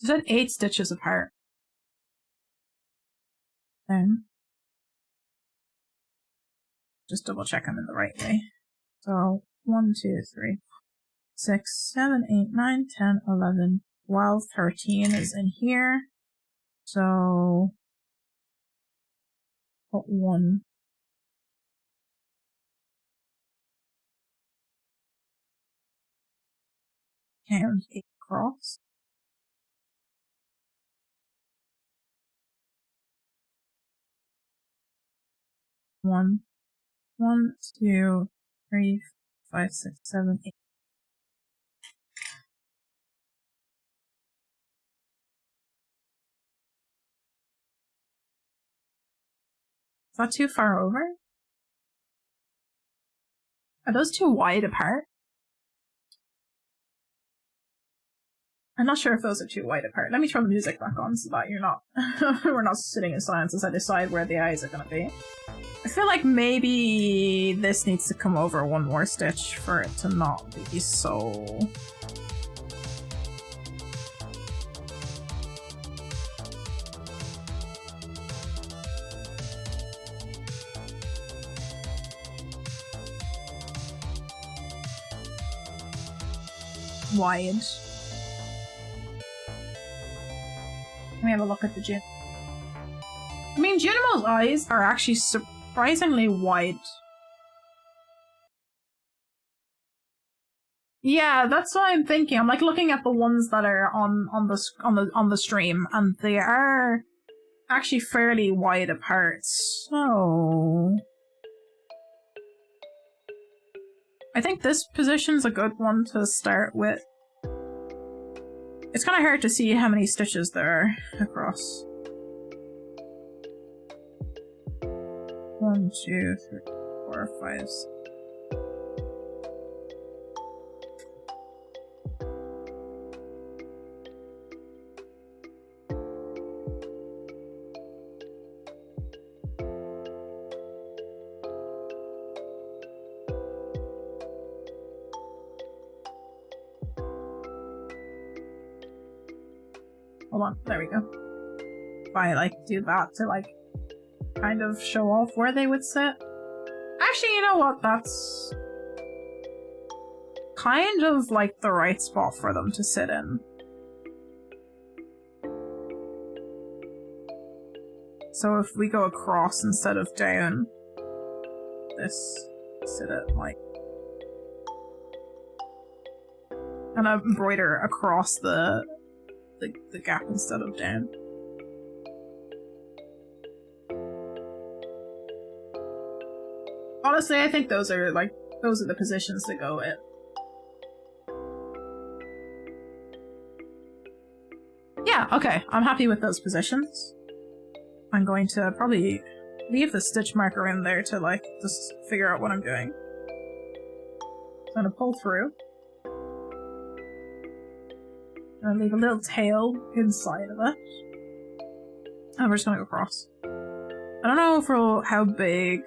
is that 8 stitches apart? Then just double check I'm in the right way. So 1, 2, 3, 6, 7, 8, 9, 10, 11, 12, 13 is in here. So put 1. Count 8 across. 1, 2, 3, 5, 6, 7, 8. Is that too far over? Are those too wide apart? I'm not sure if those are too wide apart. Let me turn the music back on so that we're not sitting in silence as I decide where the eyes are gonna be. I feel like maybe this needs to come over 1 more stitch for it to not be so... wide. Let me have a look at the Jun. I mean, Junimos' eyes are actually surprisingly wide. Yeah, that's what I'm thinking. I'm like looking at the ones that are on the stream, and they are actually fairly wide apart. So I think this position's a good one to start with. It's kind of hard to see how many stitches there are across. 1, 2, 3, 4, 5, 6. Hold on, there we go. If I like do that to like kind of show off where they would sit. Actually, you know what? That's kind of like the right spot for them to sit in. So if we go across instead of down, this sit it like, and I embroider across the the gap instead of down. Honestly, I think those are the positions to go with. Yeah, okay, I'm happy with those positions. I'm going to probably leave the stitch marker in there to like just figure out what I'm doing. So I'm gonna pull through. And leave a little tail inside of it. And we're just gonna go across. I don't know for how big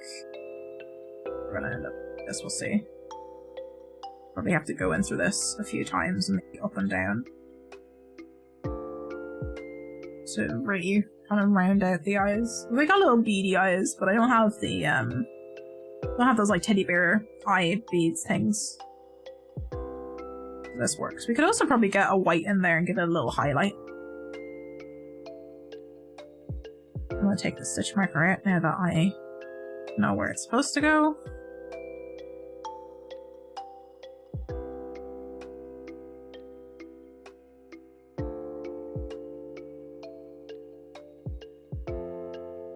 we're gonna end up. I guess we'll see. Probably have to go in through this a few times and maybe up and down. To really kind of round out the eyes. We got little beady eyes, but I don't have the don't have those like teddy bear eye beads things. This works. We could also probably get a white in there and give it a little highlight. I'm gonna take the stitch marker out now that I know where it's supposed to go.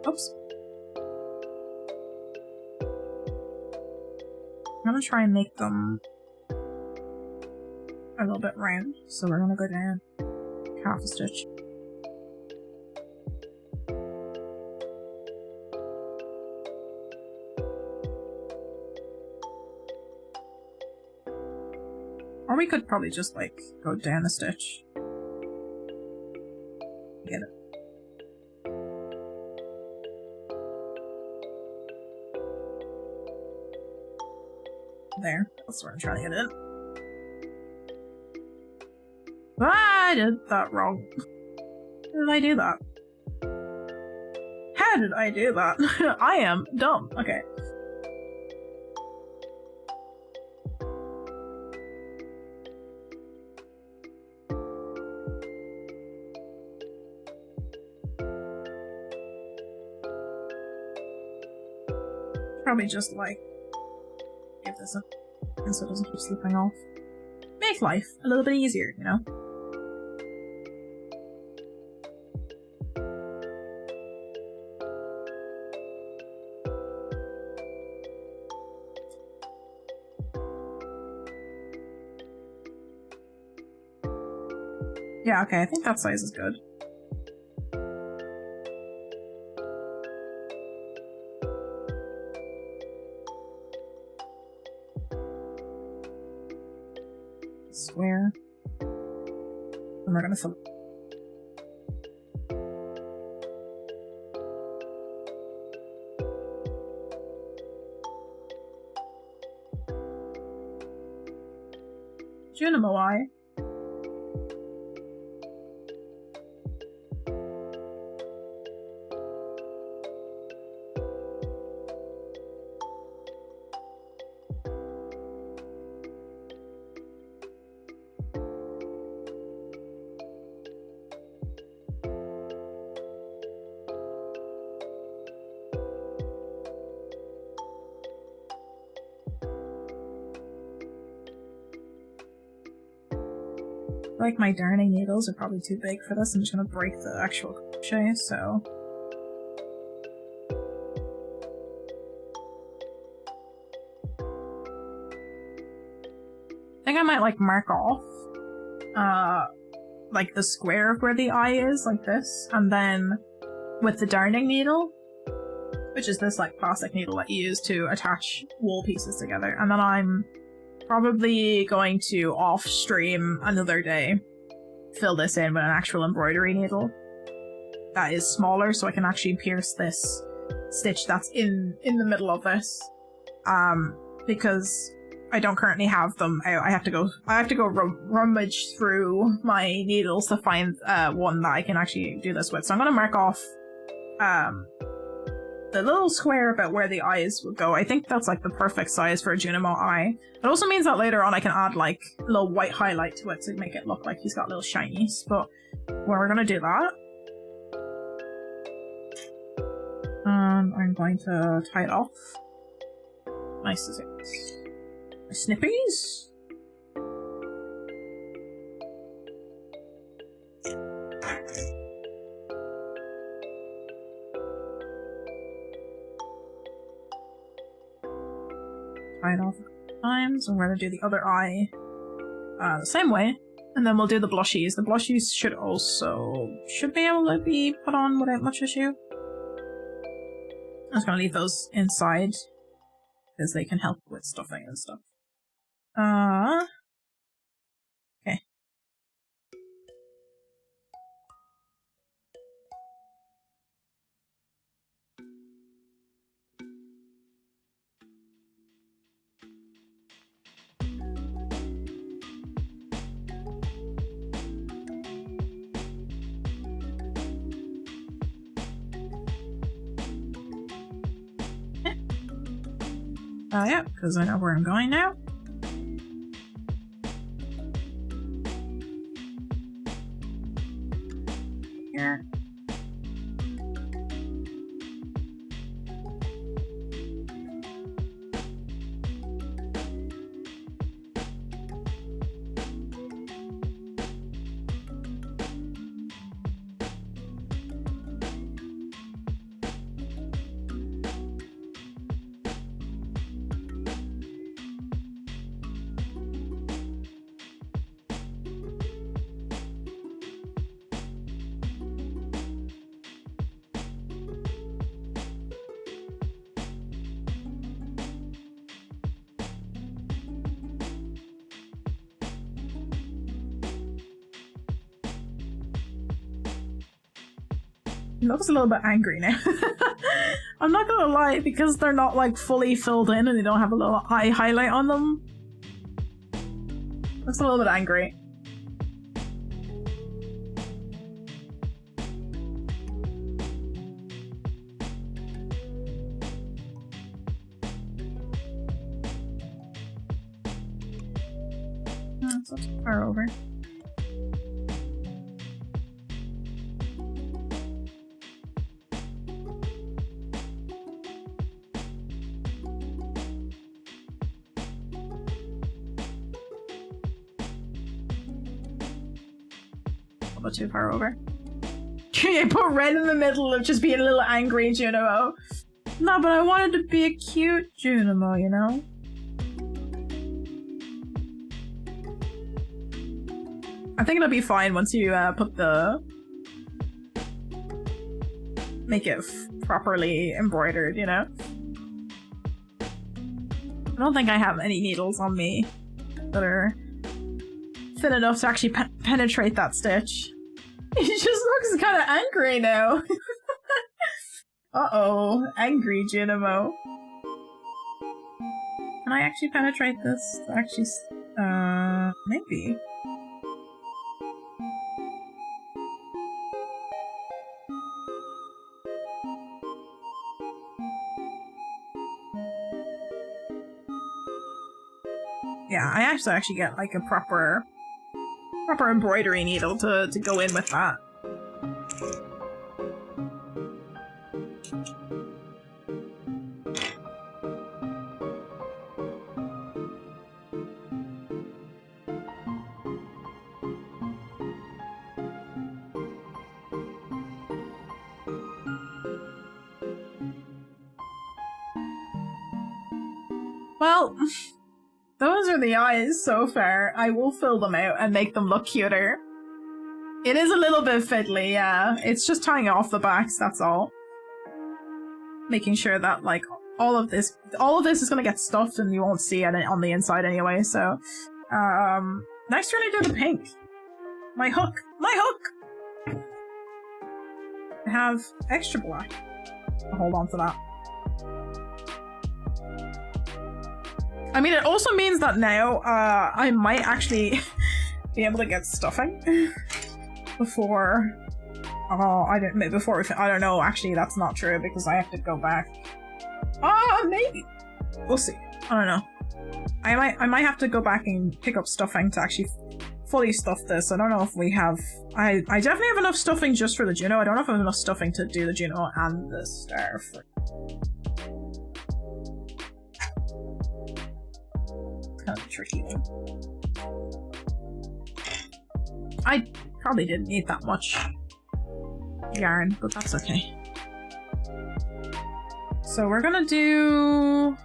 Oops. I'm gonna try and make them a little bit round, so we're gonna go down half a stitch. Or we could probably just like go down a stitch. Get it. There, that's where I'm trying to get it. Ah, I did that wrong. How did I do that? How did I do that? I am dumb. Okay. Probably just like give this a so it doesn't keep slipping off. Make life a little bit easier, you know? Yeah, okay, I think that size is good. Square. And we're gonna fill it. Junimos eye. Like my darning needles are probably too big for this. I'm just gonna break the actual crochet, so. I think I might like mark off, like the square of where the eye is, like this, and then with the darning needle, which is this like plastic needle that you use to attach wool pieces together, and then I'm probably going to off-stream another day fill this in with an actual embroidery needle that is smaller, so I can actually pierce this stitch that's in the middle of this. Because I don't currently have them out. I have to go rummage through my needles to find one that I can actually do this with. So I'm gonna mark off the little square about where the eyes would go. I think that's like the perfect size for a Junimos eye. It also means that later on I can add like a little white highlight to it to make it look like he's got little shinies, but we're gonna do that. I'm going to tie it off. Nice scissors. Snippies. tie it off a couple times, and we're going to do the other eye the same way, and then we'll do the blushies. The blushies should be able to be put on without much issue. I'm just going to leave those inside because they can help with stuffing and stuff. Okay. Yeah, because I know where I'm going now. Here. He looks a little bit angry now. I'm not gonna lie, because they're not like fully filled in and they don't have a little eye highlight on them. Looks a little bit angry. That's not too far over. Too far over. You put red in the middle of just being a little angry Junimo. No, but I wanted to be a cute Junimo, you know? I think it'll be fine once you make it properly embroidered, you know? I don't think I have any needles on me that are thin enough to actually penetrate that stitch. He just looks kind of angry now. Uh-oh. Angry Junimo. Can I actually penetrate this? Actually, maybe. Yeah, I actually get like a proper embroidery needle to go in with that. Well, those are the eyes so far. I will fill them out and make them look cuter. It is a little bit fiddly, yeah. It's just tying off the backs, that's all. Making sure that, like, all of this is gonna get stuffed and you won't see it on the inside anyway, so. Next we're gonna do the pink. My hook! My hook! I have extra black. I'll hold on to that. I mean, it also means that now, I might actually be able to get stuffing before, I don't know, actually, that's not true because I have to go back. Maybe. We'll see. I don't know. I might have to go back and pick up stuffing to actually fully stuff this. I don't know if we have, I definitely have enough stuffing just for the Juno. I don't know if I have enough stuffing to do the Juno and the star for. Kind of a tricky one. I probably didn't need that much yarn, but that's okay. So we're gonna do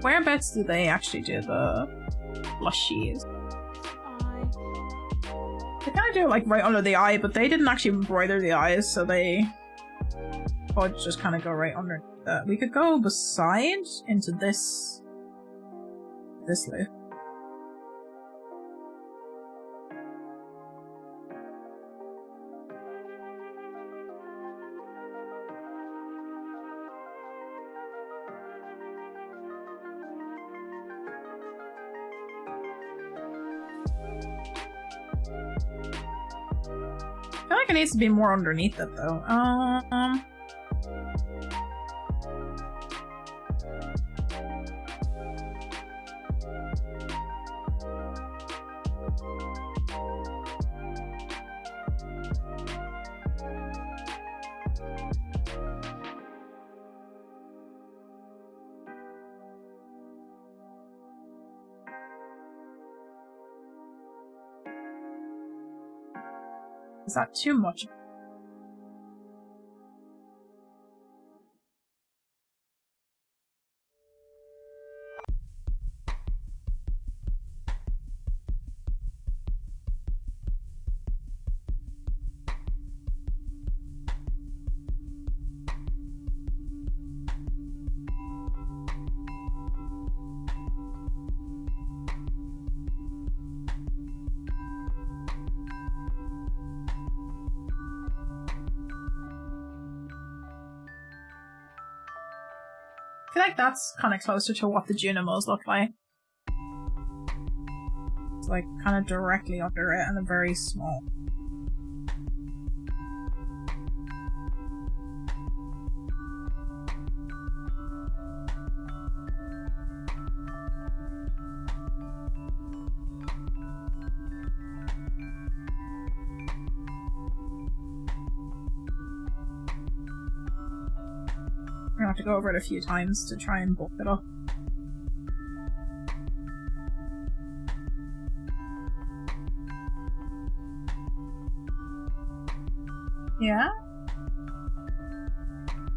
Whereabouts do they actually do the plushies? They kind of do it like right under the eye, but they didn't actually embroider the eyes, so they would just kind of go right under that. We could go beside into this loop. I feel like it needs to be more underneath it though. Is that too much? I feel like that's kind of closer to what the Junimos look like. It's like kind of directly under it and a very small. I'm gonna have to go over it a few times to try and bulk it up. Yeah?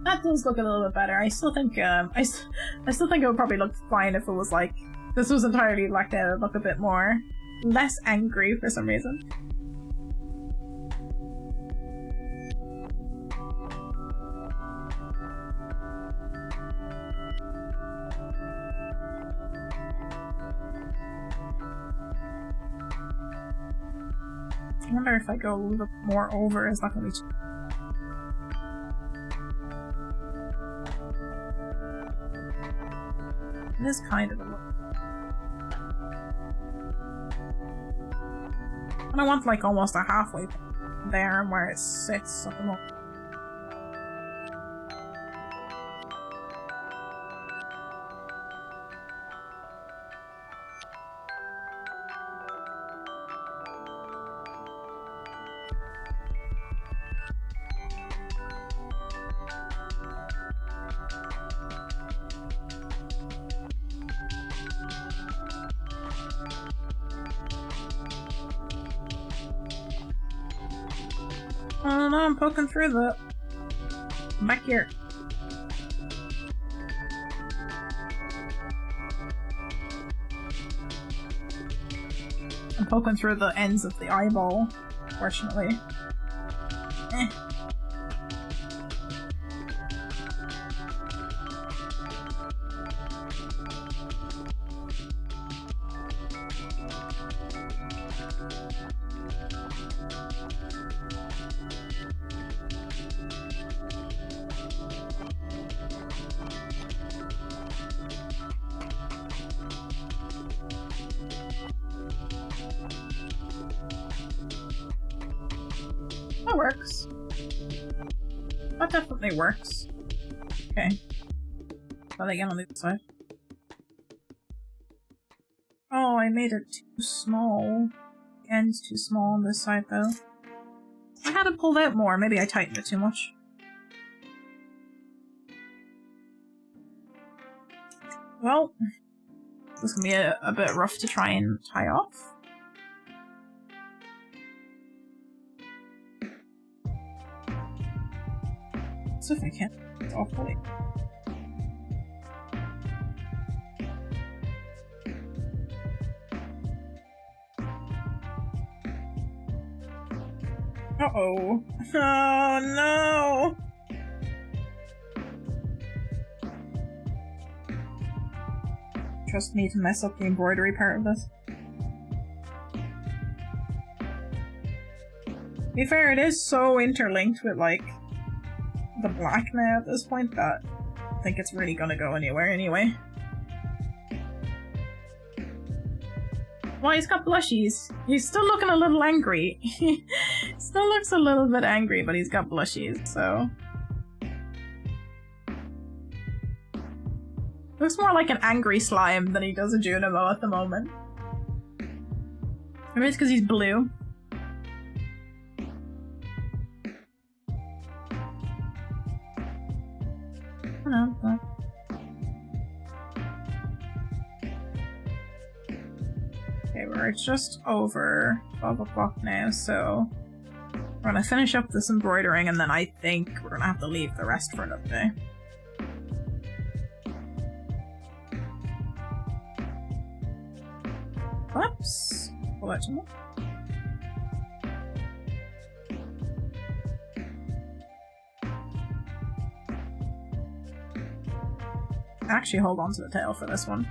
That does look a little bit better. I still think I still think it would probably look fine if it was like this was entirely blacked out. It would look a bit more less angry for some reason. I wonder if I go a little bit more over, is that going to be too... It is kind of a look. And I want like almost a halfway there where it sits at the moment. Oh no, I'm poking through the... back here. I'm poking through the ends of the eyeball, fortunately. Eh. That works. That definitely works. Okay. But again on the other side. Oh, I made it too small. The end's too small on this side though. I had it pulled out more. Maybe I tightened it too much. Well, this is gonna be a bit rough to try and tie off. So if I can't, it's awfully. Uh-oh. Oh, no! Trust me to mess up the embroidery part of this. To be fair, it is so interlinked with, like, the black now at this point that I think it's really gonna go anywhere anyway. Well, he's got blushies. He's still looking a little angry. He still looks a little bit angry, but he's got blushies, so... Looks more like an angry slime than he does a Junimo at the moment. Maybe it's because he's blue. I don't know, but... Okay, we're just over 12 o'clock now, so we're gonna finish up this embroidering and then I think we're gonna have to leave the rest for another day. Whoops. Pull that to me. Actually, hold on to the tail for this one.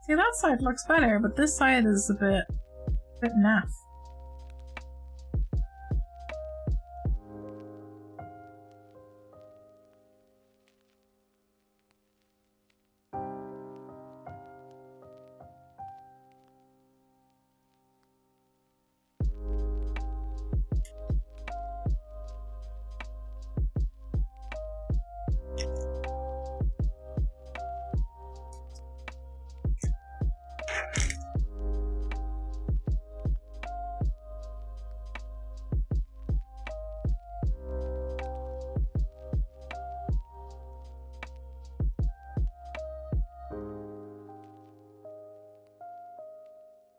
See, that side looks better, but this side is a bit naff.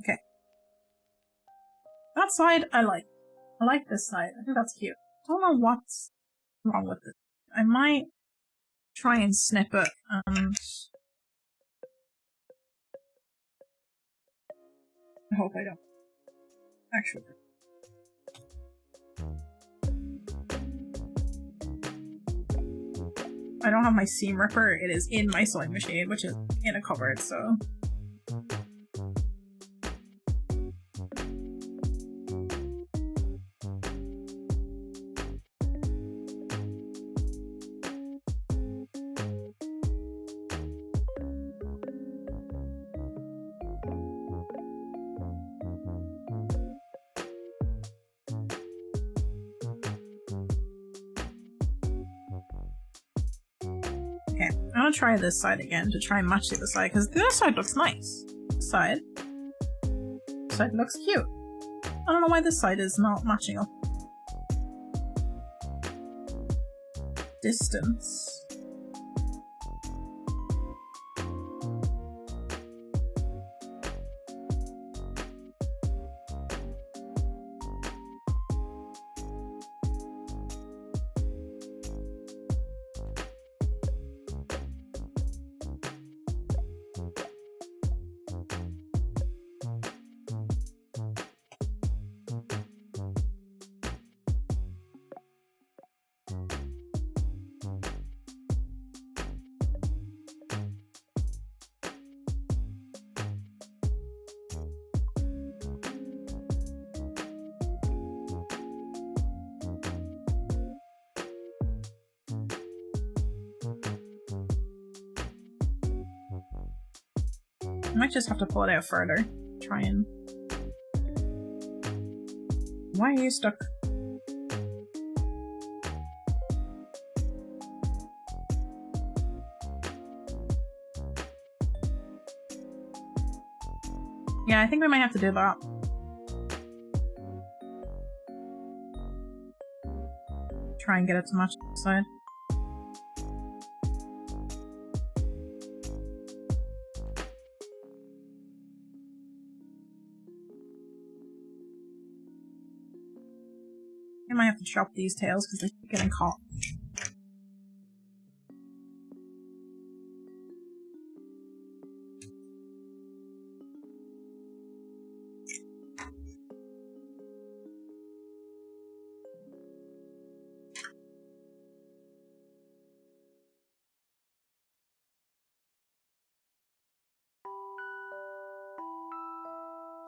Okay. That side I like. I like this side. I think that's cute. I don't know what's wrong with it. I might try and snip it and I hope I don't. Actually. I don't have my seam ripper. It is in my sewing machine, which is in a cupboard, so... Okay, I'm gonna try this side again to try and match the other side, because the other side looks nice. This side looks cute. I don't know why this side is not matching up. Distance. I might just have to pull it out further. Try and... Why are you stuck? Yeah, I think we might have to do that. Try and get it to match the side. I might have to chop these tails because they keep getting caught.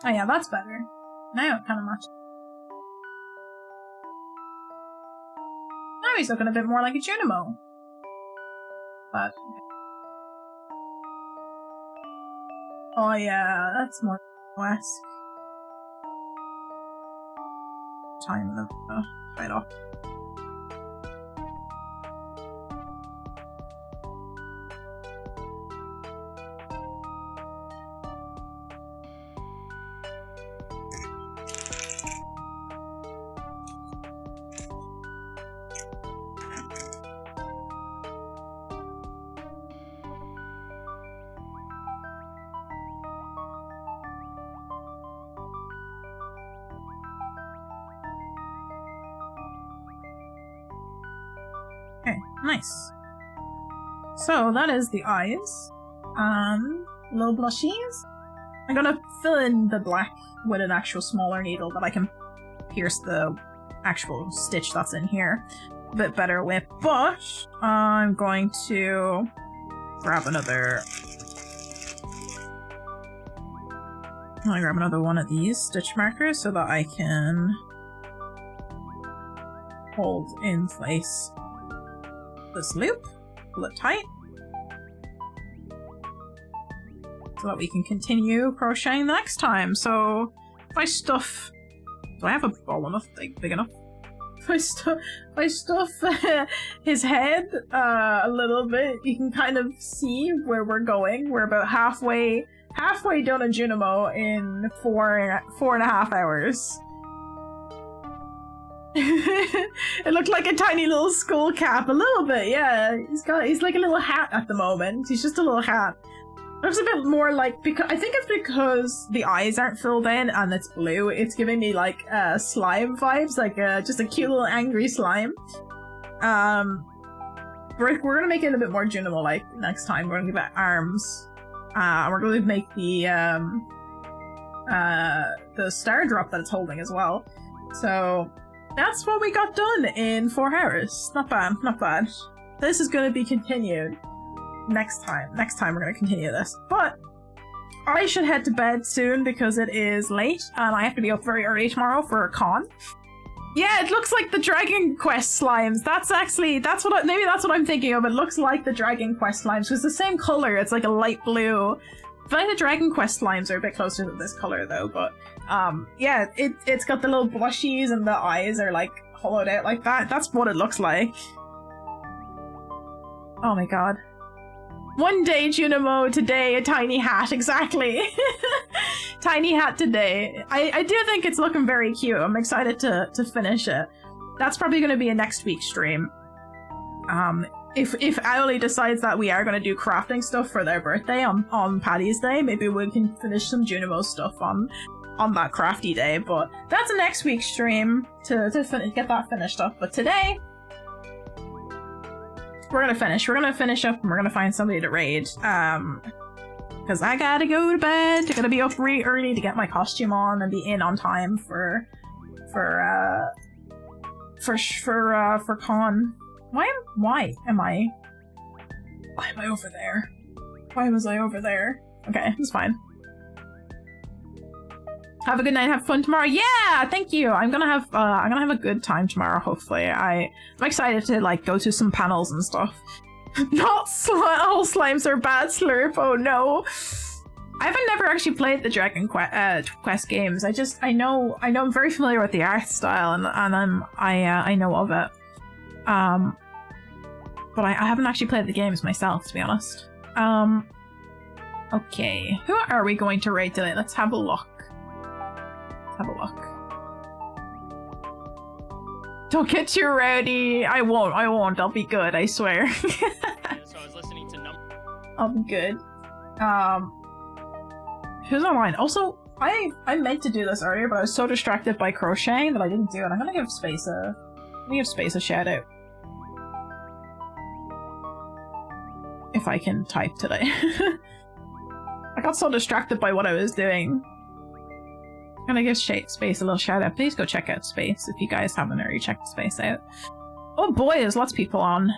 Oh yeah, that's better. Now it kind of matches. Now he's looking a bit more like a Junimo. But... oh yeah, that's more west. Time the fight off. Okay, nice. So that is the eyes. Little blushies. I'm gonna fill in the black with an actual smaller needle that I can pierce the actual stitch that's in here a bit better with, but I'm going to grab another... I'm gonna grab another one of these stitch markers so that I can hold in place this loop, pull it tight, so that we can continue crocheting the next time. So if I stuff... do I have a ball enough, big enough? If I stuff his head a little bit, you can kind of see where we're going. We're about halfway done a Junimo in 4.5 hours. It looked like a tiny little skull cap, a little bit, yeah. He's like a little hat at the moment. He's just a little hat. Looks a bit more like, because I think it's because the eyes aren't filled in and it's blue. It's giving me like slime vibes, like just a cute little angry slime. We're gonna make it a bit more Junimo like next time. We're gonna give it arms. We're gonna make the star drop that it's holding as well. So that's what we got done in 4 hours. Not bad, not bad. This is going to be continued next time. Next time we're going to continue this. But I should head to bed soon because it is late and I have to be up very early tomorrow for a con. Yeah, it looks like the Dragon Quest slimes. Maybe that's what I'm thinking of. It looks like the Dragon Quest slimes. It's the same color. It's like a light blue. I feel like the Dragon Quest slimes are a bit closer to this color though, but yeah, it's got the little blushies and the eyes are like hollowed out like that. That's what it looks like. Oh my god. One day Junimo, today a tiny hat, exactly. Tiny hat today. I do think it's looking very cute. I'm excited to finish it. That's probably going to be a next week stream. If Owly decides that we are going to do crafting stuff for their birthday on Paddy's Day, maybe we can finish some Junimo stuff on that crafty day, but that's a next week's stream to get that finished up. But today, we're gonna finish up and we're gonna find somebody to raid. Because I gotta go to bed, I gotta be up really early to get my costume on and be in on time for con. Why am I over there? Why was I over there? Okay, it's fine. Have a good night, have fun tomorrow. Yeah, thank you. I'm gonna have a good time tomorrow, hopefully. I'm excited to like go to some panels and stuff. Not all slimes are bad, Slurp. Oh no. I haven't never actually played the Dragon Quest games. I know I'm very familiar with the art style and I know of it. But I haven't actually played the games myself, to be honest. Okay, who are we going to raid today? Let's have a look. Have a look. Don't get too rowdy. I won't. I'll be good, I swear. So I was listening to I'll be good. Who's online? Also, I meant to do this earlier, but I was so distracted by Crochet that I didn't do it. I'm gonna give Space a shout out. If I can type today. I got so distracted by what I was doing. I'm gonna give Space a little shout out. Please go check out Space if you guys haven't already checked Space out. Oh boy, there's lots of people on.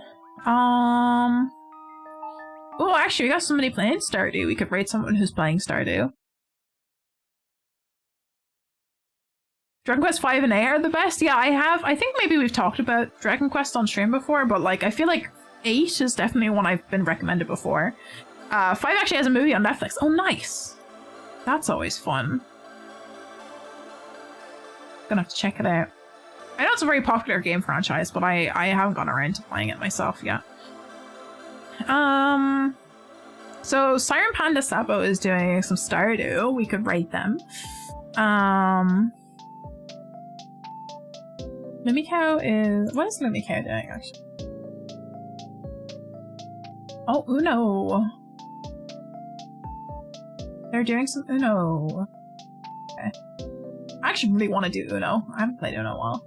Oh, actually, we got somebody playing Stardew. We could raid someone who's playing Stardew. Dragon Quest 5 and 8 are the best? Yeah, I think maybe we've talked about Dragon Quest on stream before, but like, I feel like 8 is definitely one I've been recommended before. 5 actually has a movie on Netflix. Oh, nice! That's always fun. Gonna have to check it out. I know it's a very popular game franchise, but I haven't gone around to playing it myself yet. So Siren Panda Sabo is doing some Stardew. We could rate them. Mimikau is... What is Mimikau doing, actually? Oh, Uno! They're doing some Uno. Okay. I actually really want to do Uno. I haven't played Uno in a while.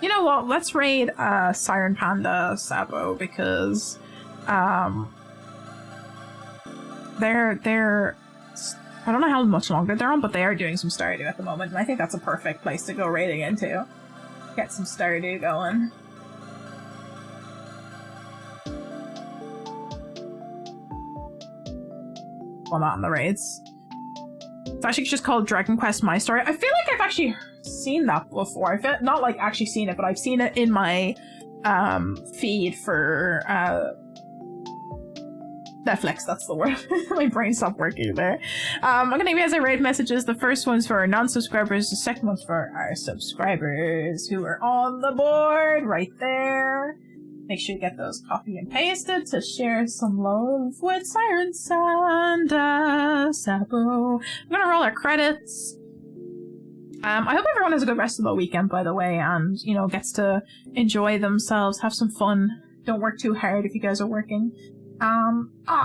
You know what? Let's raid Siren Panda Sabo because they're I don't know how much longer they're on, but they are doing some Stardew at the moment, and I think that's a perfect place to go raiding into. Get some Stardew going. Well, not in the raids. It's actually just called Dragon Quest My Story. I feel like I've actually seen that before. I feel not like actually seen it, but I've seen it in my feed for Netflix, that's the word. My brain stopped working there. I'm gonna give you guys a raid messages. The first one's for our non-subscribers, the second one's for our subscribers who are on the board right there. Make sure you get those copy and pasted to share some love with Siren Panda Sabo. I'm gonna roll our credits. I hope everyone has a good rest of the weekend, by the way, and, you know, gets to enjoy themselves, have some fun. Don't work too hard if you guys are working.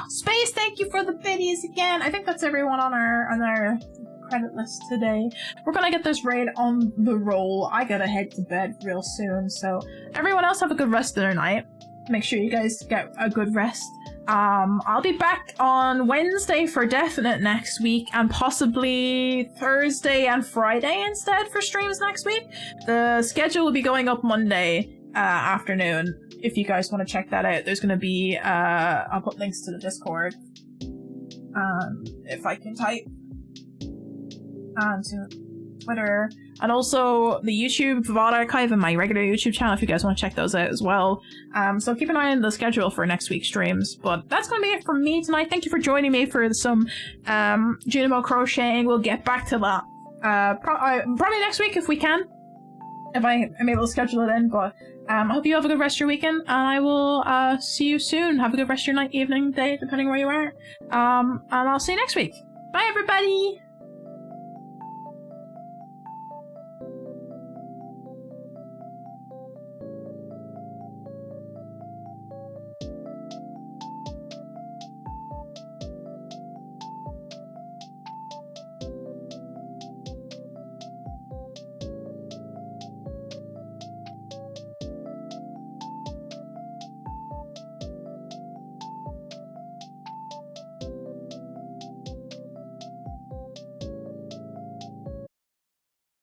Space, thank you for the biddies again. I think that's everyone on our credit list today. We're gonna get this raid on the roll. I gotta head to bed real soon, so everyone else have a good rest of their night. Make sure you guys get a good rest. I'll be back on Wednesday for definite next week, and possibly Thursday and Friday instead for streams next week. The schedule will be going up Monday afternoon. If you guys want to check that out, there's going to be, I'll put links to the Discord, if I can type, and to Twitter, and also the YouTube VOD archive and my regular YouTube channel if you guys want to check those out as well. So keep an eye on the schedule for next week's streams, but that's going to be it from me tonight. Thank you for joining me for some Junimo crocheting. We'll get back to that probably next week if we can, if I am able to schedule it in, but I hope you have a good rest of your weekend, and I will see you soon. Have a good rest of your night, evening, day, depending where you are. And I'll see you next week. Bye, everybody!